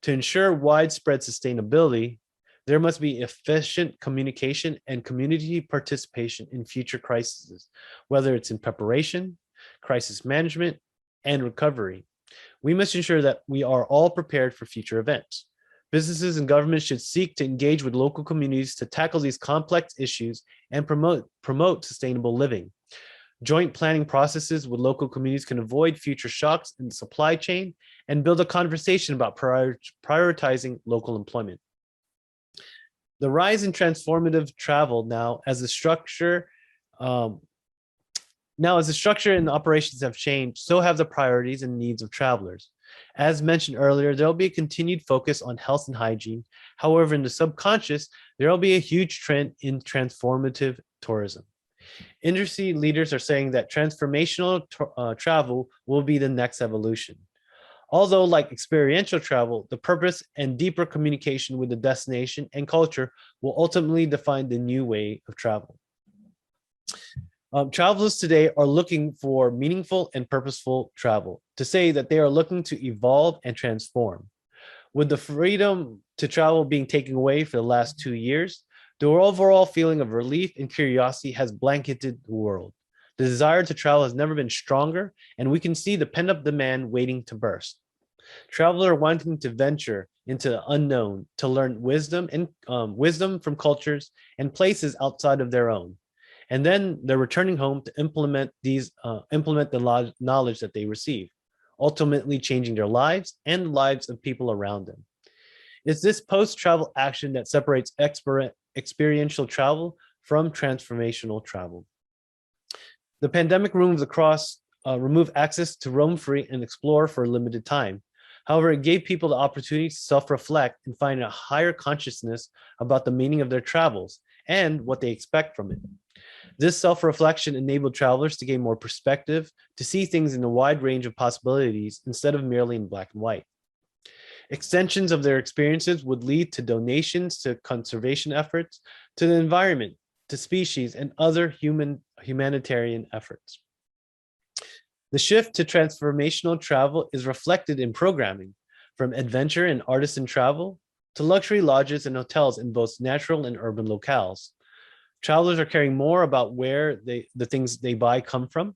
Speaker 2: To ensure widespread sustainability, there must be efficient communication and community participation in future crises, whether it's in preparation, crisis management, and recovery. We must ensure that we are all prepared for future events. Businesses and governments should seek to engage with local communities to tackle these complex issues and promote sustainable living. Joint planning processes with local communities can avoid future shocks in the supply chain and build a conversation about prioritizing local employment. The rise in transformative travel now as the structure and the operations have changed, so have the priorities and needs of travelers. As mentioned earlier, there will be a continued focus on health and hygiene. However, in the subconscious, there will be a huge trend in transformative tourism. Industry leaders are saying that transformational travel will be the next evolution. Although, like experiential travel, the purpose and deeper communication with the destination and culture will ultimately define the new way of travel. Travelers today are looking for meaningful and purposeful travel, to say that they are looking to evolve and transform. With the freedom to travel being taken away for the last 2 years, the overall feeling of relief and curiosity has blanketed the world. The desire to travel has never been stronger, and we can see the pent-up demand waiting to burst. Travelers are wanting to venture into the unknown to learn wisdom from cultures and places outside of their own. And then they're returning home to implement the knowledge that they receive, ultimately changing their lives and the lives of people around them. It's this post-travel action that separates experiential travel from transformational travel. The pandemic removed access to roam free and explore for a limited time. However, it gave people the opportunity to self-reflect and find a higher consciousness about the meaning of their travels and what they expect from it. This self-reflection enabled travelers to gain more perspective, to see things in a wide range of possibilities instead of merely in black and white. Extensions of their experiences would lead to donations to conservation efforts, to the environment, to species, and other humanitarian efforts. The shift to transformational travel is reflected in programming, from adventure and artisan travel to luxury lodges and hotels in both natural and urban locales. Travelers are caring more about where the things they buy come from,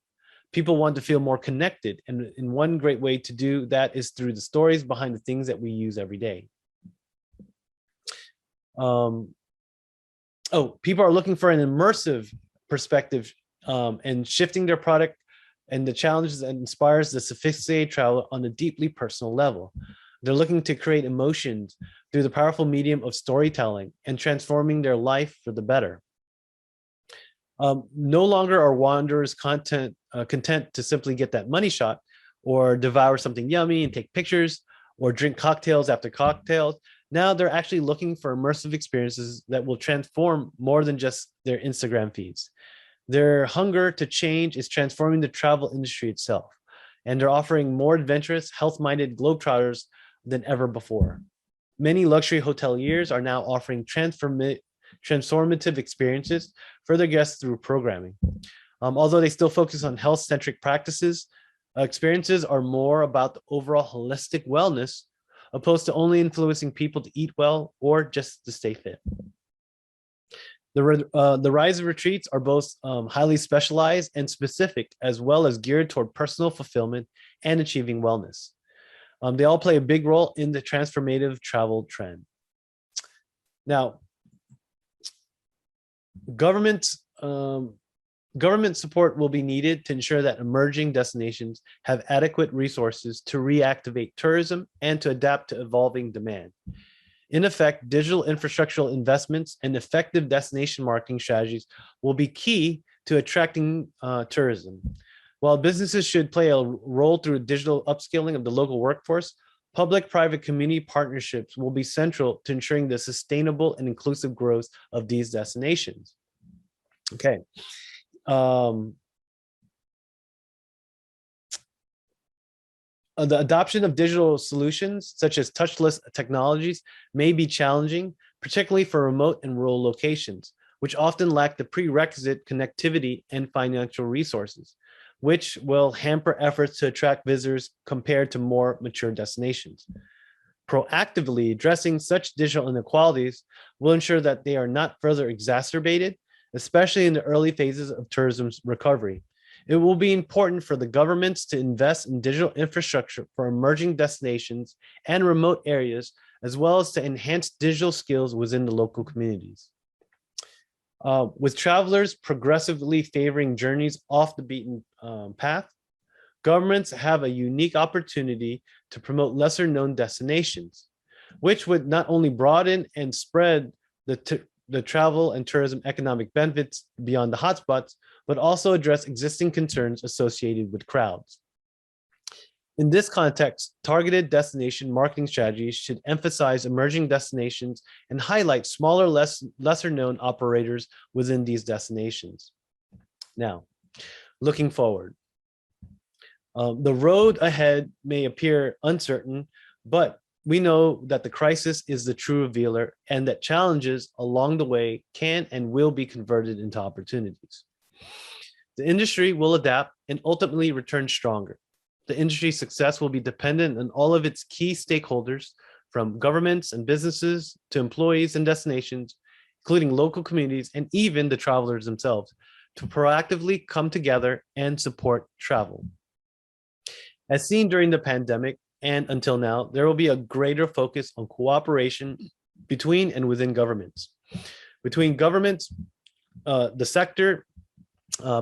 Speaker 2: People want to feel more connected. And one great way to do that is through the stories behind the things that we use every day. People are looking for an immersive perspective and shifting their product and the challenges that inspires the sophisticated traveler on a deeply personal level. They're looking to create emotions through the powerful medium of storytelling and transforming their life for the better. No longer are wanderers content content to simply get that money shot or devour something yummy and take pictures or drink cocktails after cocktails. Now they're actually looking for immersive experiences that will transform more than just their Instagram feeds. Their hunger to change is transforming the travel industry itself, and they're offering more adventurous, health-minded globetrotters than ever before. Many luxury hoteliers are now offering transformative experiences for their guests through programming. Although they still focus on health-centric practices, experiences are more about the overall holistic wellness, opposed to only influencing people to eat well or just to stay fit. The rise of retreats are both highly specialized and specific, as well as geared toward personal fulfillment and achieving wellness. They all play a big role in the transformative travel trend. Now, government support will be needed to ensure that emerging destinations have adequate resources to reactivate tourism and to adapt to evolving demand. In effect, digital infrastructural investments and effective destination marketing strategies will be key to attracting tourism. While businesses should play a role through digital upskilling of the local workforce, public-private community partnerships will be central to ensuring the sustainable and inclusive growth of these destinations. Okay. The adoption of digital solutions, such as touchless technologies, may be challenging, particularly for remote and rural locations, which often lack the prerequisite connectivity and financial resources, which will hamper efforts to attract visitors compared to more mature destinations. Proactively addressing such digital inequalities will ensure that they are not further exacerbated, especially in the early phases of tourism's recovery. It will be important for the governments to invest in digital infrastructure for emerging destinations and remote areas, as well as to enhance digital skills within the local communities. With travelers progressively favoring journeys off the beaten path, governments have a unique opportunity to promote lesser known destinations, which would not only broaden and spread the travel and tourism economic benefits beyond the hotspots, but also address existing concerns associated with crowds. In this context, targeted destination marketing strategies should emphasize emerging destinations and highlight smaller, lesser known operators within these destinations. Now, looking forward, the road ahead may appear uncertain, but we know that the crisis is the true revealer and that challenges along the way can and will be converted into opportunities. The industry will adapt and ultimately return stronger. The industry's success will be dependent on all of its key stakeholders, from governments and businesses to employees and destinations, including local communities and even the travelers themselves, to proactively come together and support travel. As seen during the pandemic and until now, there will be a greater focus on cooperation between and within governments. Between governments, the sector,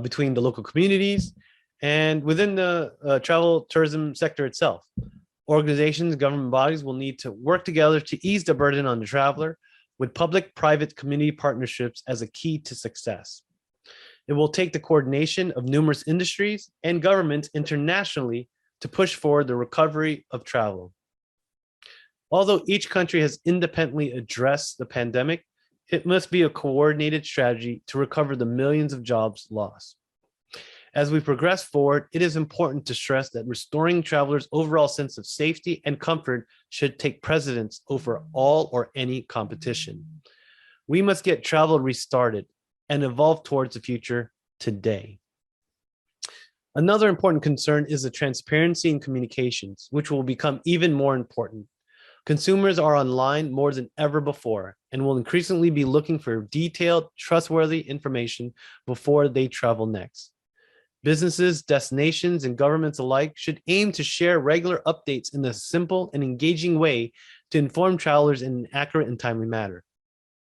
Speaker 2: between the local communities, and within the travel tourism sector itself. Organizations, government bodies will need to work together to ease the burden on the traveler, with public-private community partnerships as a key to success. It will take the coordination of numerous industries and governments internationally to push forward the recovery of travel. Although each country has independently addressed the pandemic, it must be a coordinated strategy to recover the millions of jobs lost. As we progress forward, it is important to stress that restoring travelers' overall sense of safety and comfort should take precedence over all or any competition. We must get travel restarted and evolve towards the future today. Another important concern is the transparency in communications, which will become even more important. Consumers are online more than ever before and will increasingly be looking for detailed, trustworthy information before they travel next. Businesses, destinations, and governments alike should aim to share regular updates in a simple and engaging way to inform travelers in an accurate and timely manner.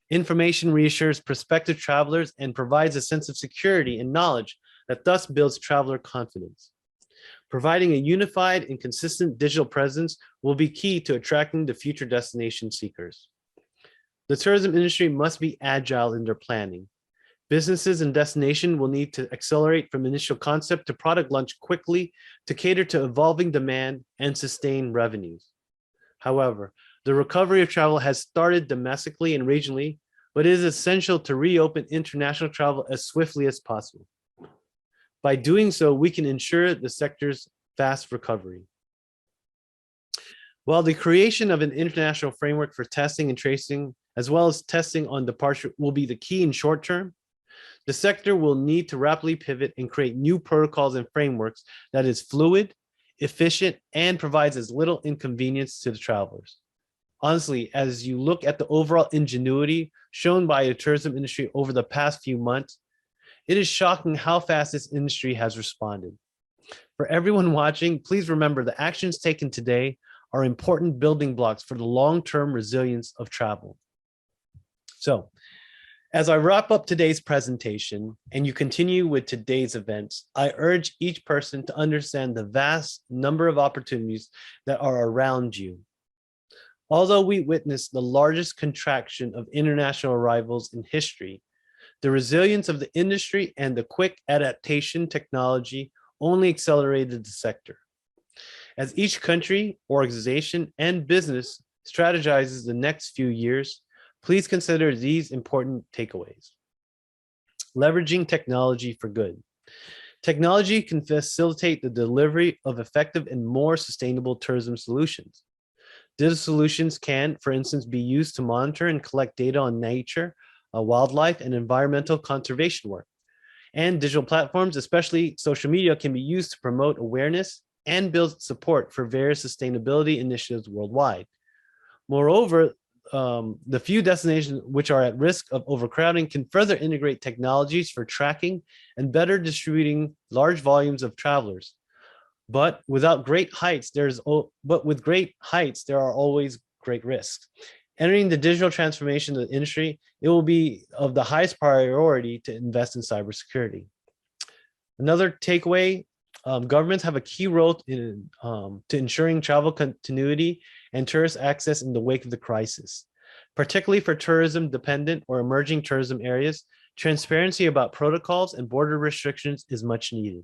Speaker 2: Information reassures prospective travelers and provides a sense of security and knowledge that thus builds traveler confidence. Providing a unified and consistent digital presence will be key to attracting the future destination seekers. The tourism industry must be agile in their planning. Businesses and destination will need to accelerate from initial concept to product launch quickly to cater to evolving demand and sustain revenues. However, the recovery of travel has started domestically and regionally, but it is essential to reopen international travel as swiftly as possible. By doing so, we can ensure the sector's fast recovery. While the creation of an international framework for testing and tracing, as well as testing on departure, will be the key in short term, the sector will need to rapidly pivot and create new protocols and frameworks that is fluid, efficient, and provides as little inconvenience to the travelers. Honestly, as you look at the overall ingenuity shown by the tourism industry over the past few months, it is shocking how fast this industry has responded. For everyone watching, please remember the actions taken today are important building blocks for the long-term resilience of travel. So, as I wrap up today's presentation and you continue with today's events, I urge each person to understand the vast number of opportunities that are around you. Although we witnessed the largest contraction of international arrivals in history, the resilience of the industry and the quick adaptation technology only accelerated the sector. As each country, organization, and business strategizes the next few years, please consider these important takeaways. Leveraging technology for good. Technology can facilitate the delivery of effective and more sustainable tourism solutions. Digital solutions can, for instance, be used to monitor and collect data on nature, wildlife, and environmental conservation work. And digital platforms, especially social media, can be used to promote awareness and build support for various sustainability initiatives worldwide. Moreover, the few destinations which are at risk of overcrowding can further integrate technologies for tracking and better distributing large volumes of travelers. But with great heights, there are always great risks. Entering the digital transformation of the industry, it will be of the highest priority to invest in cybersecurity. Another takeaway, governments have a key role in to ensuring travel continuity and tourist access in the wake of the crisis. Particularly for tourism dependent or emerging tourism areas, transparency about protocols and border restrictions is much needed.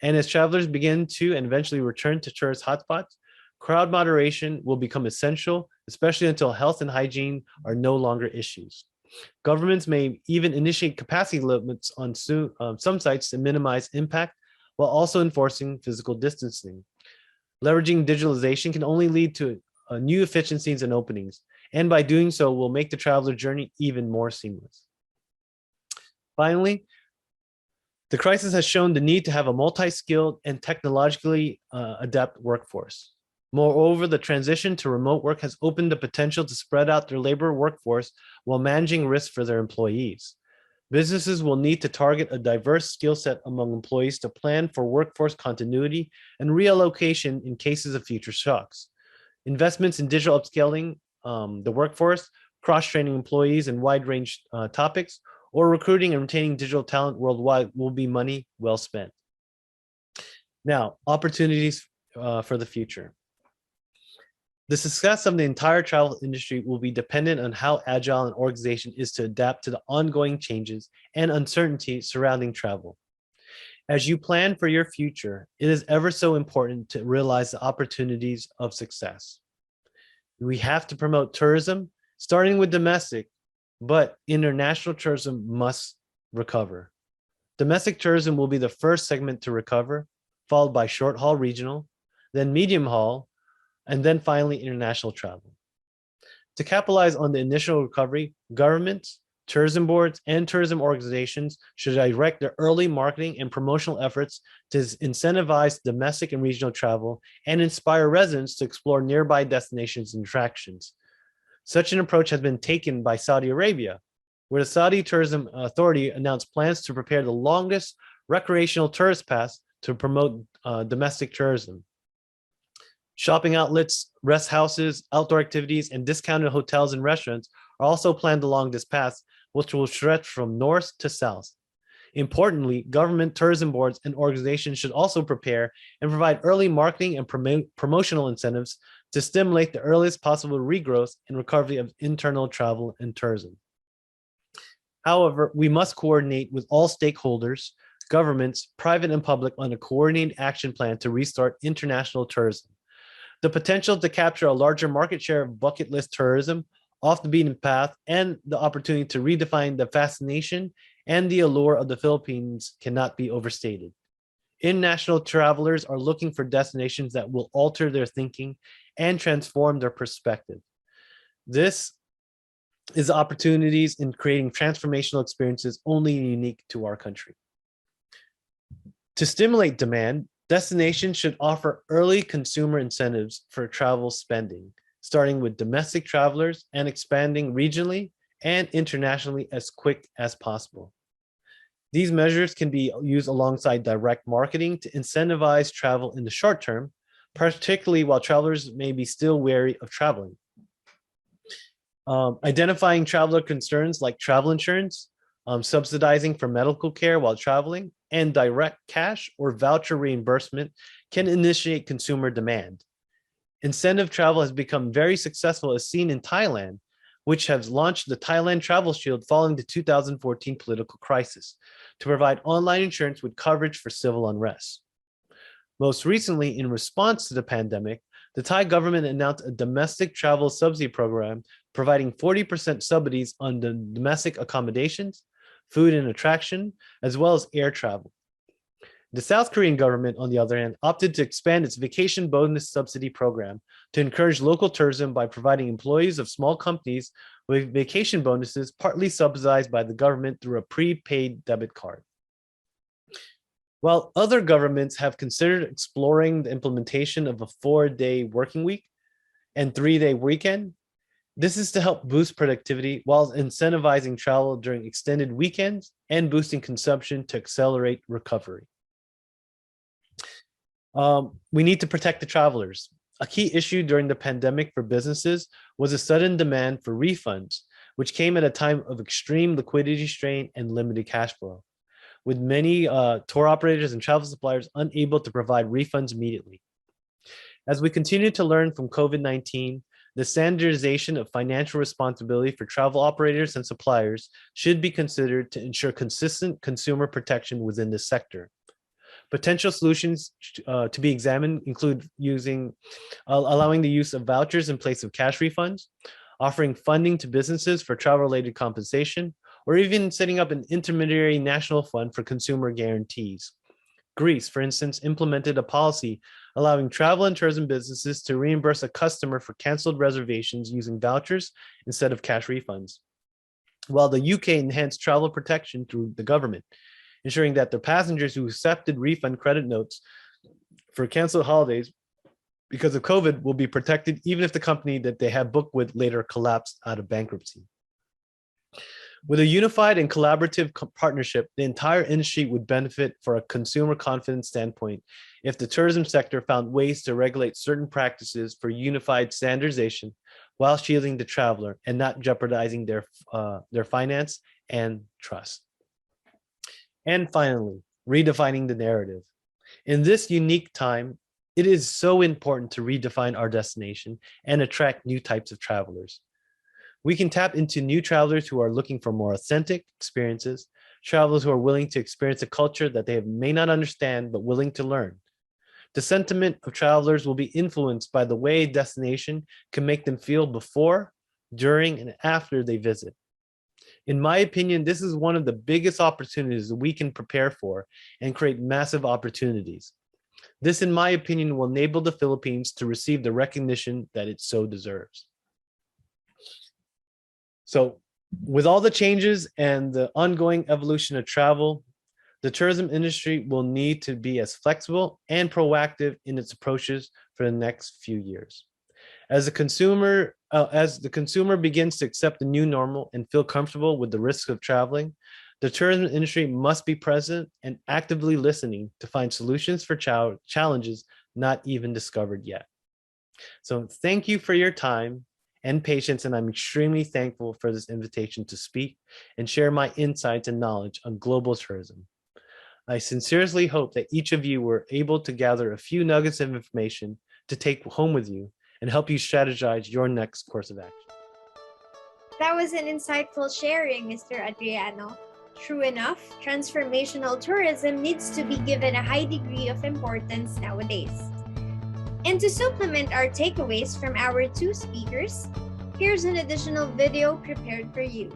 Speaker 2: And as travelers begin to and eventually return to tourist hotspots, crowd moderation will become essential, especially until health and hygiene are no longer issues. Governments may even initiate capacity limits on some sites to minimize impact while also enforcing physical distancing. Leveraging digitalization can only lead to new efficiencies and openings, and by doing so will make the traveler journey even more seamless. Finally, the crisis has shown the need to have a multi-skilled and technologically adept workforce. Moreover, the transition to remote work has opened the potential to spread out their labor workforce while managing risks for their employees. Businesses will need to target a diverse skill set among employees to plan for workforce continuity and reallocation in cases of future shocks. Investments in digital upscaling the workforce, cross-training employees in wide-range topics, or recruiting and retaining digital talent worldwide will be money well spent. Now, opportunities for the future. The success of the entire travel industry will be dependent on how agile an organization is to adapt to the ongoing changes and uncertainty surrounding travel. As you plan for your future, it is ever so important to realize the opportunities of success. We have to promote tourism, starting with domestic, but international tourism must recover. Domestic tourism will be the first segment to recover, followed by short-haul regional, then medium-haul, and then finally international travel. To capitalize on the initial recovery, governments, tourism boards, and tourism organizations should direct their early marketing and promotional efforts to incentivize domestic and regional travel and inspire residents to explore nearby destinations and attractions. Such an approach has been taken by Saudi Arabia, where the Saudi Tourism Authority announced plans to prepare the longest recreational tourist pass to promote domestic tourism. Shopping outlets, rest houses, outdoor activities, and discounted hotels and restaurants are also planned along this path, which will stretch from north to south. Importantly, government tourism boards and organizations should also prepare and provide early marketing and promotional incentives to stimulate the earliest possible regrowth and recovery of internal travel and tourism. However, we must coordinate with all stakeholders, governments, private and public, on a coordinated action plan to restart international tourism. The potential to capture a larger market share of bucket list tourism off the beaten path and the opportunity to redefine the fascination and the allure of the Philippines cannot be overstated. International travelers are looking for destinations that will alter their thinking and transform their perspective. This is opportunities in creating transformational experiences only unique to our country. To stimulate demand, destinations should offer early consumer incentives for travel spending, starting with domestic travelers and expanding regionally and internationally as quick as possible. These measures can be used alongside direct marketing to incentivize travel in the short term, particularly while travelers may be still wary of traveling. Identifying traveler concerns like travel insurance, subsidizing for medical care while traveling, and direct cash or voucher reimbursement can initiate consumer demand. Incentive travel has become very successful, as seen in Thailand, which has launched the Thailand Travel Shield following the 2014 political crisis to provide online insurance with coverage for civil unrest. Most recently, in response to the pandemic, the Thai government announced a domestic travel subsidy program providing 40% subsidies on the domestic accommodations, food and attraction, as well as air travel. The South Korean government, on the other hand, opted to expand its vacation bonus subsidy program to encourage local tourism by providing employees of small companies with vacation bonuses partly subsidized by the government through a prepaid debit card. While other governments have considered exploring the implementation of a 4-day working week and 3-day weekend, this is to help boost productivity while incentivizing travel during extended weekends and boosting consumption to accelerate recovery. We need to protect the travelers. A key issue during the pandemic for businesses was a sudden demand for refunds, which came at a time of extreme liquidity strain and limited cash flow, with many tour operators and travel suppliers unable to provide refunds immediately. As we continue to learn from COVID-19, the standardization of financial responsibility for travel operators and suppliers should be considered to ensure consistent consumer protection within the sector. Potential solutions to be examined include allowing the use of vouchers in place of cash refunds, offering funding to businesses for travel-related compensation, or even setting up an intermediary national fund for consumer guarantees. Greece, for instance, implemented a policy allowing travel and tourism businesses to reimburse a customer for canceled reservations using vouchers instead of cash refunds, while the UK enhanced travel protection through the government, ensuring that the passengers who accepted refund credit notes for canceled holidays because of COVID will be protected even if the company that they have booked with later collapsed out of bankruptcy. With a unified and collaborative partnership, the entire industry would benefit for a consumer confidence standpoint if the tourism sector found ways to regulate certain practices for unified standardization while shielding the traveler and not jeopardizing their finance and trust. And finally, redefining the narrative. In this unique time, it is so important to redefine our destination and attract new types of travelers. We can tap into new travelers who are looking for more authentic experiences, travelers who are willing to experience a culture that they may not understand but willing to learn. The sentiment of travelers will be influenced by the way a destination can make them feel before, during, and after they visit. In my opinion, this is one of the biggest opportunities that we can prepare for and create massive opportunities. This, in my opinion, will enable the Philippines to receive the recognition that it so deserves. So, with all the changes and the ongoing evolution of travel, the tourism industry will need to be as flexible and proactive in its approaches for the next few years. As the consumer begins to accept the new normal and feel comfortable with the risks of traveling, The tourism industry must be present and actively listening to find solutions for challenges not even discovered yet. So thank you for your time and patience, and I'm extremely thankful for this invitation to speak and share my insights and knowledge on global tourism. I sincerely hope that each of you were able to gather a few nuggets of information to take home with you and help you strategize your next course of action.
Speaker 11: That was an insightful sharing, Mr. Adriano. True enough, transformational tourism needs to be given a high degree of importance nowadays. And to supplement our takeaways from our two speakers, here's an additional video prepared for you.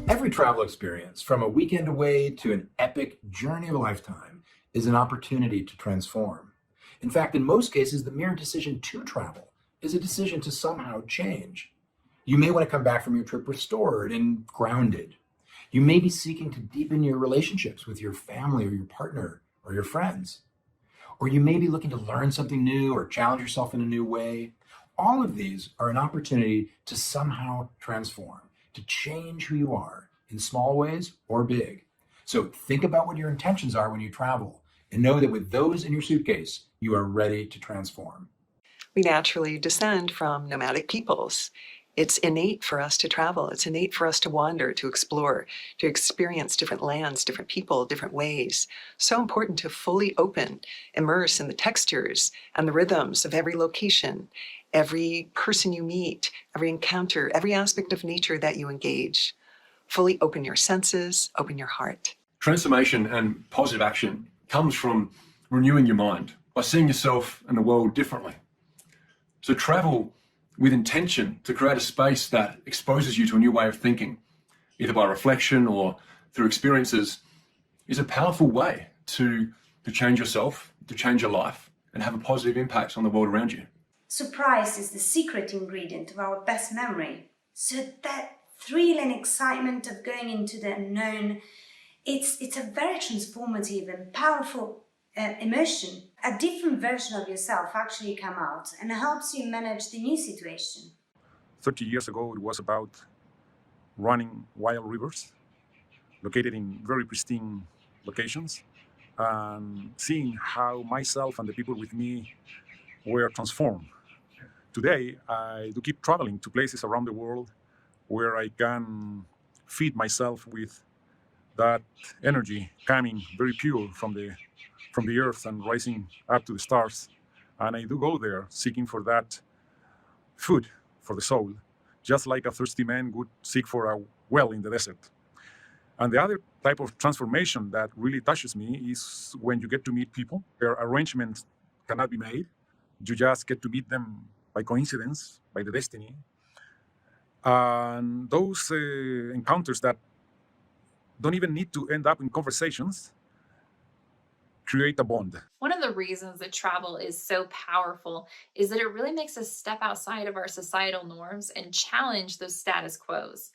Speaker 3: Every travel experience, from a weekend away to an epic journey of a lifetime, is an opportunity to transform. In fact, in most cases, the mere decision to travel is a decision to somehow change. You may want to come back from your trip restored and grounded. You may be seeking to deepen your relationships with your family or your partner or your friends. Or you may be looking to learn something new or challenge yourself in a new way. All of these are an opportunity to somehow transform, to change who you are in small ways or big. So think about what your intentions are when you travel and know that with those in your suitcase, you are ready to transform.
Speaker 4: We naturally descend from nomadic peoples. It's innate for us to travel. It's innate for us to wander, to explore, to experience different lands, different people, different ways. So important to fully open, immerse in the textures and the rhythms of every location, every person you meet, every encounter, every aspect of nature that you engage. Fully open your senses, open your heart.
Speaker 5: Transformation and positive action comes from renewing your mind by seeing yourself and the world differently. So travel with intention to create a space that exposes you to a new way of thinking, either by reflection or through experiences, is a powerful way to change yourself, to change your life, and have a positive impact on the world around you.
Speaker 6: Surprise is the secret ingredient of our best memory. So that thrill and excitement of going into the unknown, it's a very transformative and powerful emotion. A different version of yourself actually come out and helps you manage the new situation.
Speaker 25: 30 years ago, it was about running wild rivers located in very pristine locations and seeing how myself and the people with me were transformed. Today, I do keep traveling to places around the world where I can feed myself with that energy coming very pure from the earth and rising up to the stars. And I do go there seeking for that food for the soul, just like a thirsty man would seek for a well in the desert. And the other type of transformation that really touches me is when you get to meet people. Their arrangements cannot be made. You just get to meet them by coincidence, by the destiny. And those encounters that don't even need to end up in conversations create a bond.
Speaker 26: One of the reasons that travel is so powerful is that it really makes us step outside of our societal norms and challenge those status quos.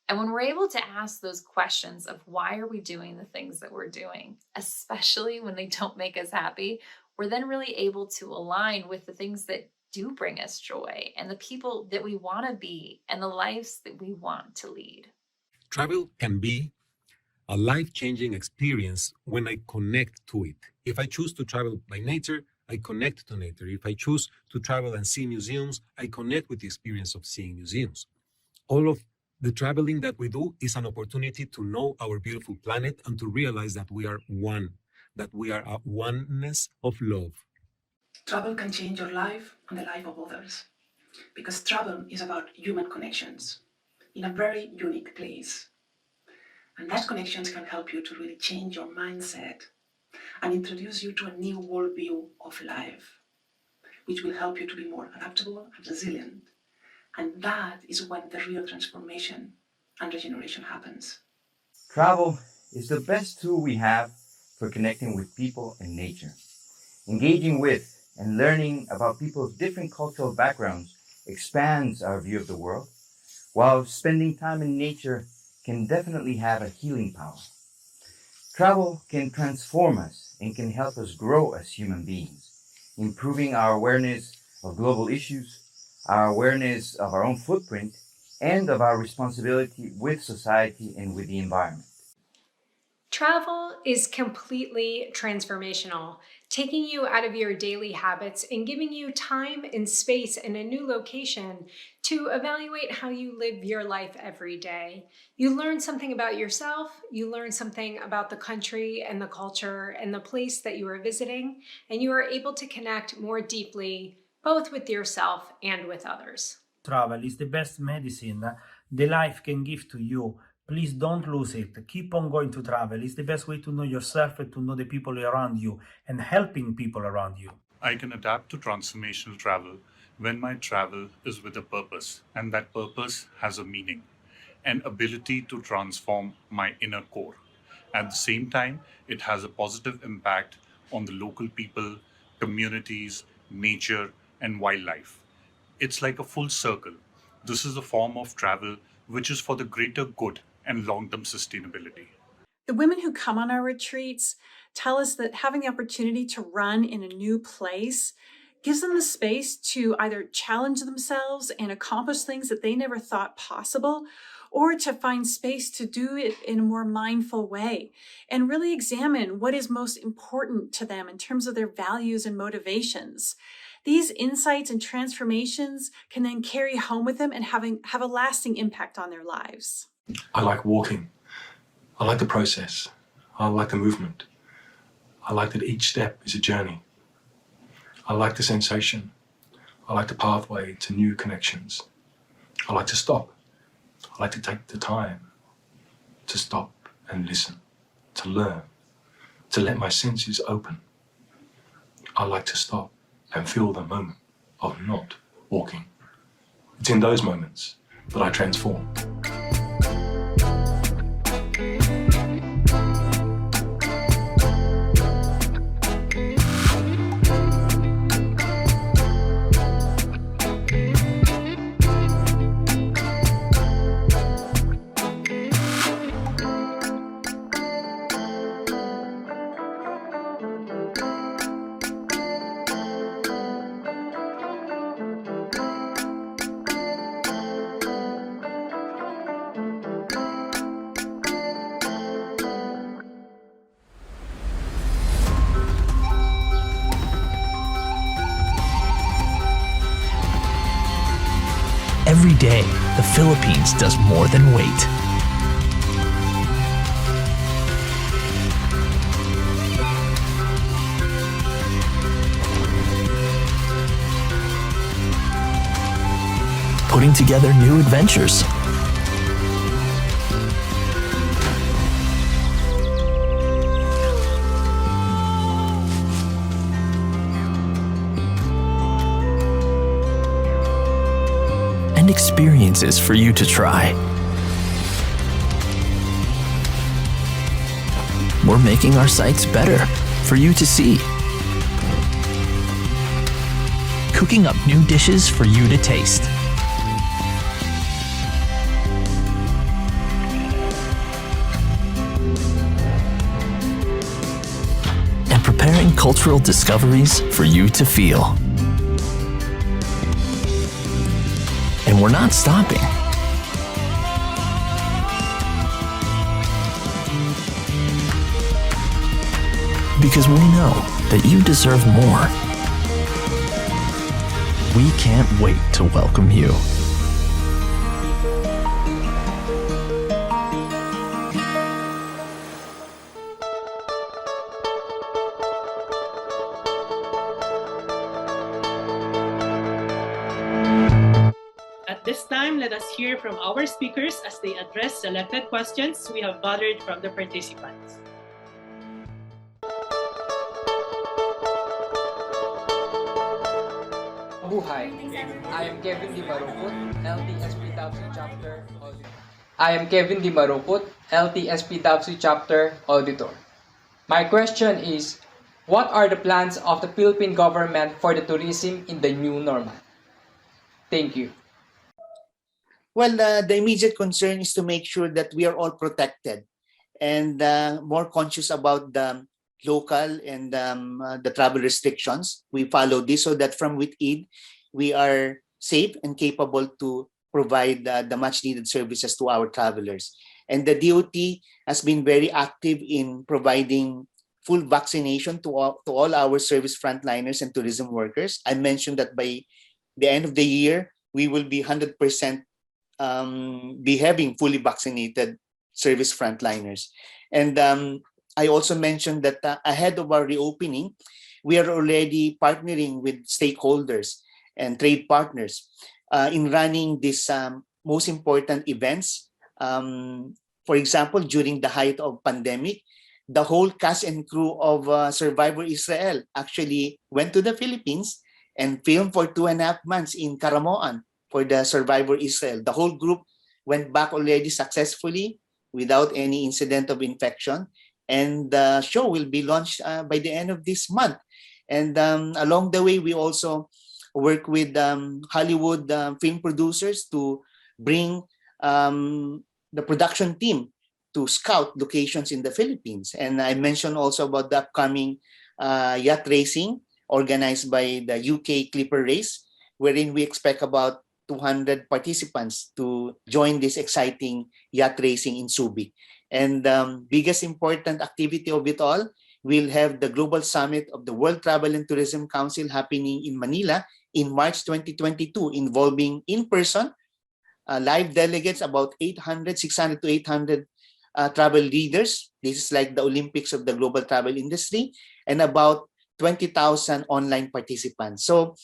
Speaker 26: And when we're able to ask those questions of why are we doing the things that we're doing, especially when they don't make us happy, we're then really able to align with the things that do bring us joy and the people that we want to be and the lives that we want to lead.
Speaker 27: Travel can be a life-changing experience when I connect to it. If I choose to travel by nature, I connect to nature. If I choose to travel and see museums, I connect with the experience of seeing museums. All of the traveling that we do is an opportunity to know our beautiful planet and to realize that we are one, that we are a oneness of love.
Speaker 28: Travel can change your life and the life of others, because travel is about human connections in a very unique place. And that connections can help you to really change your mindset and introduce you to a new worldview of life, which will help you to be more adaptable and resilient. And that is when the real transformation and regeneration happens.
Speaker 29: Travel is the best tool we have for connecting with people and nature. Engaging with and learning about people of different cultural backgrounds expands our view of the world, while spending time in nature can definitely have a healing power. Travel can transform us and can help us grow as human beings, improving our awareness of global issues, our awareness of our own footprint, and of our responsibility with society and with the environment.
Speaker 7: Travel is completely transformational, taking you out of your daily habits and giving you time and space in a new location to evaluate how you live your life every day. You learn something about yourself, you learn something about the country and the culture and the place that you are visiting, and you are able to connect more deeply both with yourself and with others.
Speaker 8: Travel is the best medicine the life can give to you. Please don't lose it. Keep on going to travel. It's the best way to know yourself and to know the people around you and helping people around you.
Speaker 10: I can adapt to transformational travel when my travel is with a purpose, and that purpose has a meaning, an ability to transform my inner core. At the same time, it has a positive impact on the local people, communities, nature, and wildlife. It's like a full circle. This is a form of travel which is for the greater good and long term sustainability.
Speaker 12: The women who come on our retreats tell us that having the opportunity to run in a new place gives them the space to either challenge themselves and accomplish things that they never thought possible, or to find space to do it in a more mindful way and really examine what is most important to them in terms of their values and motivations. These insights and transformations can then carry home with them and have a lasting impact on their lives.
Speaker 5: I like walking. I like the process. I like the movement. I like that each step is a journey. I like the sensation. I like the pathway to new connections. I like to stop. I like to take the time to stop and listen, to learn, to let my senses open. I like to stop and feel the moment of not walking. It's in those moments that I transform.
Speaker 13: Every day, the Philippines does more than wait. Putting together new adventures. And experiences for you to try. We're making our sites better for you to see. Cooking up new dishes for you to taste. And preparing cultural discoveries for you to feel. And we're not stopping. Because we know that you deserve more. We can't wait to welcome you.
Speaker 9: At this time, let us hear from our speakers as they address selected questions we have gathered from the participants.
Speaker 14: Buhay. I am Kevin Di Maruput, LTSPWC Chapter Auditor. I am Kevin Di Maruput, LTSPWC Chapter Auditor. My question is, what are the plans of the Philippine government for the tourism in the new normal? Thank you.
Speaker 1: Well, the immediate concern is to make sure that we are all protected and more conscious about the local and the travel restrictions. We follow this so that from with Eid, we are safe and capable to provide the much needed services to our travelers. And the DOT has been very active in providing full vaccination to all our service frontliners and tourism workers. I mentioned that by the end of the year, we will be 100% be having fully vaccinated service frontliners. And I also mentioned that ahead of our reopening, we are already partnering with stakeholders and trade partners in running these most important events. For example, during the height of pandemic, the whole cast and crew of Survivor Israel actually went to the Philippines and filmed for 2.5 months in Karamoan for the Survivor Israel. The whole group went back already successfully without any incident of infection. And the show will be launched by the end of this month. And along the way, we also work with Hollywood film producers to bring the production team to scout locations in the Philippines. And I mentioned also about the upcoming yacht racing organized by the UK Clipper Race, wherein we expect about 200 participants to join this exciting yacht racing in Subic. And biggest important activity of it all, we'll have the Global Summit of the World Travel and Tourism Council happening in Manila in March 2022, involving in-person live delegates, about 600 to 800 travel leaders. This is like the Olympics of the global travel industry, and about 20,000 online participants. So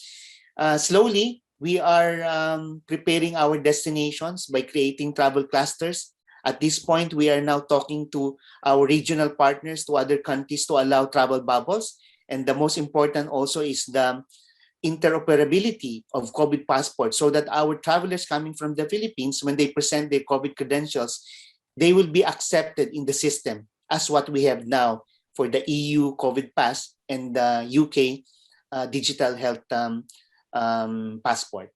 Speaker 1: slowly, we are preparing our destinations by creating travel clusters. At this point, we are now talking to our regional partners to other countries to allow travel bubbles. And the most important also is the interoperability of COVID passports, so that our travelers coming from the Philippines, when they present their COVID credentials, they will be accepted in the system as what we have now for the EU COVID pass and the UK digital health passport.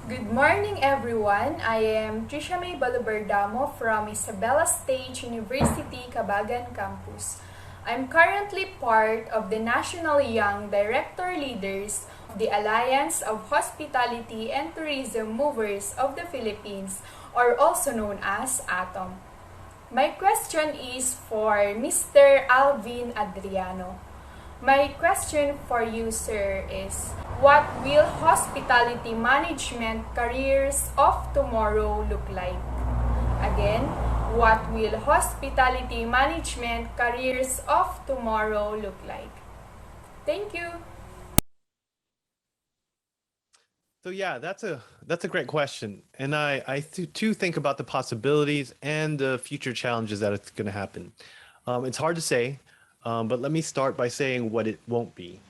Speaker 11: Good morning, everyone. I am Trisha May Baluberdamo from Isabela State University, Cabagan Campus. I'm currently part of the National Young Director Leaders of the Alliance of Hospitality and Tourism Movers of the Philippines, or also known as ATOM. My question is for Mr. Alvin Adriano. My question for you, sir, is what will hospitality management careers of tomorrow look like? Again, what will hospitality management careers of tomorrow look like? Thank you.
Speaker 2: So yeah, that's a great question, and too think about the possibilities and the future challenges that it's going to happen. It's hard to say, but let me start by saying what it won't be.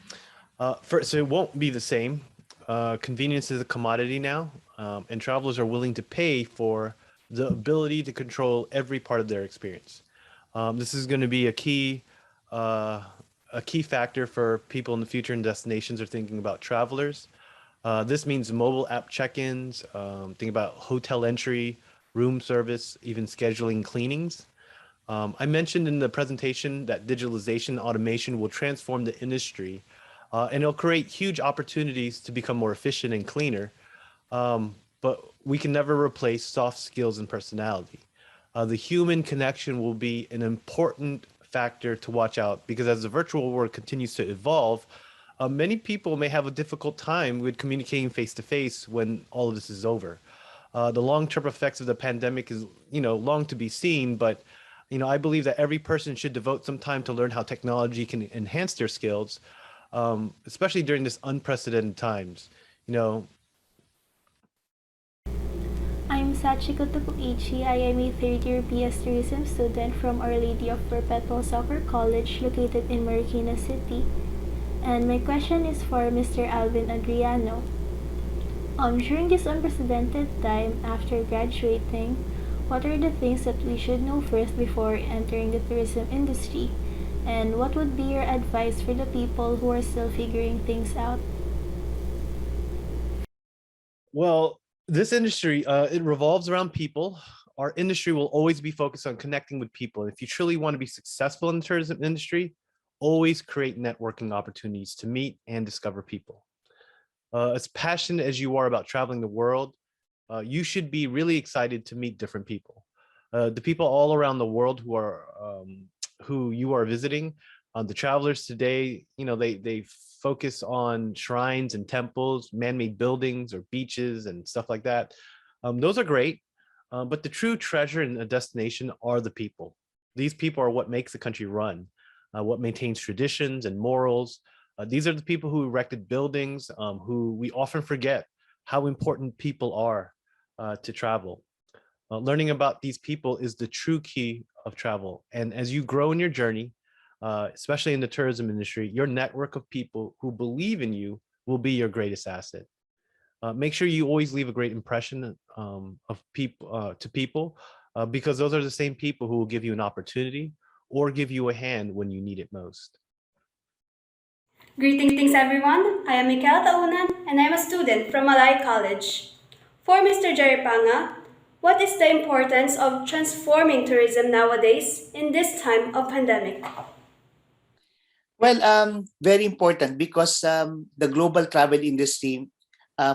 Speaker 2: First, it won't be the same. Convenience is a commodity now, and travelers are willing to pay for the ability to control every part of their experience. This is going to be a key factor for people in the future, and destinations are thinking about travelers. This means mobile app check-ins, think about hotel entry, room service, even scheduling cleanings. I mentioned in the presentation that digitalization and automation will transform the industry, and it'll create huge opportunities to become more efficient and cleaner. But we can never replace soft skills and personality. The human connection will be an important factor to watch out, because as the virtual world continues to evolve, many people may have a difficult time with communicating face to face when all of this is over. The long-term effects of the pandemic is, long to be seen, but I believe that every person should devote some time to learn how technology can enhance their skills, especially during this unprecedented times.
Speaker 15: I'm Sachiko Tupuichi. I am a third-year PS Tourism student from Our Lady of Perpetual Soccer College located in Marikina City. And my question is for Mr. Alvin Adriano. During this unprecedented time after graduating, what are the things that we should know first before entering the tourism industry? And what would be your advice for the people who are still figuring things out?
Speaker 2: Well, This industry, it revolves around people. Our industry will always be focused on connecting with people. If you truly want to be successful in the tourism industry, always create networking opportunities to meet and discover people. As passionate as you are about traveling the world, you should be really excited to meet different people. The people all around the world who you are visiting, the travelers today, they focus on shrines and temples, man-made buildings or beaches and stuff like that. Those are great, but the true treasure in a destination are the people. These people are what makes the country run, what maintains traditions and morals. These are the people who erected buildings, who we often forget how important people are to travel. Learning about these people is the true key of travel. And as you grow in your journey, especially in the tourism industry, your network of people who believe in you will be your greatest asset. Make sure you always leave a great impression of people to people, because those are the same people who will give you an opportunity or give you a hand when you need it most.
Speaker 11: Greetings everyone, I am Mikael Taunan and I am a student from Malay College. For Mr. Jerry Panga, what is the importance of transforming tourism nowadays in this time of pandemic?
Speaker 1: Well, very important because the global travel industry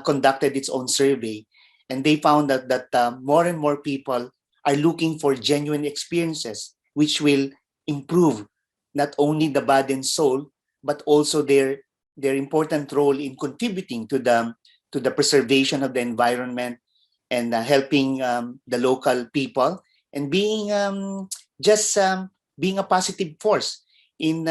Speaker 1: conducted its own survey, and they found that more and more people are looking for genuine experiences, which will improve not only the body and soul, but also their important role in contributing to the preservation of the environment and helping the local people and being just being a positive force in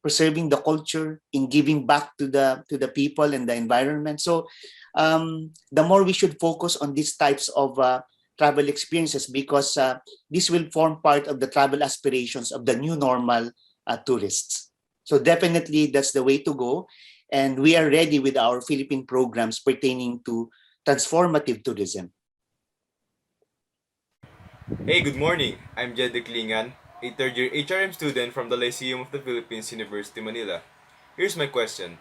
Speaker 1: preserving the culture, in giving back to the people and the environment. So the more we should focus on these types of travel experiences, because this will form part of the travel aspirations of the new normal tourists. So definitely that's the way to go. And we are ready with our Philippine programs pertaining to transformative tourism.
Speaker 16: Hey, good morning. I'm Jed Klingan, a third year HRM student from the Lyceum of the Philippines, University, Manila. Here's my question.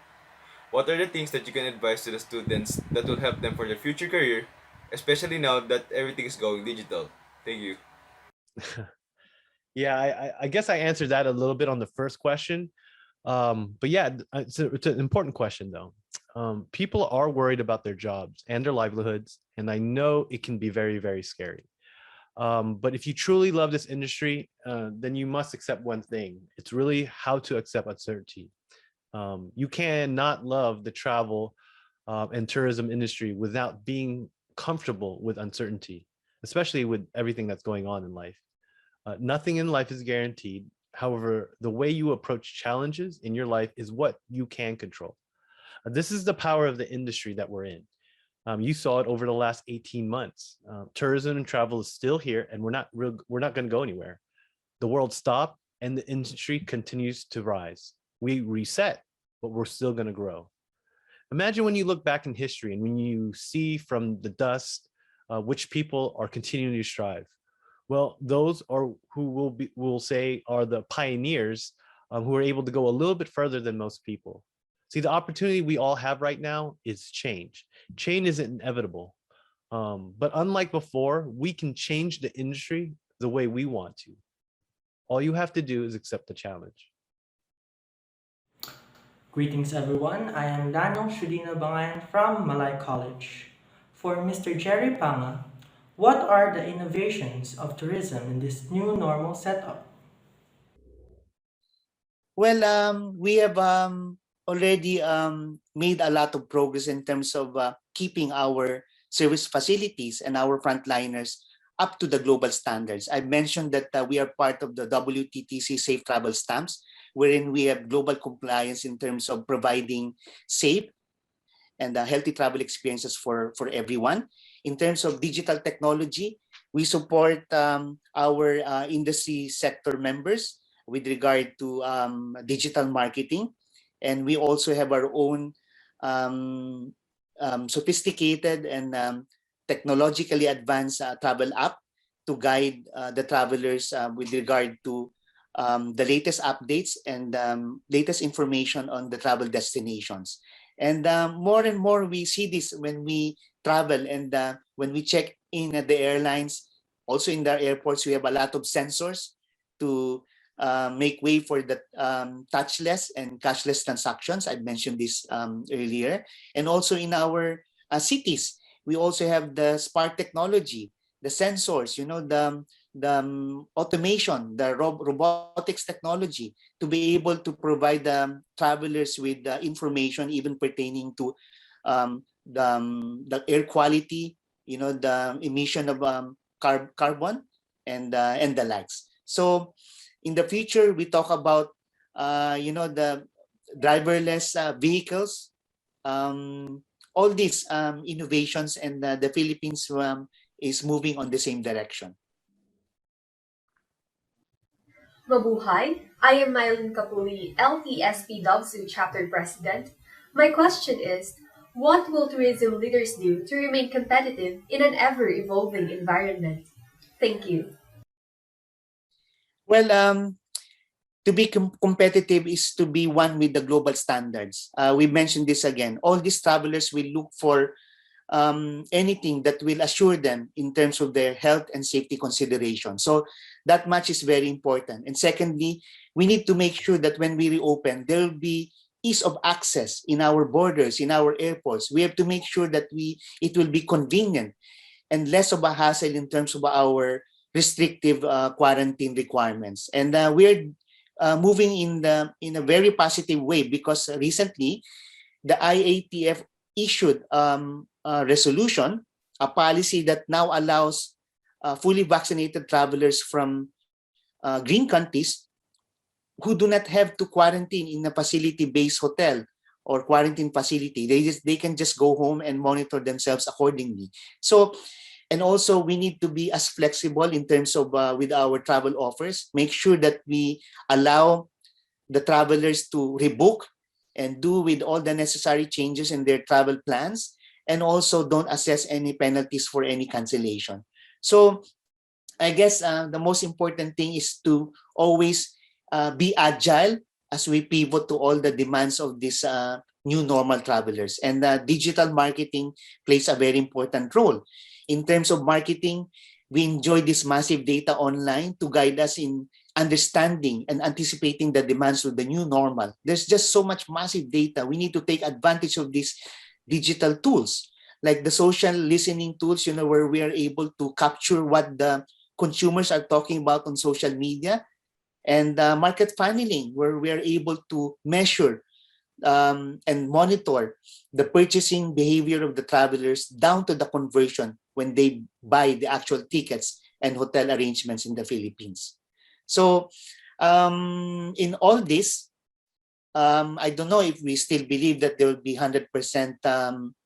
Speaker 16: What are the things that you can advise to the students that will help them for their future career, especially now that everything is going digital? Thank you.
Speaker 2: Yeah, I guess I answered that a little bit on the first question. But yeah, it's an important question though. People are worried about their jobs and their livelihoods, and I know it can be very, very scary. But if you truly love this industry, then you must accept one thing. It's really how to accept uncertainty. You cannot love the travel and tourism industry without being comfortable with uncertainty, especially with everything that's going on in life. Nothing in life is guaranteed. However, the way you approach challenges in your life is what you can control. This is the power of the industry that we're in. You saw it over the last 18 months. Tourism and travel is still here, and we're not going to go anywhere. The world stopped, and the industry continues to rise. We reset, but we're still going to grow. Imagine when you look back in history and when you see from the dust which people are continuing to strive. Well, those are who will say are the pioneers, who are able to go a little bit further than most people. See, the opportunity we all have right now is change. Change is inevitable. But unlike before, we can change the industry the way we want to. All you have to do is accept the challenge.
Speaker 17: Greetings everyone, I am Daniel Shudina Bangayan from Malay College. For Mr. Jerry Pama, what are the innovations of tourism in this new normal setup?
Speaker 1: Well, we have already made a lot of progress in terms of keeping our service facilities and our frontliners up to the global standards. I mentioned that we are part of the WTTC Safe Travel Stamps, wherein we have global compliance in terms of providing safe and healthy travel experiences for everyone. In terms of digital technology, we support our industry sector members with regard to digital marketing. And we also have our own sophisticated and technologically advanced travel app to guide the travelers with regard to the latest updates and latest information on the travel destinations. And more and more we see this when we travel and when we check in at the airlines, also in the airports, we have a lot of sensors to make way for the touchless and cashless transactions. I mentioned this earlier. And also in our cities, we also have the smart technology, the sensors, the automation, the robotics technology to be able to provide travelers with information even pertaining to the air quality, the emission of carbon and the likes. So in the future, we talk about the driverless vehicles, all these innovations, and the Philippines is moving on the same direction.
Speaker 3: Mabuhay! I am Mylene Kapuli, LTSP Dogsu Chapter President. My question is, what will tourism leaders do to remain competitive in an ever-evolving environment? Thank you.
Speaker 1: Well, to be competitive is to be one with the global standards. We mentioned this again. All these travelers will look for anything that will assure them in terms of their health and safety consideration. So that much is very important. And secondly, we need to make sure that when we reopen, there will be ease of access in our borders, in our airports. We have to make sure that it will be convenient and less of a hassle in terms of our restrictive quarantine requirements. And we're moving in a very positive way because recently the IATF issued a resolution, a policy that now allows fully vaccinated travelers from green countries who do not have to quarantine in a facility-based hotel or quarantine facility. They can just go home and monitor themselves accordingly. So, and also we need to be as flexible in terms of with our travel offers. Make sure that we allow the travelers to rebook and do with all the necessary changes in their travel plans, and also don't assess any penalties for any cancellation. So I guess the most important thing is to always be agile as we pivot to all the demands of these new normal travelers. And digital marketing plays a very important role. In terms of marketing, we enjoy this massive data online to guide us in understanding and anticipating the demands of the new normal. There's just so much massive data. We need to take advantage of these digital tools, like the social listening tools, where we are able to capture what the consumers are talking about on social media, and market funneling, where we are able to measure and monitor the purchasing behavior of the travelers down to the conversion when they buy the actual tickets and hotel arrangements in the Philippines. So in all this, I don't know if we still believe that there will be 100%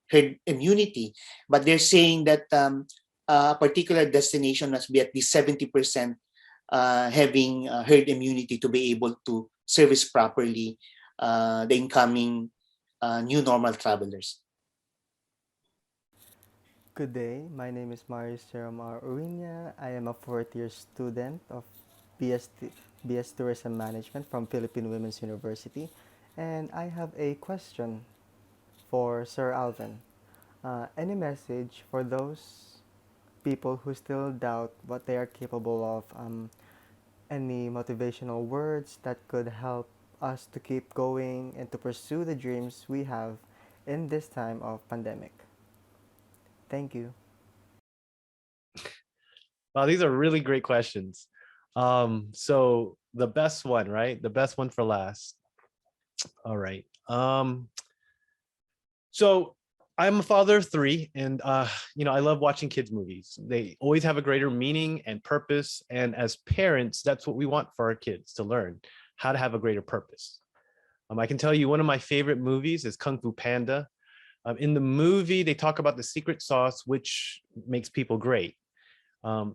Speaker 1: herd immunity, but they're saying that a particular destination must be at least 70% having herd immunity to be able to service properly the incoming new normal travelers.
Speaker 4: Good day, my name is Marius Jeromar Uruña. I am a fourth-year student of BS Tourism Management from Philippine Women's University, and I have a question for Sir Alvin. Any message for those people who still doubt what they are capable of? Any motivational words that could help us to keep going and to pursue the dreams we have in this time of pandemic? Thank you.
Speaker 2: Wow, these are really great questions. So the best one, right? The best one for last. All right. So I'm a father of three, and I love watching kids' movies. They always have a greater meaning and purpose. And as parents, that's what we want for our kids to learn how to have a greater purpose. I can tell you one of my favorite movies is Kung Fu Panda. In the movie, they talk about the secret sauce, which makes people great.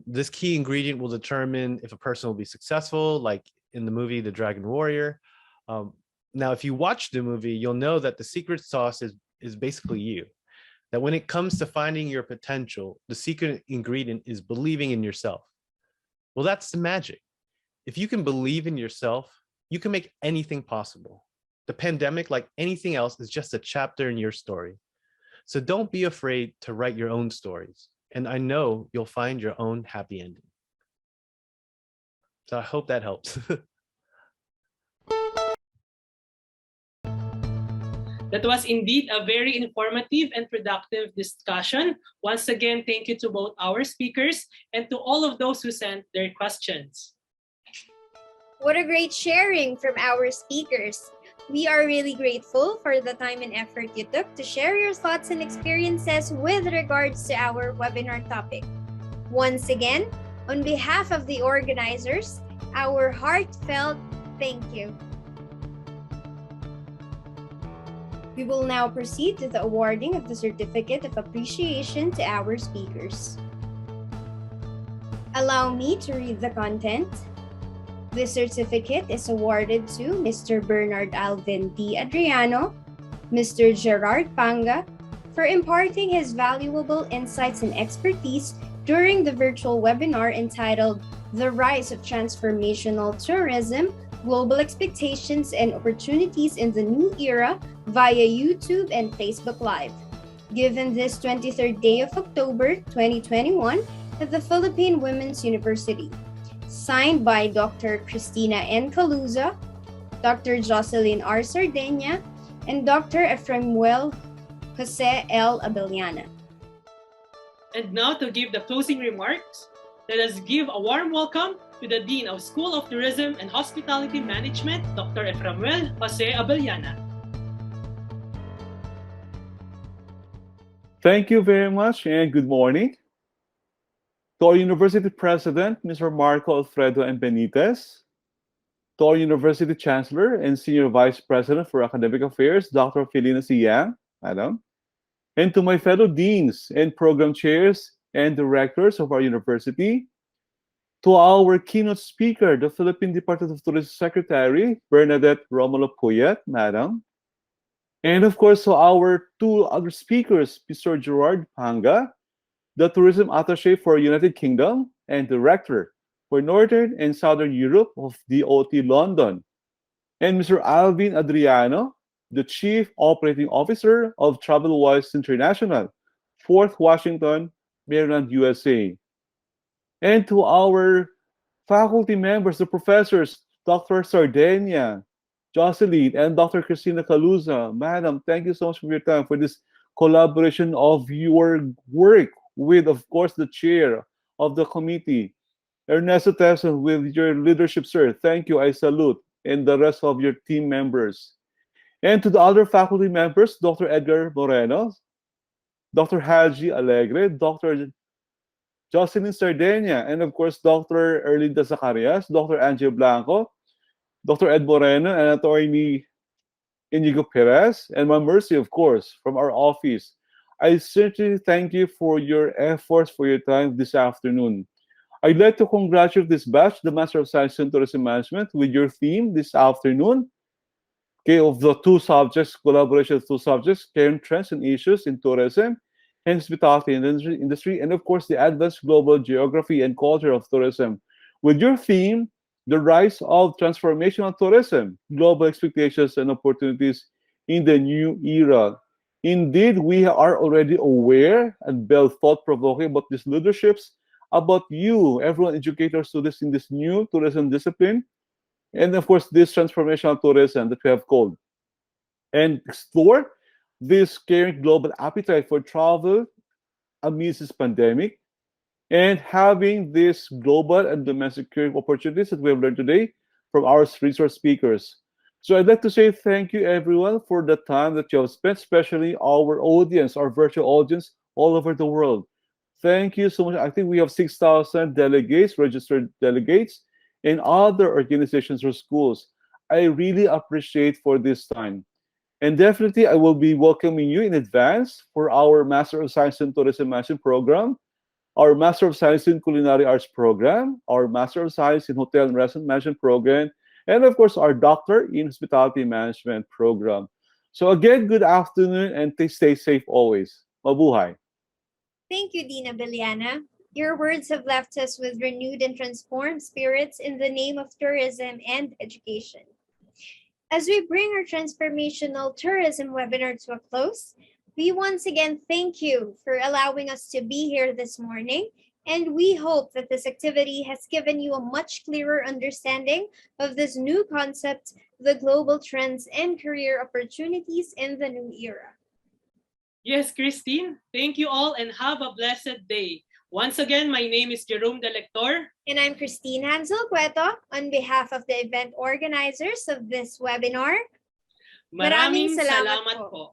Speaker 2: This key ingredient will determine if a person will be successful, like in the movie, The Dragon Warrior. Now, if you watch the movie, you'll know that the secret sauce is basically you. That when it comes to finding your potential, the secret ingredient is believing in yourself. Well, that's the magic. If you can believe in yourself, you can make anything possible. The pandemic, like anything else, is just a chapter in your story. So don't be afraid to write your own stories. And I know you'll find your own happy ending. So I hope that helps.
Speaker 9: That was indeed a very informative and productive discussion. Once again, thank you to both our speakers and to all of those who sent their questions.
Speaker 11: What a great sharing from our speakers. We are really grateful for the time and effort you took to share your thoughts and experiences with regards to our webinar topic. Once again, on behalf of the organizers, our heartfelt thank you. We will now proceed to the awarding of the Certificate of Appreciation to our speakers. Allow me to read the content. This certificate is awarded to Mr. Bernard Alvin D. Adriano, Mr. Gerard Panga, for imparting his valuable insights and expertise during the virtual webinar entitled The Rise of Transformational Tourism, Global Expectations and Opportunities in the New Era via YouTube and Facebook Live, given this 23rd day of October 2021 at the Philippine Women's University. Signed by Dr. Cristina N. Caluza, Dr. Jocelyn R. Sardenia, and Dr. Eframuel Jose L. Abellana.
Speaker 9: And now to give the closing remarks, let us give a warm welcome to the Dean of School of Tourism and Hospitality Management, Dr. Eframuel Jose Abellana.
Speaker 6: Thank you very much and good morning. To our University President, Mr. Marco Alfredo M. Benitez, to our University Chancellor and Senior Vice President for Academic Affairs, Dr. Felina C. Yang, Madam, and to my fellow deans and program chairs and directors of our university, to our keynote speaker, the Philippine Department of Tourism Secretary, Bernadette Romulo Puyat, Madam, and of course to our two other speakers, Mr. Gerard Panga, the Tourism Attaché for United Kingdom and Director for Northern and Southern Europe of DOT London, and Mr. Alvin Adriano, the Chief Operating Officer of TravelWise International, Fort Washington, Maryland, USA. And to our faculty members, the professors, Dr. Sardenia, Jocelyn, and Dr. Cristina Caluza. Madam, thank you so much for your time for this collaboration of your work with, of course, the chair of the committee, Ernesto Tesson, with your leadership, sir. Thank you. I salute. And the rest of your team members. And to the other faculty members, Dr. Edgar Moreno, Dr. Haji Alegre, Dr. Jocelyn Sardenia, and of course, Dr. Erlinda Zacarias, Dr. Angel Blanco, Dr. Ed Moreno, and Attorney Inigo Perez, and Ma'am Mercy, of course, from our office. I certainly thank you for your efforts, for your time this afternoon. I'd like to congratulate this batch, the Master of Science in Tourism Management, with your theme this afternoon. Okay, of the two subjects, collaboration of two subjects, current trends and issues in tourism and hospitality industry, and of course, the advanced global geography and culture of tourism. With your theme, the rise of transformational tourism, global expectations and opportunities in the new era. Indeed, we are already aware and well thought-provoking about these leaderships, about you, everyone, educators, students in this new tourism discipline, and of course, this transformational tourism that we have called, and explore this current global appetite for travel amidst this pandemic, and having these global and domestic opportunities that we have learned today from our resource speakers. So I'd like to say thank you, everyone, for the time that you have spent, especially our audience, our virtual audience all over the world. Thank you so much. I think we have 6,000 delegates, registered delegates, in other organizations or schools. I really appreciate for this time. And definitely, I will be welcoming you in advance for our Master of Science in Tourism Management program, our Master of Science in Culinary Arts program, our Master of Science in Hotel and Restaurant Management program, and of course, our Doctor in Hospitality Management program. So again, good afternoon and stay safe always. Mabuhay.
Speaker 11: Thank you, Dean Abellana. Your words have left us with renewed and transformed spirits in the name of tourism and education. As we bring our Transformational Tourism webinar to a close, we once again thank you for allowing us to be here this morning, and we hope that this activity has given you a much clearer understanding of this new concept, the global trends and career opportunities in the new era.
Speaker 9: Yes, Christine, thank you all and have a blessed day. Once again, my name is Jerome De Lector.
Speaker 11: And I'm Christine Hansel Cueto on behalf of the event organizers of this webinar.
Speaker 9: Maraming salamat po.